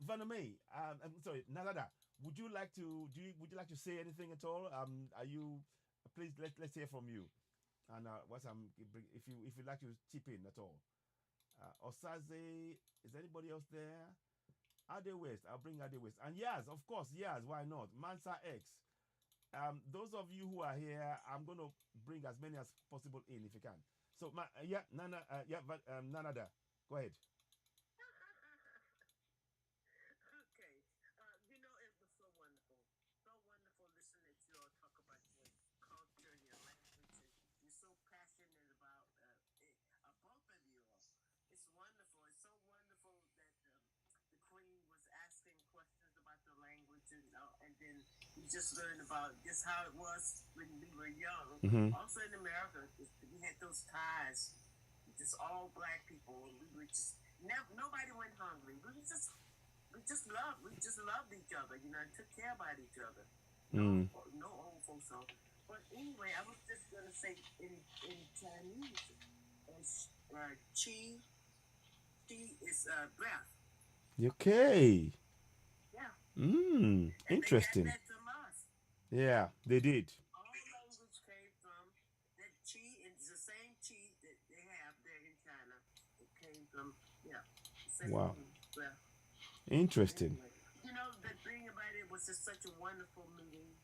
Vaname, I'm sorry, Nalada, would you like to say anything at all? Are you please let's hear from you. And what if you'd like to chip in at all. Osaze, is anybody else there? Ade West, I'll bring Ade West. And yes, of course, yes, why not? Mansa X. Those of you who are here, I'm going to bring as many as possible in if you can. So, yeah, Nanada, go ahead. Okay. It was so wonderful. So wonderful listening to you all talk about your culture, your language, and you're so passionate about both of you all. It's wonderful. It's so wonderful that the Queen was asking questions about the language, and then we just learned about just how it was when we were young. Mm-hmm. Also in America, we had those ties, just all black people, and we were just nobody went hungry. We just loved each other, and took care about each other. No old folks. So. But anyway, I was just gonna say in Chinese, chi is breath. Okay. Yeah. Interesting. And they got that from us. Yeah, they did. All language came from that chi. It's the same chi that they have there in China. It came from Wow. Breath. Interesting. Anyway, the thing about it was just such a wonderful meeting.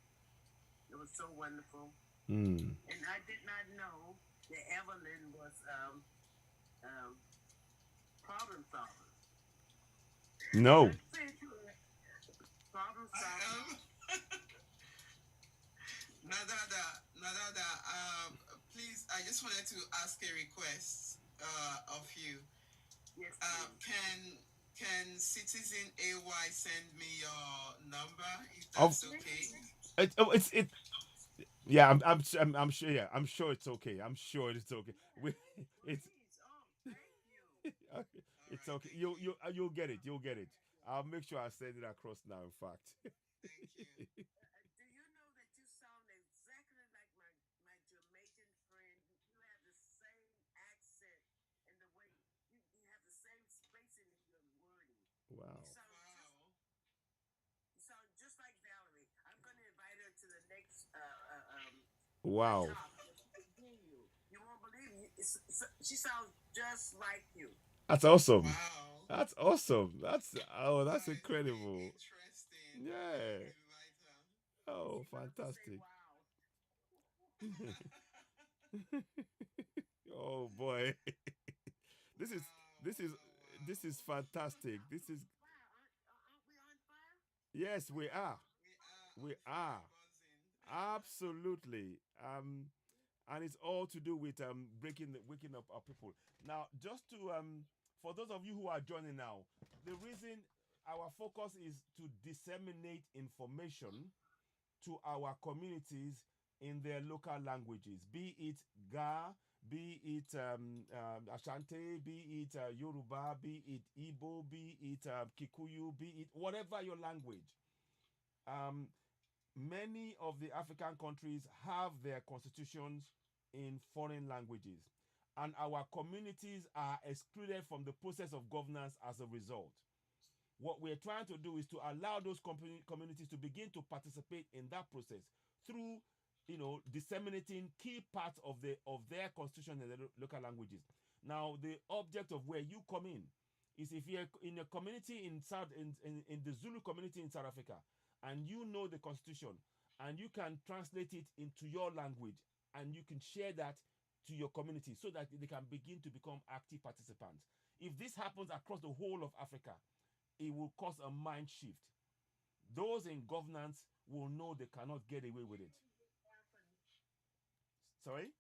It was so wonderful. And I did not know that Evelyn was problem solver. No. Problem solver. Nadada, please, I just wanted to ask a request of you. Yes, can Citizen AY send me your number if that's okay? Yeah, I'm sure. Yeah, I'm sure it's okay. I'm sure it's okay. It's thank you. okay. It's okay. You'll get it. You'll get it. I'll make sure I send it across now. In fact. Thank you. Do you know that you sound exactly like my Jamaican friend? You have the same accent and the way you have the same spacing in your wording. Wow. You sound just like Valerie. I'm going to invite her to the next Wow. talk. You won't believe it. She sounds just like you. That's awesome. Wow. That's awesome. That's That is incredible. really interesting. Yeah. Invite her. Oh, She's about to say, fantastic. wow. Oh boy. this is Wow, this is wow, this wow. is fantastic. This is Aren't we on fire? yes, we are. We We are are. on fire buzzing. Absolutely. And it's all to do with waking up our people. Now, just to for those of you who are joining now, the reason our focus is to disseminate information to our communities in their local languages, be it Ga, be it Ashanti, be it Yoruba, be it Igbo, be it Kikuyu, be it whatever your language. Um, Many of the African countries have their constitutions in foreign languages, and our communities are excluded from the process of governance as a result. What we're trying to do is to allow those communities to begin to participate in that process through, disseminating key parts of their constitution in the local languages. Now, the object of where you come in is if you're in a community in the Zulu community in South Africa, and you know the constitution, and you can translate it into your language, and you can share that to your community so that they can begin to become active participants. If this happens across the whole of Africa, it will cause a mind shift. Those in governance will know they cannot get away with it. Sorry?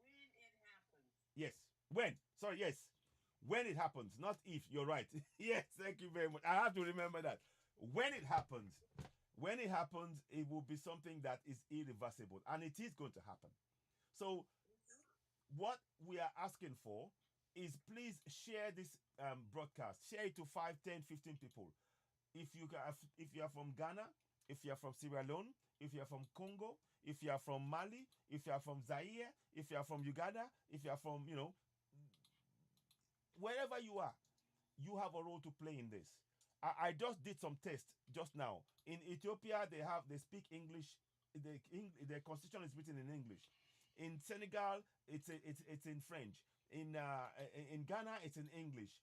When it happens. Yes. When? Sorry, yes. When it happens, not if. You're right. Yes, thank you very much. I have to remember that. When it happens, it will be something that is irreversible, and it is going to happen. So, what we are asking for is please share this broadcast. Share it to 5, 10, 15 people. If you are from Ghana, if you are from Sierra Leone, if you are from Congo, if you are from Mali, if you are from Zaire, if you are from Uganda, if you are from, wherever you are, you have a role to play in this. I just did some tests just now. In Ethiopia, they speak English. The constitution is written in English. In Senegal, it's in French. In Ghana, it's in English.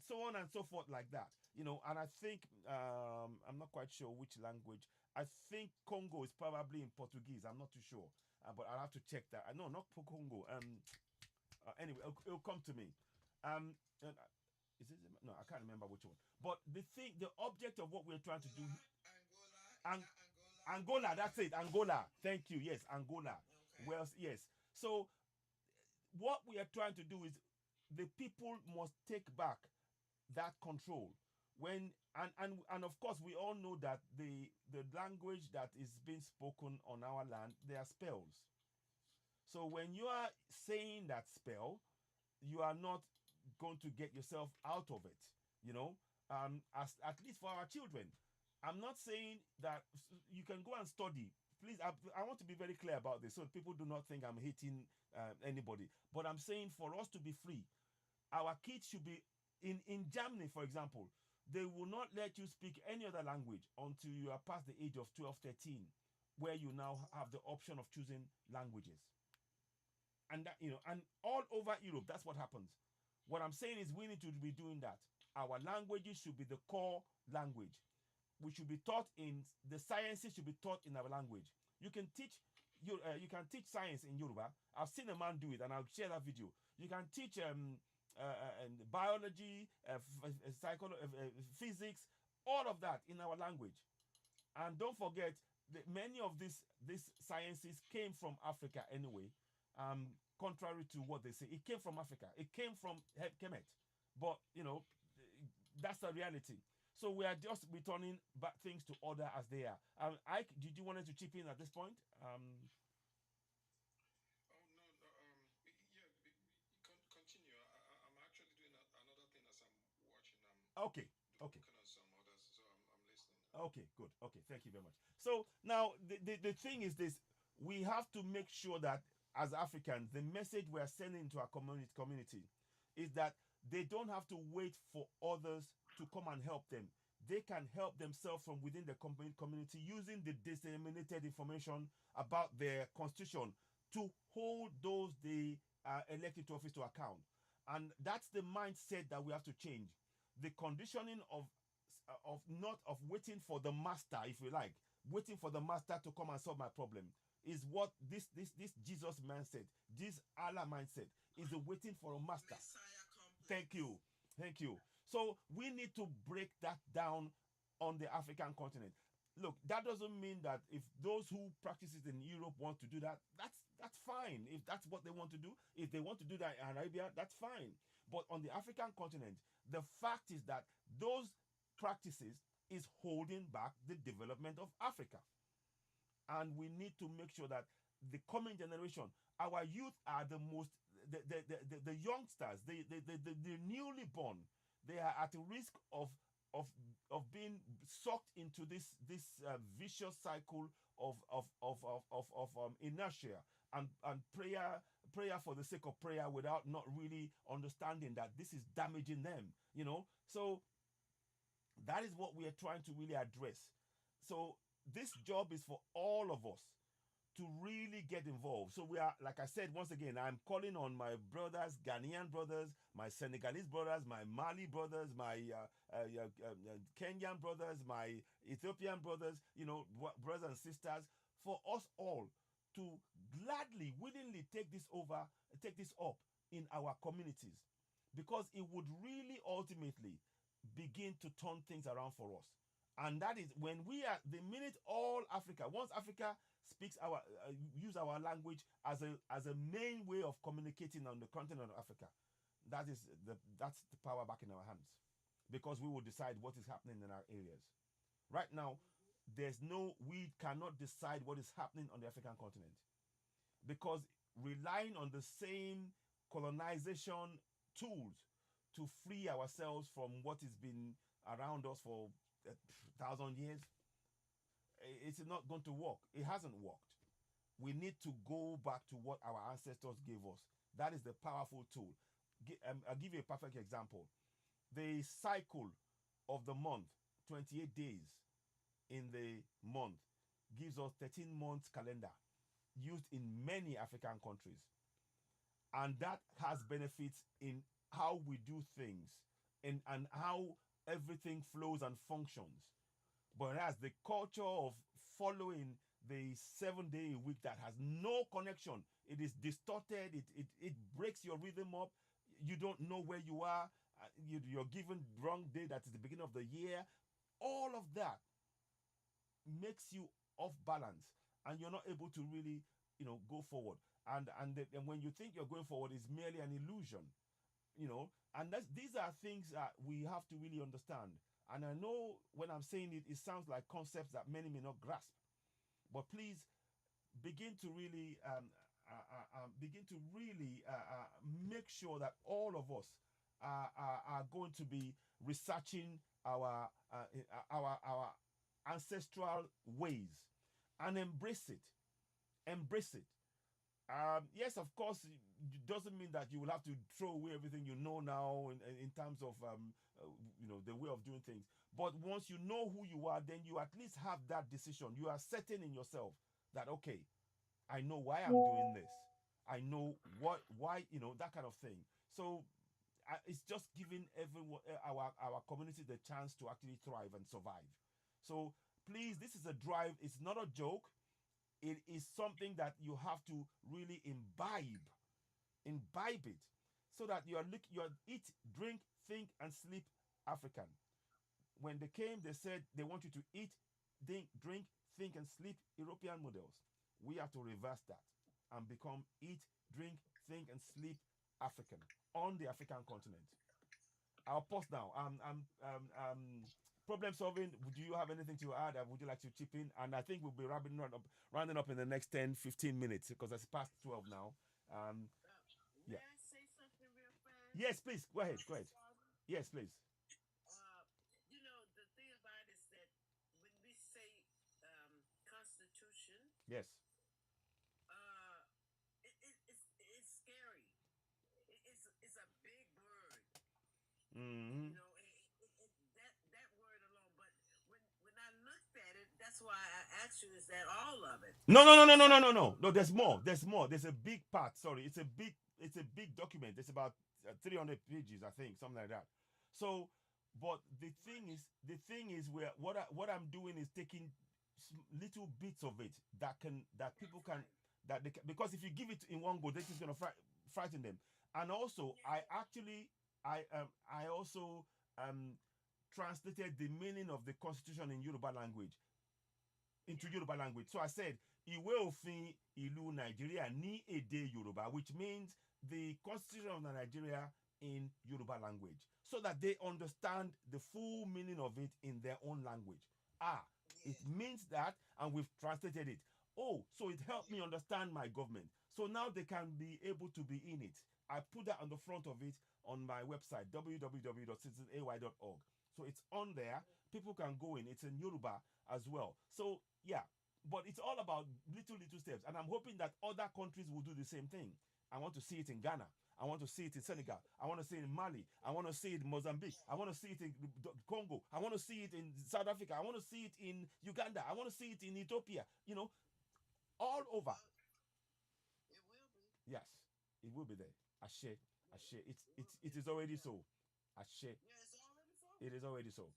So on and so forth like that. And I think I'm not quite sure which language. I think Congo is probably in Portuguese. I'm not too sure, but I'll have to check that. No, not Congo. Anyway, it'll come to me. Is it, no, I can't remember which one. But the object of what we're trying to do, Angola, that's it, Angola. Thank you. Yes, Angola. Okay. Well, yes. So what we are trying to do is the people must take back that control. And of course we all know that the language that is being spoken on our land, there are spells. So when you are saying that spell, you are not going to get yourself out of it, as at least for our children. I'm not saying that you can go and study. Please, I want to be very clear about this so people do not think I'm hating anybody. But I'm saying for us to be free, our kids should be in Germany, for example. They will not let you speak any other language until you are past the age of 12, 13, where you now have the option of choosing languages. And that, and all over Europe, that's what happens. What I'm saying is we need to be doing that. Our languages should be the core language. We should be taught in the sciences should be taught in our language. You can teach science in Yoruba. I've seen a man do it, and I'll share that video. You can teach biology, psychology, physics, all of that in our language. And don't forget that many of these sciences came from Africa anyway. Contrary to what they say, it came from Africa. It came from Kemet. But that's the reality. So we are just returning back things to order as they are. Ike, did you want to chip in at this point? Oh no, continue. I'm actually doing another thing as I'm watching. Okay. Working on some others, so I'm listening. Okay, good. Okay, thank you very much. So now the thing is this: we have to make sure that as Africans, the message we are sending to our community is that they don't have to wait for others to come and help them. They can help themselves from within the community using the disseminated information about their constitution to hold those they are elected to office to account. And that's the mindset that we have to change. The conditioning of not of waiting for the master, if you like, waiting for the master to come and solve my problem is what this Jesus mindset, this Allah mindset is the waiting for a master. Thank you. So we need to break that down on the African continent. Look, that doesn't mean that if those who practice it in Europe want to do that, that's fine. If that's what they want to do, if they want to do that in Arabia, that's fine. But on the African continent, the fact is that those practices is holding back the development of Africa. And we need to make sure that the coming generation, our youth are the most, the youngsters, the newly born, they are at risk of being sucked into this vicious cycle of inertia and prayer for the sake of prayer without not really understanding that this is damaging them. So that is what we are trying to really address. So this job is for all of us to really get involved. So we are, like I said, once again, I'm calling on my brothers, Ghanaian brothers, my Senegalese brothers, my Mali brothers, my Kenyan brothers, my Ethiopian brothers, brothers and sisters, for us all to gladly, willingly take this up in our communities, because it would really ultimately begin to turn things around for us. And that is when we are, the minute all Africa, once Africa speaks use our language as a main way of communicating on the continent of Africa, That's the power back in our hands, because we will decide what is happening in our areas. Right now, we cannot decide what is happening on the African continent, because relying on the same colonization tools to free ourselves from what has been around us for a thousand years, it's not going to work. It hasn't worked. We need to go back to what our ancestors gave us. That is the powerful tool. I'll give you a perfect example. The cycle of the month, 28 days in the month, gives us 13 months calendar used in many African countries. And that has benefits in how we do things, and how everything flows and functions. Whereas the culture of following the 7 day week that has no connection, it is distorted, it breaks your rhythm up. You don't know where you are. You're given wrong day that is the beginning of the year. All of that makes you off balance, and you're not able to really, go forward. And when you think you're going forward, it's merely an illusion. And these are things that we have to really understand. And I know when I'm saying it, it sounds like concepts that many may not grasp. But please begin to really make sure that all of us are going to be researching our ancestral ways, and embrace it. Embrace it. Yes, of course, it doesn't mean that you will have to throw away everything you know now in terms of the way of doing things. But once you know who you are, then you at least have that decision. You are certain in yourself that, okay, I know why I'm doing this. I know why, that kind of thing. So it's just giving everyone, our community, the chance to actually thrive and survive. So please, this is a drive. It's not a joke. It is something that you have to really imbibe it, so that you're eat, drink, think, and sleep African. When they came, they said they want you to eat, drink, think, and sleep European models. We have to reverse that and become eat, drink, think, and sleep African on the African continent. I'll pause now. Problem solving. Do you have anything to add? Would you like to chip in? And I think we'll be rounding up in the next 10, 15 minutes, because it's past 12 now. May Yeah. I say something real fast? Yes, please. Go ahead. Go ahead. Father? Yes, please. The thing about it is that when we say Constitution, Yes. uh, it's scary. It's a big word, Mm-hmm. that word alone. But when I looked at it, that's why I asked you, is that all of it? No, no, no, no, no, no, no, no. No, there's more. There's more. There's a big part. Sorry, it's a big document. It's about 300 pages, I think, something like that. So, but the thing is where what I'm doing is taking little bits of it that people That's can right. that they can, because if you give it in one go, this is gonna frighten them. And also, Yeah. I also um translated the meaning of the constitution in Yoruba language into Yeah. Yoruba language. So I said, Ìwé òfin ìlú Nigeria ní èdè Yoruba, which means the constitution of Nigeria in Yoruba language, so that they understand the full meaning of it in their own language. Ah, it Yeah. means that, and we've translated it. Oh, so it helped Yeah. me understand my government. So now they can be able to be in it. I put that on the front of it on my website, www.citizenay.org. So it's on there. People can go in. It's in Yoruba as well. So yeah, but it's all about little steps, and I'm hoping that other countries will do the same thing. I want to see it in Ghana. I want to see it in Senegal. I want to see it in Mali. I want to see it in Mozambique. I want to see it in Congo. I want to see it in South Africa. I want to see it in Uganda. I want to see it in Ethiopia. All over. Well, it will be. Yes, it will be there. Ashe, Yeah, Ashe. It it is already yeah. so. Ashe. Yeah, it's already so. It is already so.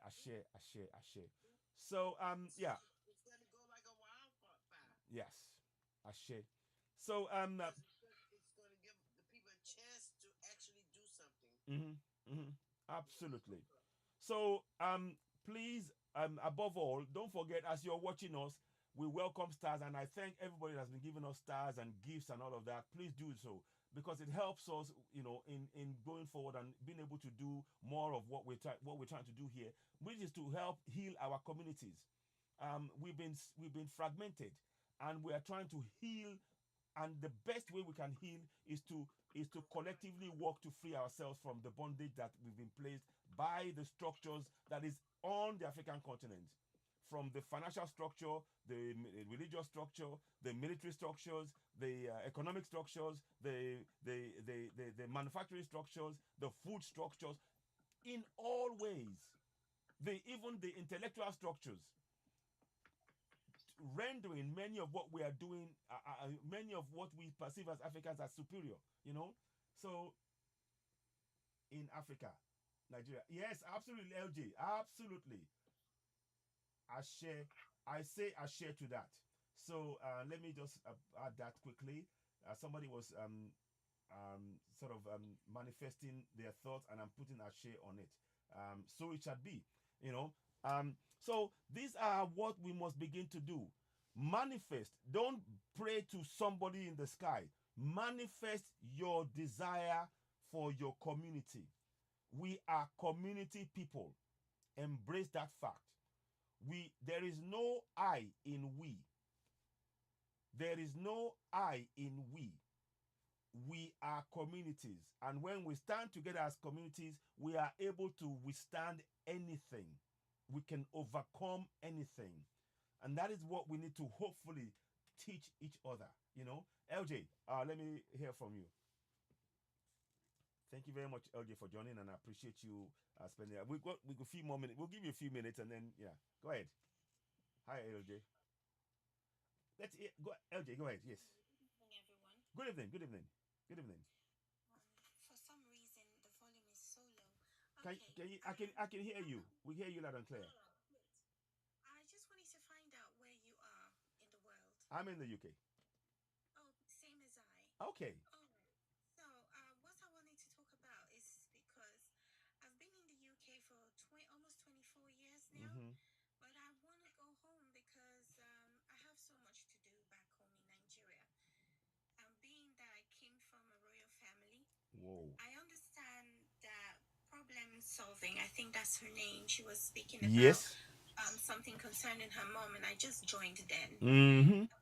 Ashe, Ashe, Ashe. It- So yeah, it's gonna go like a wildfire. yes, Ashe. So Because it's gonna give the people a chance to actually do something. mhm, mhm, Yeah. absolutely. So please, above all, don't forget, as you're watching us, we welcome stars, and I thank everybody that's been giving us stars and gifts and all of that. Please do so. because it helps us, in going forward and being able to do more of what we're trying to do here, which is to help heal our communities. We've been fragmented, and we are trying to heal. And the best way we can heal is to collectively work to free ourselves from the bondage that we've been placed by the structures that is on the African continent, from the financial structure, the religious structure, the military structures, the economic structures, the manufacturing structures, the food structures, in all ways, even the intellectual structures, rendering many of what we are doing, many of what we perceive as Africans as superior, you know. So in Africa, Nigeria, yes, absolutely, LJ, absolutely. I share, I say I share to that. So let me just add that quickly. Somebody was sort of manifesting their thoughts, and I'm putting a share on it. So it shall be, you know. So these are what we must begin to do. Manifest. Don't pray to somebody in the sky. Manifest your desire for your community. We are community people. Embrace that fact. There is no I in we. There is no I in we. We are communities, and when we stand together as communities, we are able to withstand anything. We can overcome anything, and that is what we need to hopefully teach each other. LJ, let me hear from you. Thank you very much, LJ, for joining, and I appreciate you spending. We got a few more minutes. We'll give you a few minutes, and then yeah, go ahead. Hi, LJ. Go, LJ. Go ahead. Yes. Evening, everyone. Good evening. Good evening. Good evening. For some reason, the volume is so low. Okay. Can you? I can hear you. We hear you loud and clear. Good. I just wanted to find out where you are in the world. I'm in the UK. Oh, same as I. Okay. All right. So, what I wanted to talk about is because I've been in the UK for almost 24 years now, Mm-hmm. but I want to go home because I have so much to do back home in Nigeria. Being that I came from a royal family, Whoa. I understand that problem solving. I think that's her name. She was speaking about Yes. something concerning her mom, and I just joined then. Mm-hmm. I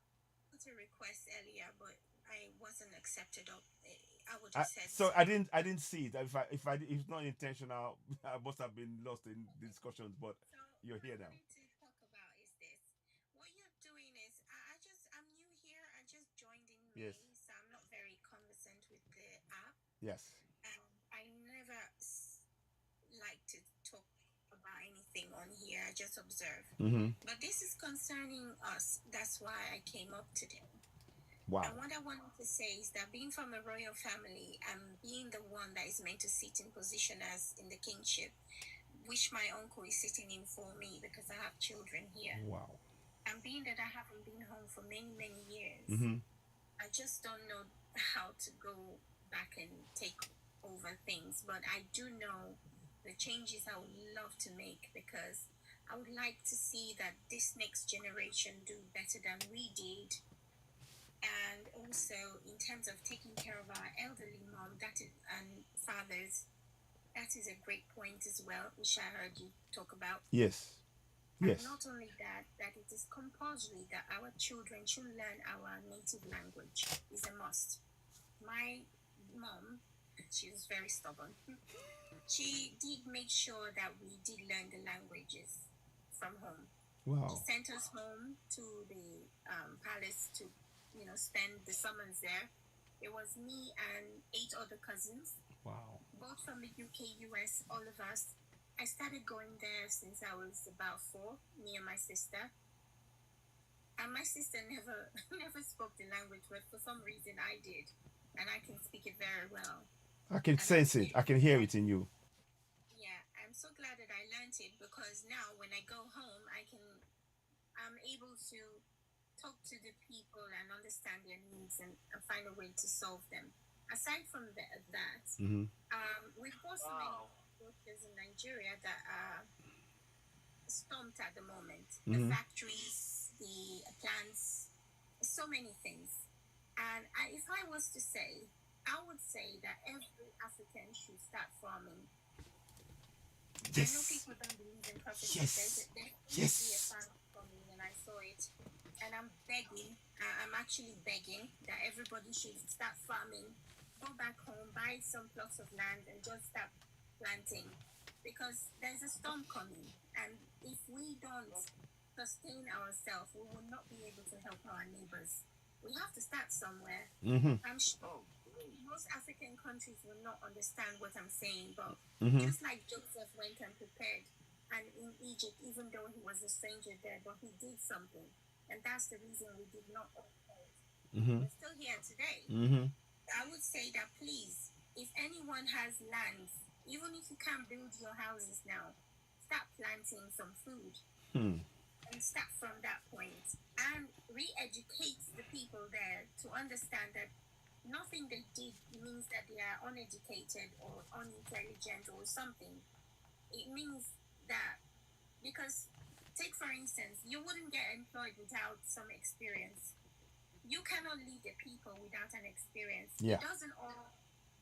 put a request earlier, but I wasn't accepted. I would have said So I didn't see it. If it's not intentional, I must have been lost in the discussions. But So you're what I here now. wanted to talk about is this. What you're doing is I'm new here. I just joined in May, Yes. so I'm not very conversant with the app. Yes. I never like to talk about anything on here. I just observe. Mm-hmm. But this is concerning us. That's why I came up today. Wow. And what I wanted to say is that being from a royal family and being the one that is meant to sit in position as in the kingship, which my uncle is sitting in for me because I have children here. Wow. And being that I haven't been home for many, many years, Mm-hmm. I just don't know how to go back and take over things. But I do know the changes I would love to make because I would like to see that this next generation do better than we did. And also in terms of taking care of our elderly mom and fathers, that is a great point as well, which I heard you talk about. Yes. Yes. And not only that, that it is compulsory that our children should learn our native language is a must. My mom, she was very stubborn. She did make sure that we did learn the languages from home. She Wow. sent us home to the palace to, spend the summers there. It was me and 8 other cousins, Wow. both from the UK, US, all of us. I started going there since I was about 4, me and my sister. And my sister never never spoke the language, but for some reason I did. And I can speak it very well. I can sense it. I can hear it in you. Yeah, I'm so glad that I learned it because now when I go home, I'm able to talk to the people and understand their needs and find a way to solve them. Aside from that, Mm-hmm. we've got so many workers in Nigeria that are stumped at the moment. The Mm-hmm. factories, the plants, so many things. And if I was to say, I would say that every African should start farming. I know Yes. people don't believe in prophecy. Yes. There used to be a Yes. farm coming, and I saw it, and I'm begging. I'm actually begging that everybody should start farming. Go back home, buy some plots of land, and just start planting, because there's a storm coming, and if we don't sustain ourselves, we will not be able to help our neighbors. We have to start somewhere. Mm-hmm. I'm sure most African countries will not understand what I'm saying, but Mm-hmm. just like Joseph went and prepared, and in Egypt, even though he was a stranger there, but he did something, and that's the reason we did not oppose. Mm-hmm. We're still here today. Mm-hmm. I would say that please, if anyone has lands, even if you can't build your houses now, start planting some food Hmm. and start from that point and re-educate the people there to understand that nothing they did means that they are uneducated or unintelligent or something. It means that, because take for instance, you wouldn't get employed without some experience. You cannot lead the people without an experience. Yeah. It doesn't all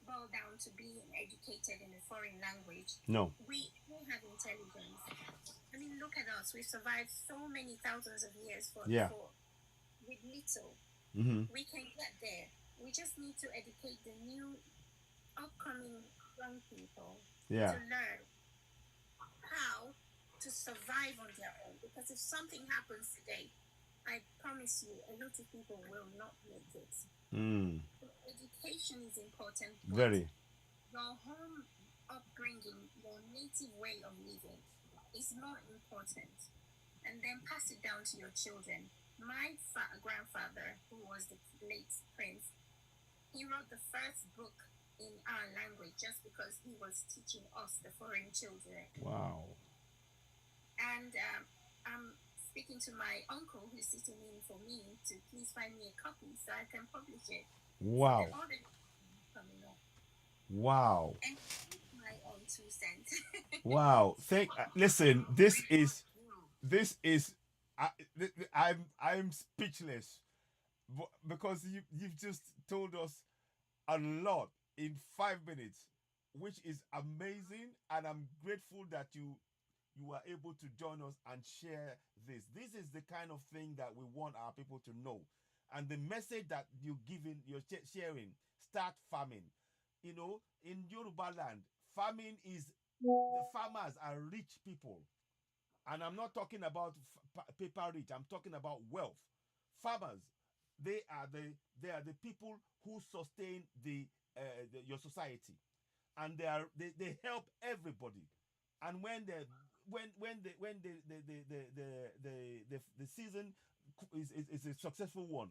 boil down to being educated in a foreign language. No. We all have intelligence. I mean, look at us. We've survived so many thousands of years Yeah. with little. Mm-hmm. We can get there. We just need to educate the new upcoming young people Yeah. to learn how to survive on their own. Because if something happens today, I promise you, a lot of people will not make it. Mm. Education is important, but Very. your home upbringing, your native way of living is more important. And then pass it down to your children. My grandfather, who was the late prince, he wrote the first book in our language just because he was teaching us, the foreign children. Wow. And I'm speaking to my uncle who's sitting in for me to please find me a copy so I can publish it. Wow. The order coming up. Wow. And my own 2 cents. Wow. Listen, this is I, I'm speechless because you've just told us a lot in 5 minutes, which is amazing, and I'm grateful that you are able to join us and share this. This is the kind of thing that we want our people to know, and the message that you're sharing. Start farming. You know, in Yoruba land, farming is the farmers are rich people, and I'm not talking about paper rich. I'm talking about wealth. Farmers, they are the people who sustain your society, and they help everybody. And when the season is a successful one,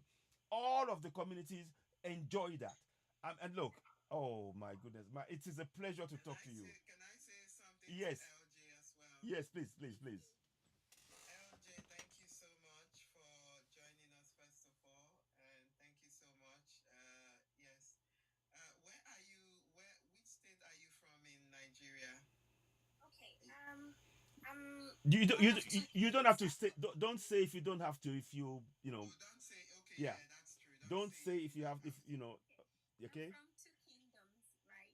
all of the communities enjoy that. And look, oh my goodness, it is a pleasure to talk to you. Can I say something Yes, to LJ as well? yes, please, please, please. LJ, thank you so much for joining us, first of all, and thank you so much. Yes. Where are you? Which state are you from in Nigeria? Okay. I'm You don't one you, of two you don't have kids. to say, don't say if you don't have to, if Oh, don't say. Okay, yeah, yeah, that's true. Don't don't say say if if you you have, don't if have to. okay. I'm from two kingdoms, right?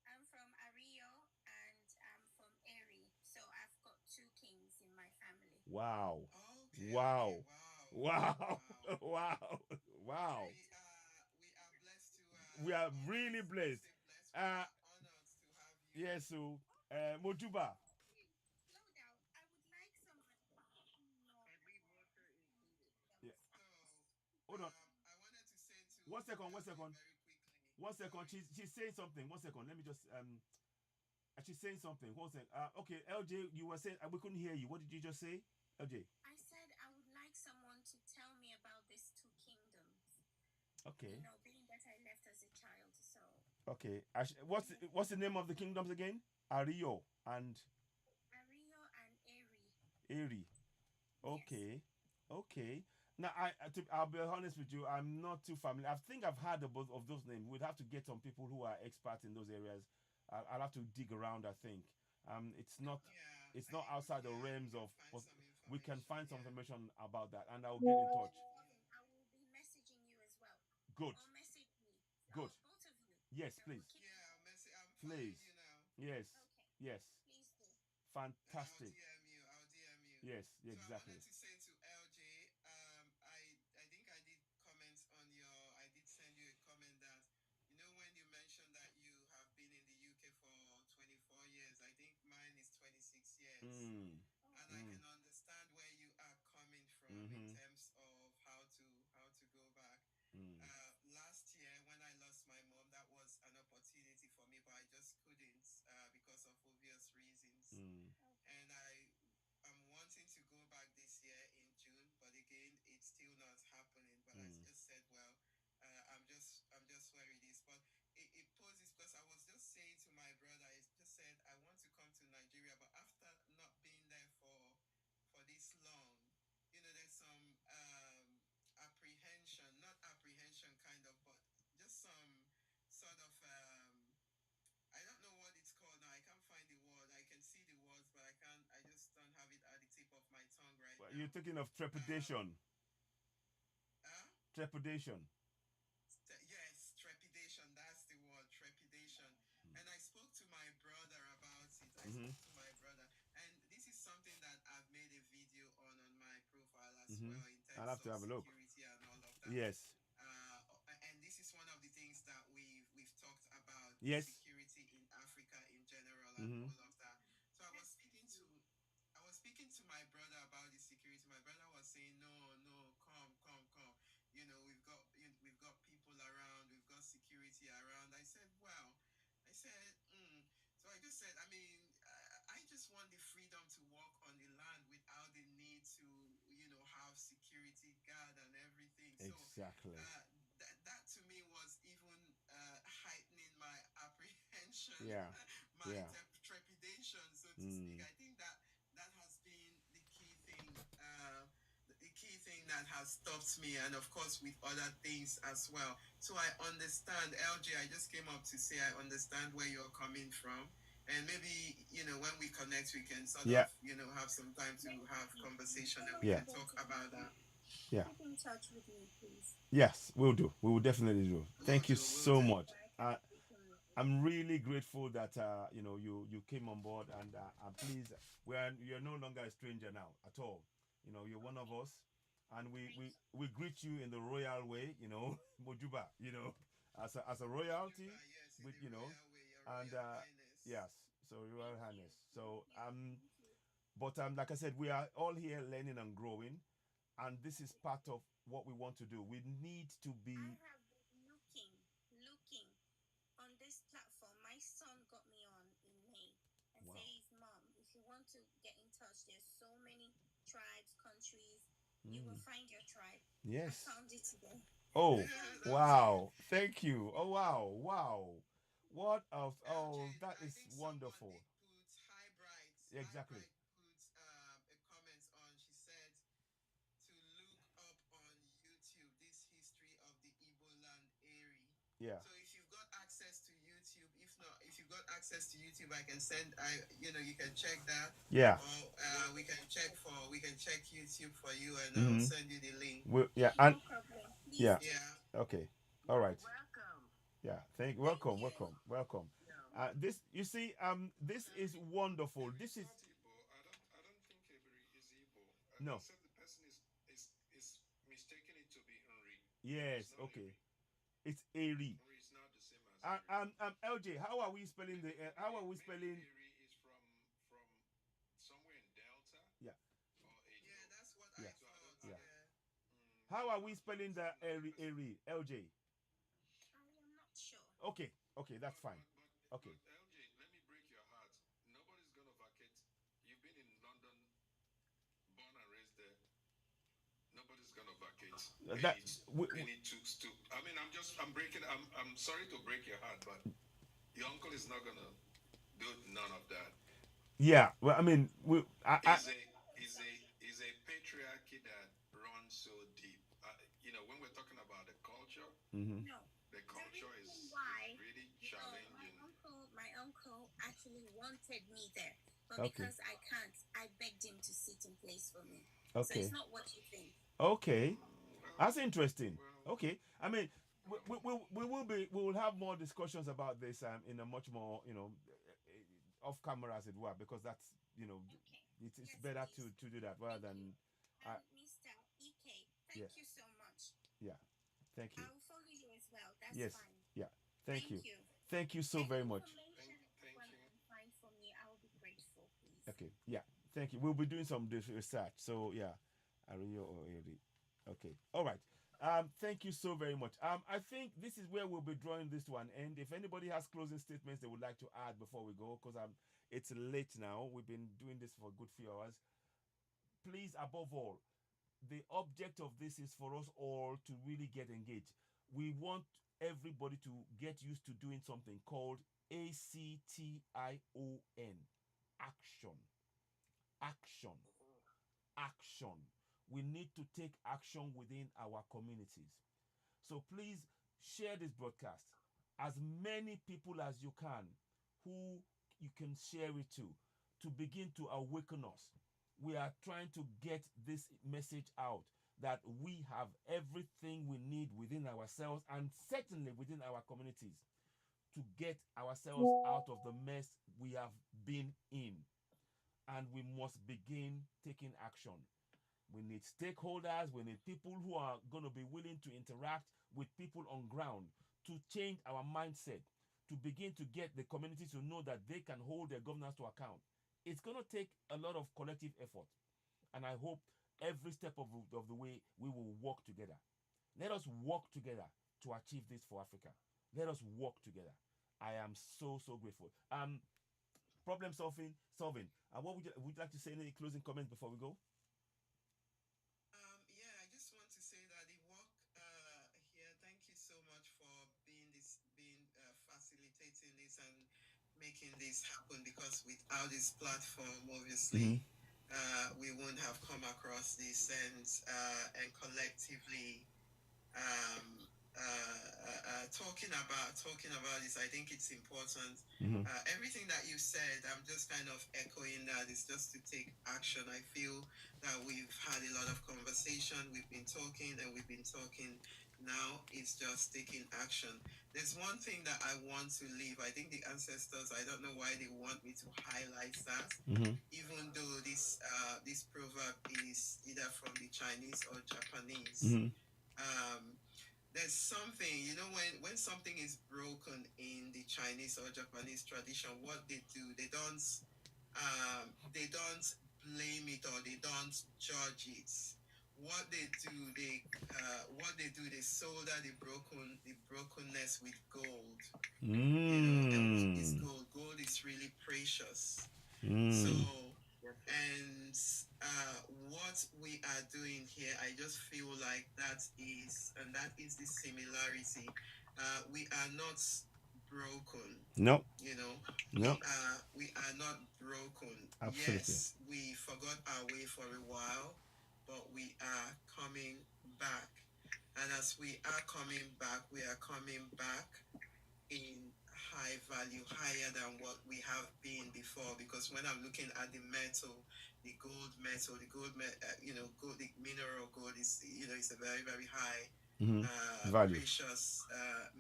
I'm from Ario and I'm from Eri. So I've got two kings in my family. Wow. Okay, okay. Wow. Wow, wow, Wow. wow. Wow. Wow. We are blessed to We are honored. really Let's blessed. say blessed. We Uh are honored to have you. yes, so Mojuba. Hey, slow down. I would like someone. No. Yeah. So, Hold on. I wanted to say to One second, one LJ second. very quickly. One second. Sorry. She's saying something. One second. Let me just she's saying something. One second. Okay, LJ, you were saying we couldn't hear you. What did you just say? LJ. I said I would like someone to tell me about these two kingdoms. Okay. You know, being that I left as a child, so Okay. What's the name of the kingdoms again? Ario and Ario and Eri. Eri. Yes. Okay. Okay. Now, I'll be honest with you. I'm not too familiar. I think I've heard of both of those names. We'd have to get some people who are experts in those areas. I'll have to dig around. I think. It's not. Yeah, It's I not think outside the yeah, realms of. find some We can information. find some Yeah. information about that, and I'll get in touch. I will be messaging you as well. Good. Or message me. Good. Both of Yes, please. Yeah, Messi, I'm following Please. you now. Yes. Okay, Yes. please do. I'll Fantastic. DM you. I'll DM you. Yes, So I exactly. wanted to say to LJ, I think I did comment on your. I did send you a comment that, when you mentioned that you have been in the UK for 24 years. I think mine is 26 years, Mm. and I Mm. can understand where you are coming from in Mm-hmm. terms of how to go back. Mm. Last year, when I lost my mom, that was an opportunity for me, but I just couldn't because of obvious reasons. Mm. And I'm wanting to go back this year in June, but again, it's still not happening. But I Mm. just said, well, I'm just where it is. But it poses because I was just saying to my brother, I just said I want to come to Nigeria, but after not being there for this long, there's some apprehension, not apprehension kind of, but just some sort of I don't know what it's called now. I can't find the word. I can see the words, but I just don't have it at the tip of my tongue right Well, now. you're thinking of trepidation. Huh? Trepidation. Yes, trepidation. That's the word, trepidation. And I spoke to my brother about it. I Mm-hmm. spoke to my brother, and this is something that I've made a video on my profile as Mm-hmm. well in I'll terms have to of have a look. security and all of that. Yes. And this is one of the things that we've talked about Yes. security in Africa in general and Mm-hmm. all of that. So I was speaking to my brother about the security. My brother was saying, no, no, come, come, come. We've got people around. We've got security around. I said, well, I said, So I just said, I just want the freedom to walk on the land without the need to, have security guard and everything. So Exactly. that to me was even heightening my apprehension, Yeah. my Yeah. trepidation, so to speak. Mm. I think that has been the key thing. The key thing that has stopped me, and of course with other things as well. So I understand, LJ. I just came up to say I understand where you're coming from, and maybe when we connect, we can sort Yeah. of have some time to have conversation, and we Yeah. can talk about that. Yeah. Keep in touch with me, please. Yes, we'll do. We will definitely do. Thank you Will so do. much. So I can speak on it. I'm really grateful that you came on board, and please, you're no longer a stranger now at all. You're one of us, and we greet you in the royal way. Mojuba. As a royalty, Yes, in with the royal way, Your and Royal Highness. yes, so Royal Highness. So Thank you. but like I said, we are all here learning and growing, and this is part of what we want to do. We need to be. I have been looking on this platform. My son got me on in May and Wow. says, Mom, if you want to get in touch, there's so many tribes, countries. You will find your tribe. Yes. I found it today. Oh, Yeah, wow. Thank you. Oh, wow. Wow. What of, oh, LJ, that I is think someone wonderful. did put High Bright. Exactly. High Bright put a comment on. She said to look up on YouTube this history of the Igbo land area. Yeah. So if you've got access to YouTube, if not, if you've got access to YouTube, I can send. You can check that. Yeah. Or we can check YouTube for you, and I'll send you the link. Yeah. No And problem. Please yeah. do. Yeah. Okay. All right. Welcome. Yeah. Welcome. Welcome. Yeah. This, you see, this is wonderful. This is It's not Igbo. I don't think Ebiri is Igbo. No. Except the person is mistaking it to be Henry. Yes. It's not Okay. Ebiri. It's Eri. Henry is not the same as Ebiri. LJ, how are we spelling the? How are we Maybe spelling? Erie is from somewhere in Delta. Yeah. Or Edo. Yeah, that's what Yeah. I thought. Yeah. Yeah. How are we spelling the Eri? LJ. I am not sure. Okay. Okay. That's fine. Okay. But LJ, let me break your heart. Nobody's gonna vacate. You've been in London, born and raised there. Nobody's gonna vacate. I'm sorry to break your heart, but your uncle is not gonna do none of that. Yeah. Well, I mean, He's a patriarchy that runs so deep. When we're talking about the culture, No. the culture is why really my challenging. uncle actually wanted me there, but Okay. because I can't, I begged him to sit in place for me. So Okay. it's not what you think. Okay. That's interesting. Okay. I mean, we will have more discussions about this in a much more, off camera, as it were, because that's, Okay. it's Yes, better please. to do that rather Thank than. you. I Mr. EK, Yeah, thank you so much. yeah. Thank you. I'll follow you as well. That's Yes, fine. yeah. Thank you. Thank you. Thank you so Any very much. information Thank anyone you. can find for me, I will be grateful, please. Okay, yeah. Thank you. We'll be doing some research. So yeah, Ario or Eri. Okay. All right. Thank you so very much. I think this is where we'll be drawing this one. And if anybody has closing statements they would like to add before we go, because it's late now. We've been doing this for a good few hours. Please, above all, the object of this is for us all to really get engaged. We want everybody to get used to doing something called ACTION, action, action, action. We need to take action within our communities. So please share this broadcast. As many people as you can who you can share it to begin to awaken us. We are trying to get this message out that we have everything we need within ourselves and certainly within our communities to get ourselves out of the mess we have been in. And we must begin taking action. We need stakeholders. We need people who are going to be willing to interact with people on ground to change our mindset, to begin to get the community to know that they can hold their governors to account. It's going to take a lot of collective effort. And I hope every step of the way we will work together. Let us work together to achieve this for Africa. Let us work together. I am so, so grateful. Problem solving. What would you like to say? Any closing comments before we go? Yeah, I just want to say that the work here. Thank you so much for being facilitating this and making this happen. Because without this platform, obviously, we wouldn't have come across this and collectively um, talking about this. I think it's important. Everything that you said, I'm just kind of echoing that. It's just to take action. I feel that we've had a lot of conversation. We've been talking and we've been talking. Now it's just taking action. There's one thing that I want to leave. I think the ancestors, I don't know why they want me to highlight that, even though this proverb is either from the Chinese or Japanese. There's something, when something is broken in the Chinese or Japanese tradition, what they do, they don't blame it or they don't judge it. What they do, they solder the brokenness with gold. And what is gold? Gold is really precious. So, and what we are doing here, I just feel like that is the similarity. We are not broken. No. No. We are not broken. Absolutely. Yes, we forgot our way for a while, but we are coming back. And as we are coming back, we are coming back in high value, higher than what we have been before. Because when I'm looking at the metal, the gold, the mineral gold is, it's a very, very high value, precious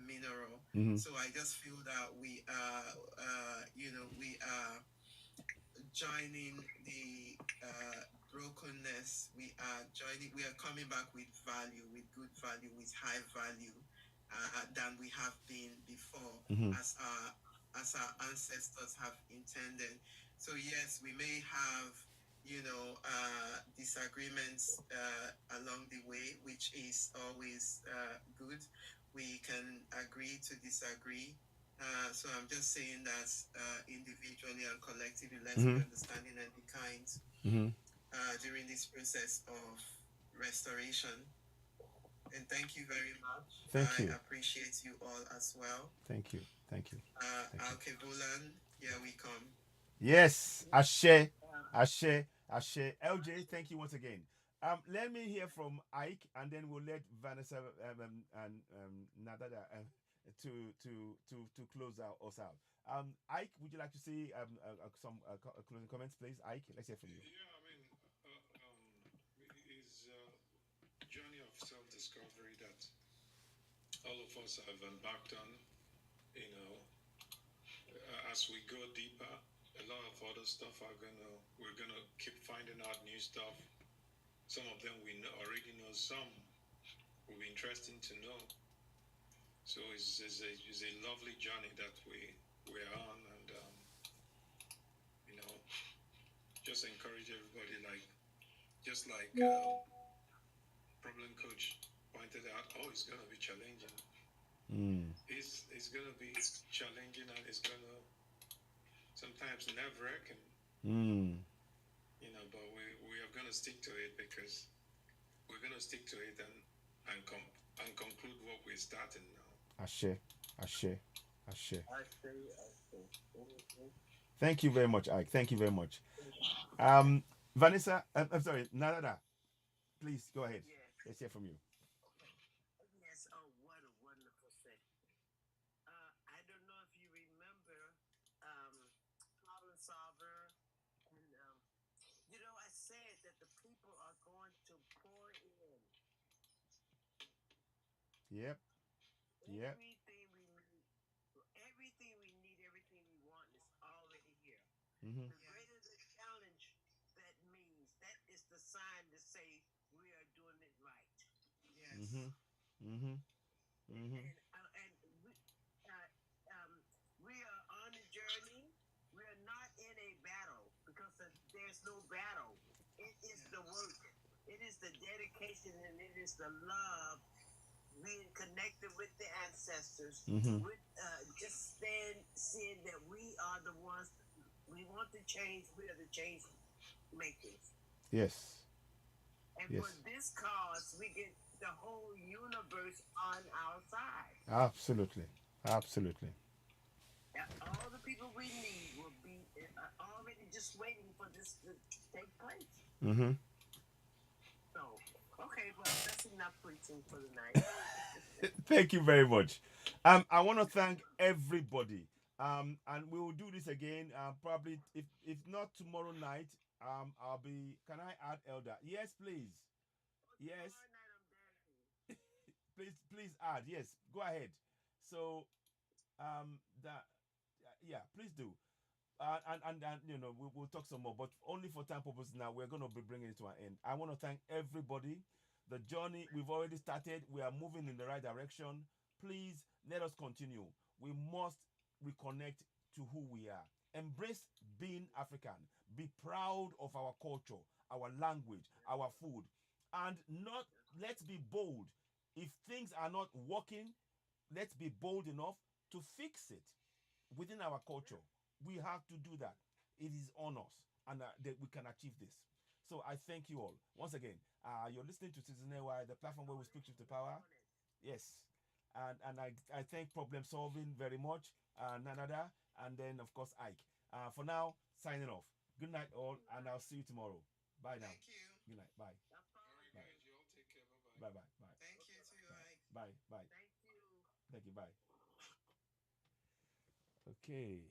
mineral. So I just feel that we are joining the brokenness. We are coming back with value, with good value, with high value than we have been before, as our ancestors have intended. So yes, we may have disagreements along the way, which is always good. We can agree to disagree. So I'm just saying that individually and collectively, let's be understanding and be kind during this process of restoration. And thank you very much. Thank you. I appreciate you all as well. Thank you. Alkebulan, here we come. Yes, Ashe. LJ, thank you once again. Let me hear from Ike, and then we'll let Vanessa and Nadada to close us out. Ike, would you like to say some closing comments, please? Ike, let's hear from you. Yeah, I mean, is journey of self-discovery that all of us have embarked on. As we go deeper, a lot of other stuff we're gonna keep finding out new stuff. Some of them already know. Some will be interesting to know. So it's a lovely journey that we're on, and just encourage everybody, just like problem coach pointed out. Oh, it's gonna be challenging. It's gonna be challenging, and it's gonna sometimes nerve-wracking. But we are gonna stick to it, because we're gonna stick to it and conclude what we're starting now. Ashe. I say. Thank you very much, Ike. Thank you very much. Vanessa, I'm sorry, Narada, please go ahead. Yes. Let's hear from you. Yes. Oh, what a wonderful set. I don't know if you remember Problem Solver, and I said that the people are going to pour in Yep. Yep. everything we need, everything we want is already here. Mm-hmm. The greater the challenge, that means that is the sign to say we are doing it right. Yes. Mm-hmm. Mm-hmm. Mm-hmm. And we are on a journey. We are not in a battle, because there's no battle. It is the work. It is the dedication, and it is the love, being connected with the ancestors, with just seeing that we are the ones. We want to change. We are the change makers. Yes. And for this cause, we get the whole universe on our side. Absolutely. Absolutely. All the people we need will be already just waiting for this to take place. Mm-hmm. So, okay, well, that's enough preaching for the night. Thank you very much. I want to thank everybody. And we will do this again. Probably if not tomorrow night. I'll be. Can I add Elder? Yes, please. Yes. Tomorrow night I'm dancing. Please add. Yes. Go ahead. So that yeah, please do. And we'll talk some more, but only for time purposes now. We're going to be bringing it to an end. I want to thank everybody. The journey we've already started, we are moving in the right direction. Please let us continue. We must reconnect to who we are. Embrace being African. Be proud of our culture, our language, our food, and not let's be bold. If things are not working, let's be bold enough to fix it within our culture. We have to do that. It is on us, and that we can achieve this. So I thank you all once again. You're listening to Citizen AY, the platform where we speak truth to power. Yes, and I thank Problem Solving very much, Nanada, and then of course Ike. For now, signing off. Good night all, and I'll see you tomorrow. Bye now. Thank you. Good night. Bye. All right, guys, you all take care. Bye. Bye bye. Bye. Bye. Thank you too, Ike. Bye. Bye. Thank you. Thank you. Bye. Okay.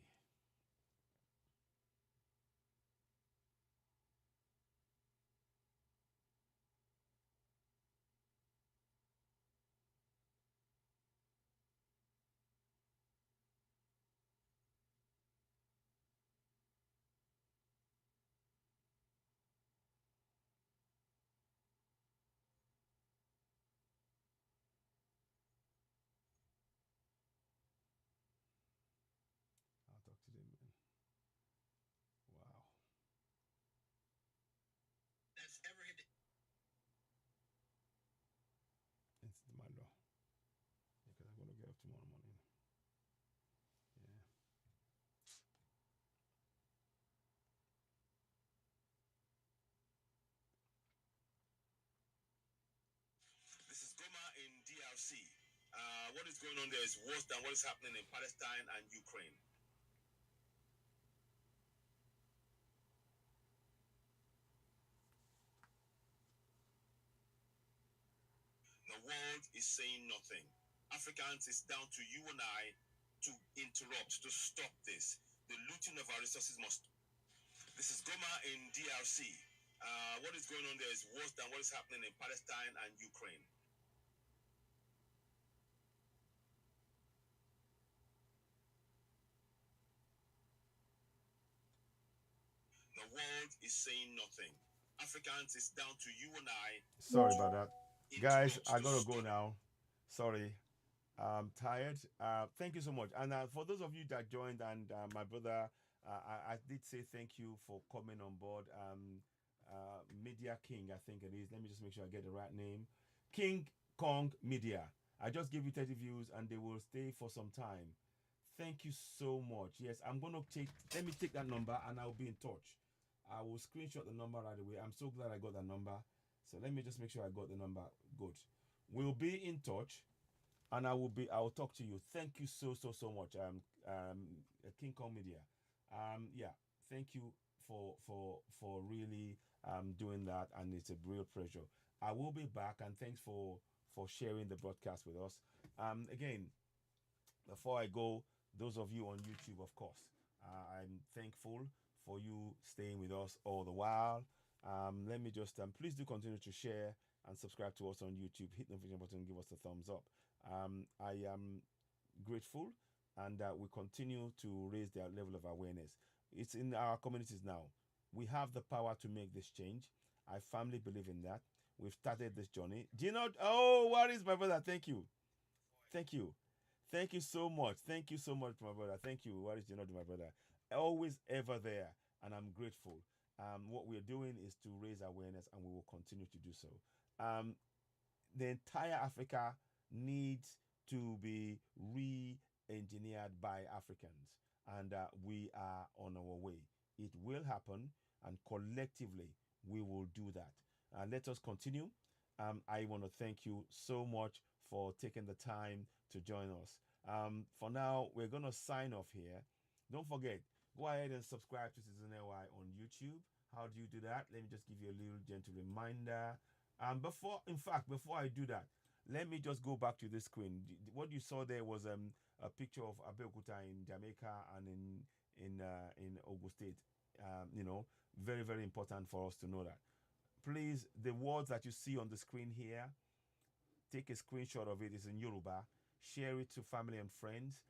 I'll talk to them, man. Wow. That's ever hit. It's my law. Because I'm gonna get up tomorrow morning. Yeah. This is Goma in DRC. What is going on there is worse than what is happening in Palestine and Ukraine. The world is saying nothing. Africans, it's down to you and I to interrupt, to stop this. The looting of our resources must. This is Goma in DRC. What is going on there is worse than what is happening in Palestine and Ukraine. The world is saying nothing. Africans, it's down to you and I to interrupt, to stop this. The looting of our resources must. This is Goma in DRC. What is going on there is worse than what is happening in Palestine and Ukraine. The world is saying nothing. Africans, it's down to you and I to interrupt, to stop this. The looting of our resources must. This is Goma in DRC. What is going on there is worse than what is happening in Palestine and Ukraine. The world is saying nothing. Africans, it's down to you and I. Sorry about that. Guys, Introduce I the gotta go story. now. Sorry. I'm tired. Thank you so much. And for those of you that joined, and my brother, I did say thank you for coming on board. Media King, I think it is. Let me just make sure I get the right name. King Kong Media. I just gave you 30 views, and they will stay for some time. Thank you so much. Yes, I'm gonna take. Let me take that number, and I'll be in touch. I will screenshot the number right away. I'm so glad I got that number. So let me just make sure I got the number. Good. We'll be in touch, and I will talk to you. Thank you so much. King Kong Media. Yeah, thank you for really doing that, and it's a real pleasure. I will be back, and thanks for sharing the broadcast with us. Again, before I go, those of you on YouTube, of course, I'm thankful for you staying with us all the while. Let me just please do continue to share and subscribe to us on YouTube. Hit the notification button, give us a thumbs up. I am grateful, and we continue to raise their level of awareness. It's in our communities now. We have the power to make this change. I firmly believe in that. We've started this journey. Do you know? Oh, what is my brother? Thank you. Thank you. Thank you so much. Thank you so much, my brother. Thank you. What is you know, my brother? Always ever there, and I'm grateful. What we're doing is to raise awareness, and we will continue to do so. Um, the entire Africa needs to be re-engineered by Africans, and we are on our way. It will happen, and collectively we will do that. Let us continue. I want to thank you so much for taking the time to join us. For now, we're going to sign off here. Don't forget, go ahead and subscribe to Citizen LY on YouTube. How do you do that? Let me just give you a little gentle reminder. Before I do that, let me just go back to the screen. What you saw there was a picture of Abeokuta in Jamaica and in Ogun State. Very very important for us to know that. Please, the words that you see on the screen here, take a screenshot of it. It's in Yoruba. Share it to family and friends.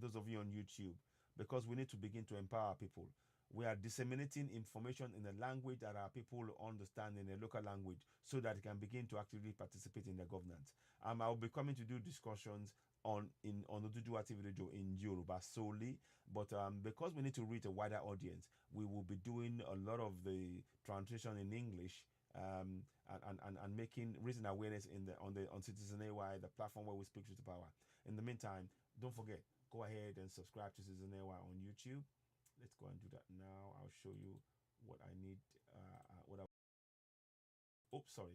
Those of you on YouTube, because we need to begin to empower people. We are disseminating information in a language that our people understand, in a local language, so that they can begin to actively participate in the governance. I'll be coming to do discussions on Oduduwa TV Radio in Yoruba solely, but because we need to reach a wider audience, we will be doing a lot of the translation in English, and making raising awareness on Citizen AY, the platform where we speak truth to power. In the meantime, don't forget, go ahead and subscribe to Citizen AY on YouTube. Let's go and do that now. I'll show you what I need. Oops, sorry.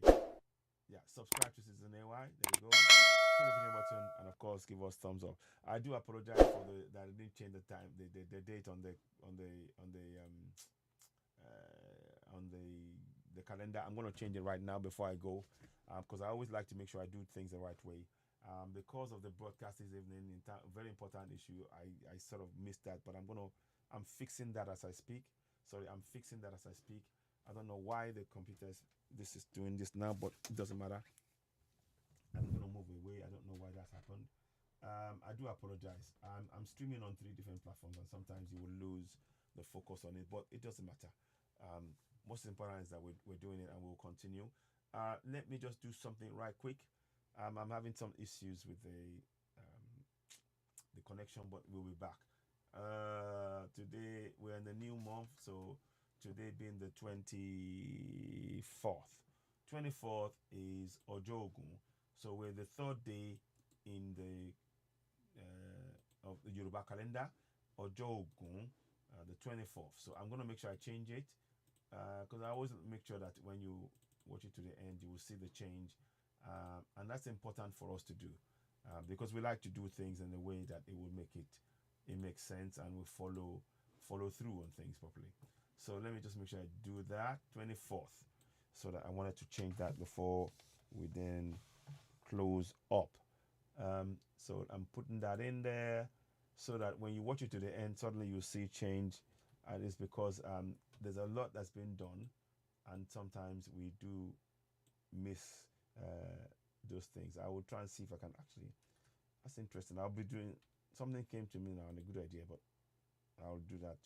Yeah, subscribe to Citizen AY. There you go. Hit the notification button, and of course, give us thumbs up. I do apologize for that I didn't change the time, the date on the calendar. I'm going to change it right now before I go, because I always like to make sure I do things the right way. Because of the broadcast this evening, very important issue, I sort of missed that, but I'm fixing that as I speak. Sorry, I'm fixing that as I speak. I don't know why the computers this is doing this now, but it doesn't matter. I'm going to move away. I don't know why that happened. I do apologize. I'm streaming on 3 different platforms, and sometimes you will lose the focus on it, but it doesn't matter. Most important is that we're doing it, and we'll continue. Let me just do something right quick. I'm having some issues with the connection, but we'll be back. Today we're in the new month, so today being the 24th. 24th is Ojogun, so we're the 3rd day in the of the Yoruba calendar, Ojogun, the 24th. So I'm gonna make sure I change it, because I always make sure that when you watch it to the end, you will see the change, and that's important for us to do, because we like to do things in a way that it will make it makes sense, and we follow through on things properly. So let me just make sure I do that. 24th, so that I wanted to change that before we then close up. So I'm putting that in there, so that when you watch it to the end, suddenly you see change, and it's because there's a lot that's been done, and sometimes we do miss those things. I will try and see if I can actually. That's interesting. I'll be doing something came to me now, and a good idea, but I'll do that.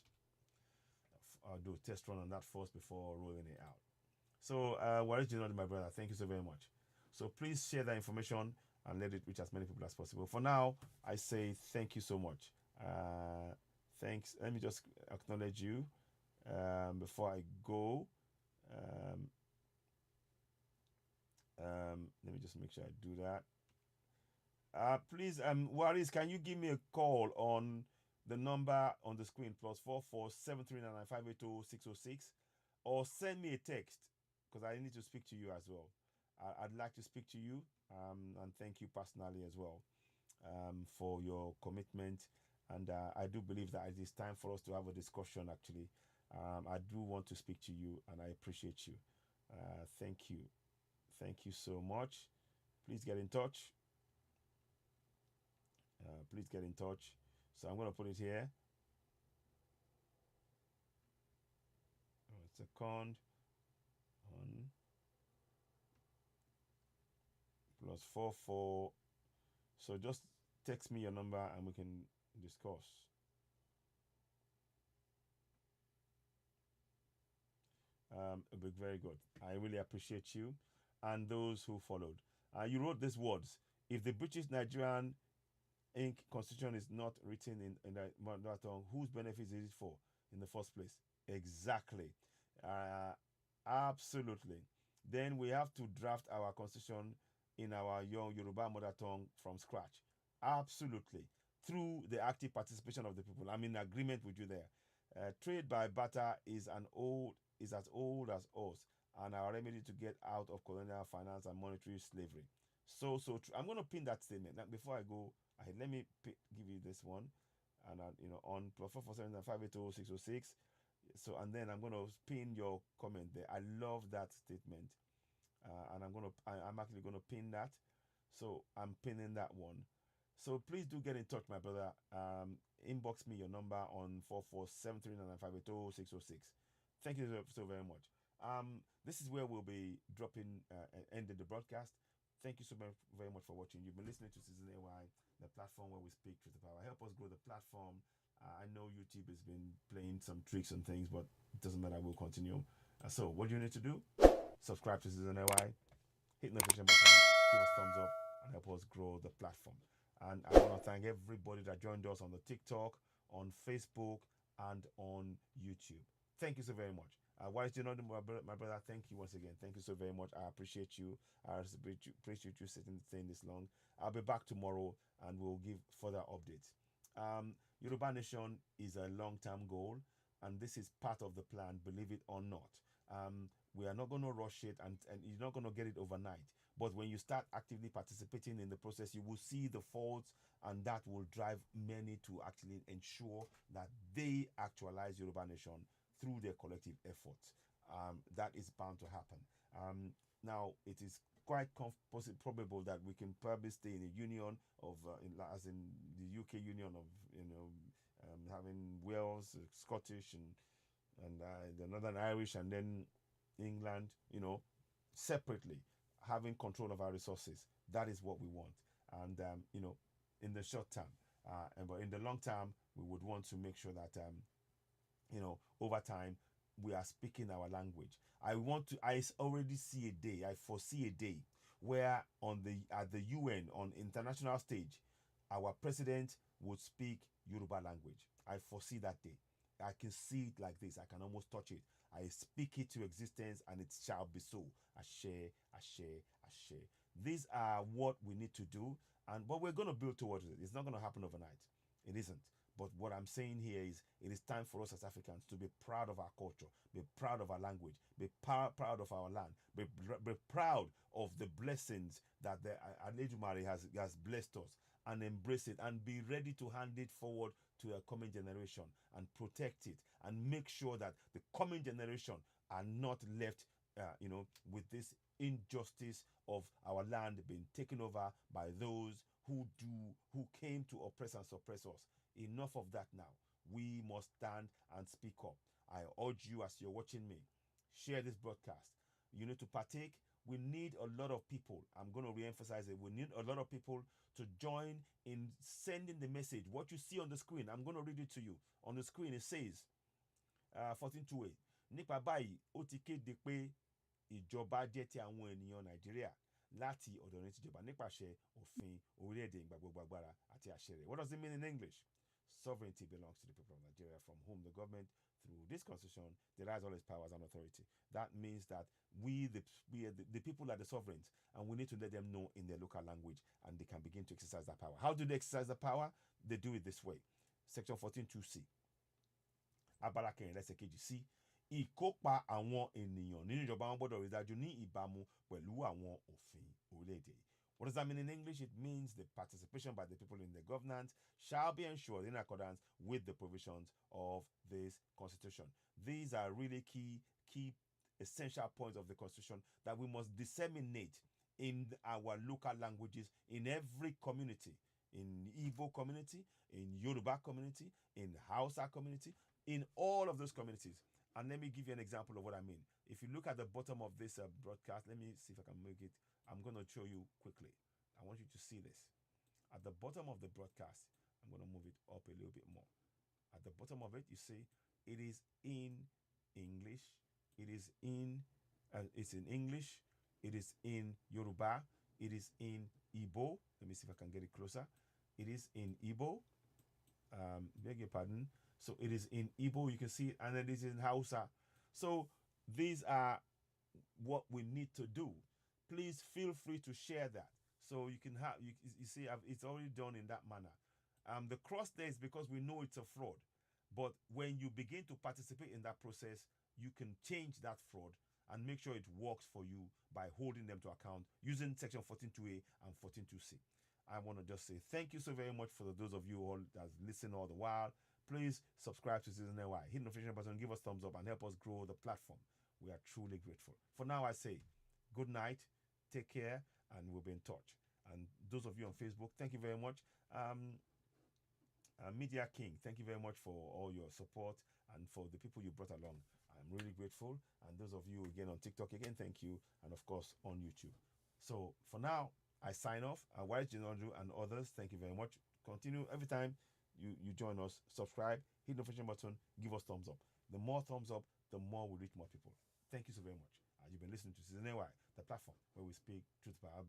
do a test run on that first before rolling it out. So, Waris General, my brother, thank you so very much. So please share that information and let it reach as many people as possible. For now, I say thank you so much. Thanks. Let me just acknowledge you before I go. Let me just make sure I do that. Please, Waris, can you give me a call on the number on the screen, +44 7399580 606, or send me a text because I need to speak to you as well. I'd like to speak to you and thank you personally as well for your commitment. And I do believe that it is time for us to have a discussion. Actually, I do want to speak to you, and I appreciate you. Thank you. Thank you so much. Please get in touch. Please get in touch. So I'm going to put it here. Second on +44. So just text me your number and we can discuss. It'll be very good. I really appreciate you and those who followed. You wrote these words: if the British Nigerian Inc. Constitution is not written in the mother tongue, whose benefit is it for in the first place? Exactly. Absolutely. Then we have to draft our constitution in our young Yoruba mother tongue from scratch. Absolutely. Through the active participation of the people. I'm in agreement with you there. Trade by barter is as old as us, and our remedy to get out of colonial finance and monetary slavery. So true. I'm going to pin that statement. Now, before I go ahead, let me give you this one, and on +44 So, and then I'm going to pin your comment there. I love that statement, and I'm actually going to pin that. So I'm pinning that one. So please do get in touch, my brother. Inbox me your number on 44 7399580 606. Thank you so very much. This is where we'll be dropping ending the broadcast. Thank you so very much for watching. You've been listening to Season AY, the platform where we speak truth to power. Help us grow the platform. I know YouTube has been playing some tricks and things, but it doesn't matter. We'll continue. So what do you need to do? Subscribe to Season AY, hit the notification button, give us thumbs up, and help us grow the platform. And I want to thank everybody that joined us on the TikTok, on Facebook, and on YouTube. Thank you so very much. Why is you not my brother? Thank you once again. Thank you so very much. I appreciate you. I appreciate you staying this long. I'll be back tomorrow and we'll give further updates. Yoruba Nation is a long-term goal, and this is part of the plan, believe it or not. We are not going to rush it, and you're not going to get it overnight. But when you start actively participating in the process, you will see the faults, and that will drive many to actually ensure that they actualize Yoruba Nation through their collective efforts. That is bound to happen. Now, it is quite probable that we can probably stay in a union of, as in the UK union of, having Wales, Scottish, and the Northern Irish, and then England, separately, having control of our resources. That is what we want. And, in the short term, but in the long term, we would want to make sure that, over time, we are speaking our language. I already see a day, I foresee a day where at the UN, on international stage, our president would speak Yoruba language. I foresee that day. I can see it like this. I can almost touch it. I speak it to existence, and it shall be so. Ashe, ashe, ashe. These are what we need to do, but we're going to build towards it. It's not going to happen overnight. It isn't. But what I'm saying here is, it is time for us as Africans to be proud of our culture, be proud of our language, be proud of our land, be proud of the blessings that the Alejumare has blessed us, and embrace it, and be ready to hand it forward to a coming generation and protect it, and make sure that the coming generation are not left, with this injustice of our land being taken over by those who came to oppress and suppress us. Enough of that now. We must stand and speak up. I urge you, as you're watching me, share this broadcast. You need to partake. We need a lot of people. I'm going to re-emphasize it. We need a lot of people to join in sending the message. What you see on the screen, I'm going to read it to you. On the screen, it says, 1428 nípa báyìí ó ti kéde pé ìjọba jẹ́ ti àwọn ènìyàn Nàìjíríà láti ọ̀dọ̀ ní tìjọba nípasẹ̀ òfin orílẹ̀-èdè ìgbàgbọ́gbàgbára àti àṣẹ rẹ̀. What does it mean in English? Sovereignty belongs to the people of Nigeria, from whom the government, through this constitution, derives all its powers and authority. That means that the people are the sovereigns, and we need to let them know in their local language, and they can begin to exercise that power. How do they exercise the power? They do it this way. Section 14.2c. Abala kẹrin lẹ́sẹ̀ kejì sí ìkópa àwọn ènìyàn nínú ìjọba wọn gbọ́dọ̀ rí dájú ní ìbámu pẹ̀lú àwọn òfin orílẹ̀-èdè. What does that mean in English? It means the participation by the people in the governance shall be ensured in accordance with the provisions of this constitution. These are really key essential points of the constitution that we must disseminate in our local languages in every community, in Igbo community, in Yoruba community, in Hausa community, in all of those communities. And let me give you an example of what I mean. If you look at the bottom of this broadcast, let me see if I can make it. I'm going to show you quickly. I want you to see this. At the bottom of the broadcast, I'm going to move it up a little bit more. At the bottom of it, you see it is in English. It is it's in English. It is in Yoruba. It is in Igbo. Let me see if I can get it closer. It is in Igbo. Beg your pardon. So it is in Igbo, you can see it, and it is in Hausa. So these are what we need to do. Please feel free to share that. So you can have, you see, it's already done in that manner. The cross there is because we know it's a fraud. But when you begin to participate in that process, you can change that fraud and make sure it works for you by holding them to account using section 14.2a and 14.2c. I want to just say thank you so very much for those of you all that listen all the while. Please subscribe to Citizen NY. Hit the notification button, give us thumbs up, and help us grow the platform. We are truly grateful. For now, I say good night, take care, and we'll be in touch. And those of you on Facebook, thank you very much. Media King, thank you very much for all your support and for the people you brought along. I'm really grateful. And those of you again on TikTok, again, thank you. And of course, on YouTube. So for now, I sign off. Wise Jinondru and others, thank you very much. Continue every time you join us, subscribe, hit the notification button, give us thumbs up. The more thumbs up, the more we reach more people. Thank you so very much. You've been listening to Citizen NY, the platform where we speak truth by our